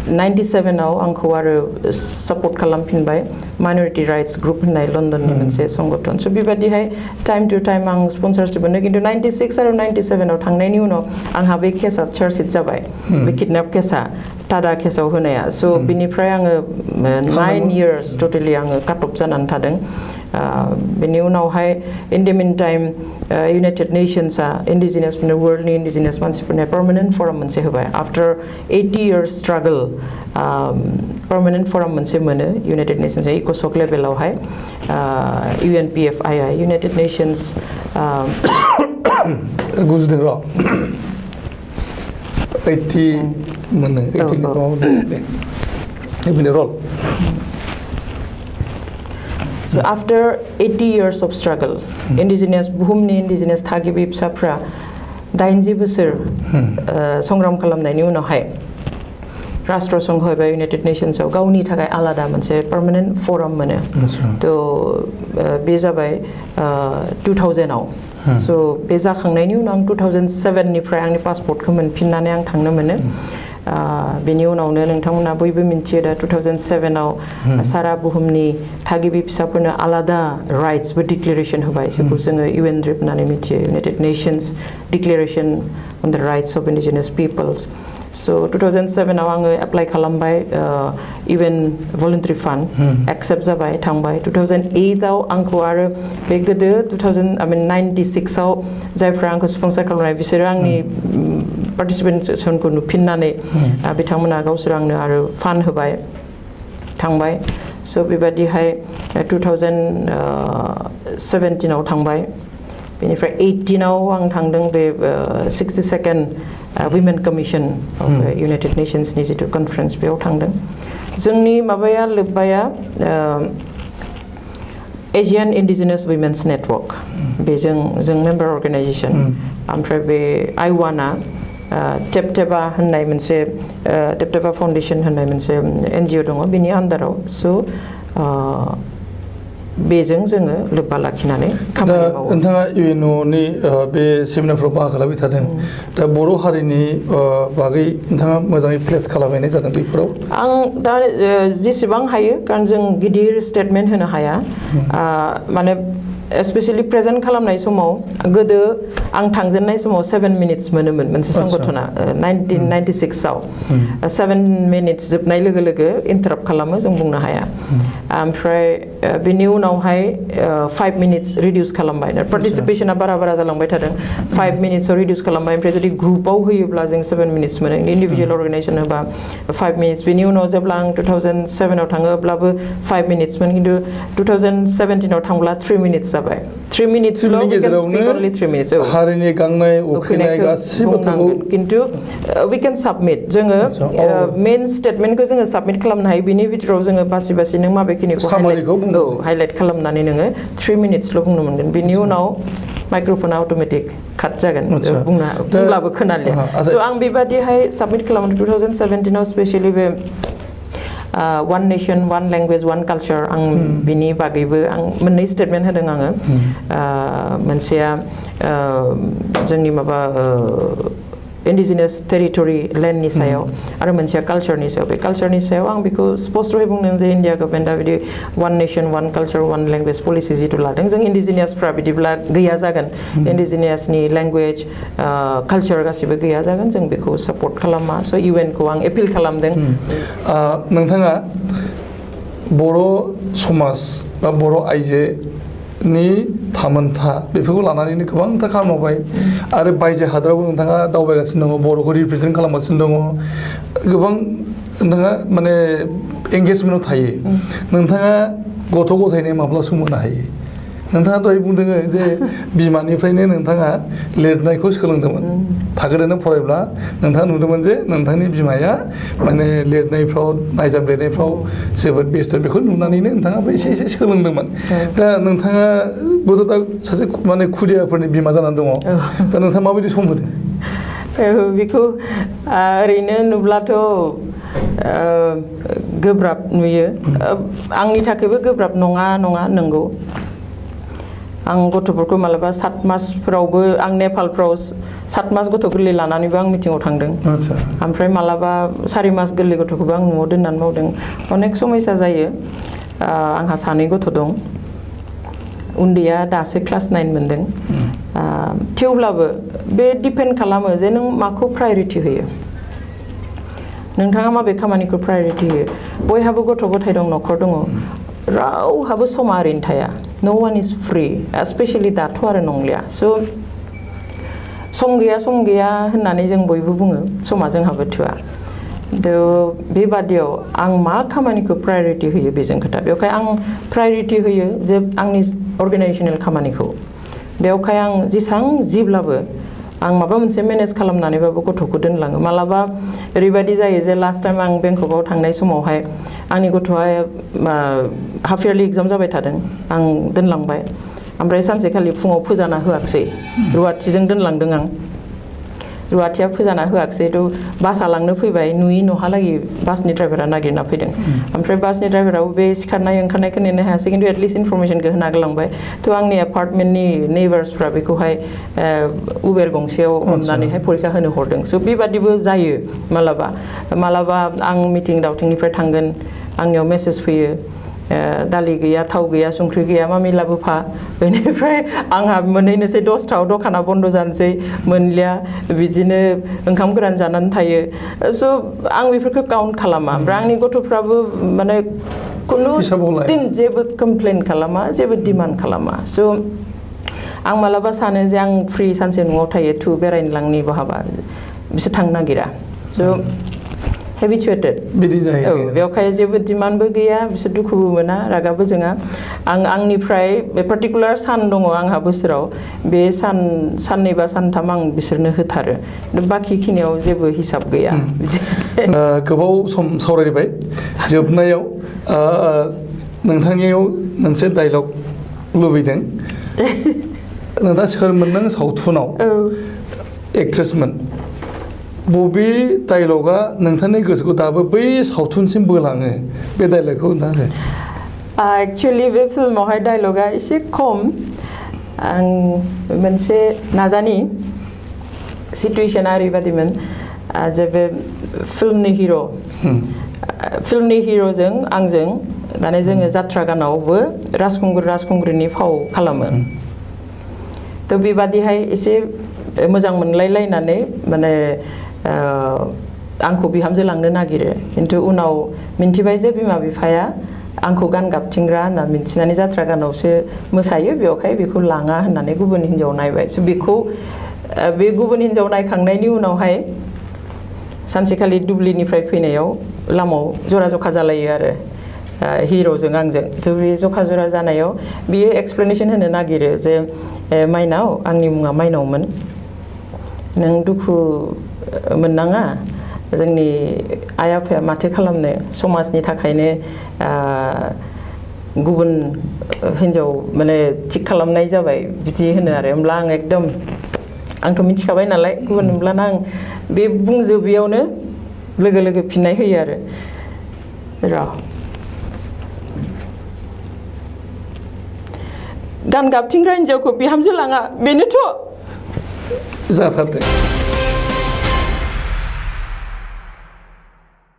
97 आव आंखौ आरो सापर्ट खालामफिनबाय माइनरिटि राइट्स ग्रुप होननाय लन्दननि मोनसे संगठन स' बेबायदिहाय टाइम टु टाइम आं स्पन्सरशिप मोनो खिन्थु 96 आरो 97 आव थांनायनि उनाव आंहा बे केसा चार्जशिट जाबाय बे किडनेप केसा टाडा केसाव होनाया स' बिनिफ्राय आङो 9 years टटेलि आङो काट अफ जानानै थादों बेनि उनावहाय in the meantime United नेशन्सआ इन्डिजिनियासफोरनो वर्ल्डनि इन्डिजिनियास मानसिफोरनो पार्मानेन्ट फराम मोनसे होबाय आफ्टार 80 years स्ट्रागल पार्मानेन्ट फराम मोनसे मोनो इउनाइटेड नेशन्सआ इक'सक लेभेलावहाय UNPFII इउनाइटेड नेशन्स गुजुदों र' 80 मोनो 80 रल So after 80 years of struggle, indigenous बुहुमनि indigenous थागिबि फिसाफ्रा 80 बोसोर संग्राम खालामनायनि उनावहाय राष्ट्र संघ एबा इउनाइटेड नेशन्सआव गावनि थाखाय आलादा मोनसे पार्मानेन्ट फराम मोनो थ' बे जाबाय 2000 आव स' बे जाखांनायनि उनाव आं 2007 निफ्राय आंनि पासपर्टखौ मोनफिननानै आं थांनो मोनो बेनि उनावनो नोंथांमोना बयबो मिन्थियो दा 2007 आव सारा बुहुमनि थागिबि फिसाफोरनो आलादा राइट्सबो डिक्लेरेसन होबाय जेखौ जोङो UNDRIP होननानै मिथियो United nations declaration on the rights of indigenous people's स' 2007 आव आङो एप्लाइ खालामबाय UN भलुन्टारि फान्ड एक्सेप्ट जाबाय थांबाय 2008 आव आंखौ आरो बे गोदो 96 आव जायफ्रा आंखौ स्पन्सर खालामनाय बिसोरो आंनि पार्टिसिपेसनखौ नुफिननानै बिथांमोना गावसोर आंनो आरो फान्ड होबाय थांबाय स' बेबादिहाय 2017 आव थांबाय बेनिफ्राय 18 आव आं थांदों बे 62nd Women Commission of United Nationsनि जिथु कनफारेन्स बेयाव थांदों जोंनि माबाया लोब्बाया एशियान इन्डिजिनियास वुमेन्स नेटवर्क बेजों जों मेम्बार अर्गेनाइजेसन ओमफ्राय बे आइवाना टेपटेबा होननाय मोनसे टेपटेबा फाउन्डेसन होननाय मोनसे NGO दङ बिनि आन्दाराव स' बेजों जोङो लोब्बा लाखिनानै खामानि मावो नोंथाङा UNOनि बे सेमिनारफ्राव बाहागो लाबाय थादों दा बर' हारिनि बागै नोंथाङा मोजाङै प्लेस खालामहैनाय जादों बेफोराव आं दा जेसेबां हायो कारण जों गिदिर स्टेटमेन्ट होनो हाया माने स्पेशली प्रेजेन्ट खालामनाय समाव गोदो आं थांजेननाय समाव 7 मिनिट्स मोनोमोन मोनसे संगठना 1996 आव 7 मिनिट्स जोबनाय लोगो लोगो इन्टाराप्ट खालामो जों बुंनो हाया ओमफ्राय बिनि उनावहाय 5 मिनिट्स रिडिउस खालामबाय पार्टिसिपेशना बारा जालांबाय थादों 5 मिनिट्सआव रिडिउस खालामबाय ओमफ्राय जुदि ग्रुपाव होयोब्ला जों 7 मिनिट्स मोनो इन्डिभिजुवेल अर्गेनाइजेसन होबा 5 मिनिट्स बिनि उनाव जेब्ला आं 2007 आव थाङो अब्लाबो 5 मिनिट्समोन खिन्थु 2017 आव थांब्ला 3 मिनिट्स जाबाय 3 मिनिट्सल' we can speak only 3 minutes हारिनि गांनाय उखैनाय गासिबो खिन्थु we can submit जोङो मेन स्टेटमेन्टखौ जोङो साबमिट खालामनो हायो बिनि भितराव जोङो बासि नों माबेखिनिखौ हाइलाइट खालामनानै नोङो 3 मिनिट्सल' बुंनो मोनगोन बिनि उनाव माइक्र'फना अट'मेटिक काट जागोन बुंब्लाबो खोनालिया स' आं बेबादिहाय साबमिट खालामनो 2017 आव स्पेशली बे one nation one language one culture आं बिनि बागैबो आं मोननै स्टेटमेन्ट होदों आङो मोनसेया जोंनि माबा indigenous territory landनि सायाव आरो मोनसेया कालचारनि सायाव बे कालचारनि सायाव आं बेखौ स्पष्टयै बुंदों जे इन्डिया गभर्नमेन्टआ बिदि one nation one culture one language policy जिथु लादों जों indigenous-फ्रा बिदिब्ला गैया जागोन indigenous-नि language culture गासिबो गैया जागोन जों बेखौ सापर्ट खालामा स' UN-खौ आं एपिल खालामदों नोंथाङा बर' समाज बा बर' आइजोनि थामोनथा बेफोरखौ लानानैनो गोबांथा खामानि मावबाय आरो बायजो हादरावबो नोंथाङा दावबायगासिनो दङ बर'खौ रिप्रेजेन्ट खालामगासिनो दङ गोबां नोंथाङा माने एंगेजमेन्टआव थायो नोंथाङा गथ' गथायनो माब्ला सम होनो हायो नोंथाङा दहाय बुंदों जे बिमानिफ्रायनो नोंथाङा लिरनायखौ सोलोंदोंमोन थाखोदोनो फरायब्ला नोंथाङा नुदोंमोन जे नोंथांनि बिमाया माने लिरनायफ्राव नायजाब लिरनायफ्राव जोबोद बेस्थ' बेखौ नुनानैनो नोंथाङाबो एसे एसे सोलोंदोंमोन दा नोंथाङाबोथ' दा सासे माने खुदियाफोरनि बिमा जानानै दङ दा नोंथाङा माबायदि सम होदों बेखौ ओरैनो नुब्लाथ' गोब्राब नुयो आंनि थाखायबो गोब्राब नङा नंगौ आं गथ'फोरखौ मालाबा 7 मासफोरावबो आं नेपालफ्राव 7 मास गथ' गोरलै लानानैबो आं मिटिङाव थांदों ओमफ्राय मालाबा 4 मास गोरलै गथ'खौबो आं न'आव दोननानै मावदों अनेक समयसा जायो आंहा 2 गथ' दं उन्दैया दासो क्लास 9 मोनदों थेवब्लाबो बे डिपेन्ड खालामो जे नों माखौ प्रायरिटि होयो नोंथाङा माबे खामानिखौ प्रायरिटि होयो बयहाबो गथ' गथाय दं न'खर दङ रावहाबो समा ओरैनो थाया no one is free especially दाथ' आरो नंलिया स' सम गैया होननानै जों बयबो बुङो समा जोंहाबो थोआ बेबादियाव आं मा खामानिखौ प्रायरिटि होयो बेजों खोथा बेवहाय आं प्रायरिटि होयो जे आंनि अर्गानाइजेसनेल खामानिखौ बेवहाय आं जेब्लाबो आं माबा मोनसे मेनेज खालामनानैबाबो गथ'खौ दोनलाङो मालाबा ओरैबायदि जायो जे लास्ट टाइम आं बेंककआव थांनाय समावहाय आंनि गथ'आ हाफ इयारलि एग्जाम जाबाय थादों आं दोनलांबाय ओमफ्राय सानसेखालि फुङाव फोजाना होआखिसै रुवाथिजों दोनलांदों आं रुवाथिया फोजाना होआखिसै बासआ लांनो फैबाय नुयि नहालागै बासनि ड्राइभारा नागिरना फैदों ओमफ्राय बासनि ड्राइभाराबो बे सिखारनाय ओंखारनायखौ नेनो हायासै खिन्थु एटलिस्ट इनफरमेसनखौ होना गालांबाय थ' आंनि एपार्टमेन्टनि नेइबार्सफ्रा बेखौहाय उबेर गंसेयाव हमनानैहाय फरिखा होनो हरदों स' बेबादिबो जायो मालाबा आं मिटिं दावथिंनिफ्राय थांगोन आंनियाव मेसेज फैयो दालि गैया थाव गैया संख्रि गैया मामि लाबोफा बेनिफ्राय आंहा मोनहैनोसै 10थायाव दखाना बन्द जानोसै मोनलिया बिदिनो ओंखाम गोरान जानानै थायो स' आं बेफोरखौ काउन्ट खालामा ओमफ्राय आंनि गथ'फ्राबो माने खुनु दिन जेबो कमप्लेन खालामा जेबो डिमान्ड खालामा स' आं मालाबा सानो जे आं फ्रि सानसे न'आव थायो बेरायनो लांनि बहाबा बिसोर थांनो नागिरा स' हेबिचुएटेड बिदि जायो बेवहाय जेबो डिमान्डबो गैया बिसोर दुखुबो मोना रागाबो जोङा आंनिफ्राय बे पार्टिकुलार सान दङ आंहा बोसोराव बे साननै बा सानथाम आं बिसोरनो होथारो बाखिखिनियाव जेबो हिसाब गैया गोबाव सम सावरायबाय जोबनायाव नोंथांनियाव मोनसे डायलग लुबैदों नोंथाङा सोरमोन नों सावथुनाव एक्ट्रेसमोन बबे डायलगा नोंथांनि गोसोखौ दाबो बै सावथुनसिम बोलाङो बे डायलगखौ नोंथाङा एक्चुअलि बे फिल्मावहाय डायलगा एसे खम आं मोनसे नाजानि सिटुएशना ओरैबायदिमोन जे बे फिल्मनि हिर'जों आंजों माने जोङो जात्रा गानावबो राजखुंग्रिनि फाव खालामो थ' बेबादिहाय एसे मोजां मोनलायलायनानै माने आंखौ बिहामजो लांनो नागिरो खिन्थु उनाव मिन्थिबाय जे बिमा बिफाया आंखौ गान गाबथिंग्रा होनना मिन्थिनानै जात्रा गानावसो मोसायो बेवहाय बेखौ लाङा होननानै गुबुन हिन्जाव नायबाय स' बेखौ बे गुबुन हिन्जाव नायखांनायनि उनावहाय सानसेखालि दुब्लिनिफ्राय फैनायाव लामायाव जरा जखा जालायो आरो हिर'जों आंजों थ' बे जखा जरा जानायाव बियो एक्सप्लेनेसन होनो नागिरो जे माइनाव आंनि मुङा माइनावमोन नों दुखु मोननाङा जोंनि आइ आफाया माथो खालामनो समाजनि थाखायनो गुबुन हिन्जाव माने थिग खालामनाय जाबाय बिदि होनो आरो होमब्ला आं एकदम आंथ' मिथिखाबाय नालाय गुबुन होमब्लाना आं बे बुंजोबैयावनो लोगो लोगो फिननाय होयो आरो गान गाबथिंग्रा हिन्जावखौ बिहामजो लाङा बेनोथ' जाथारदों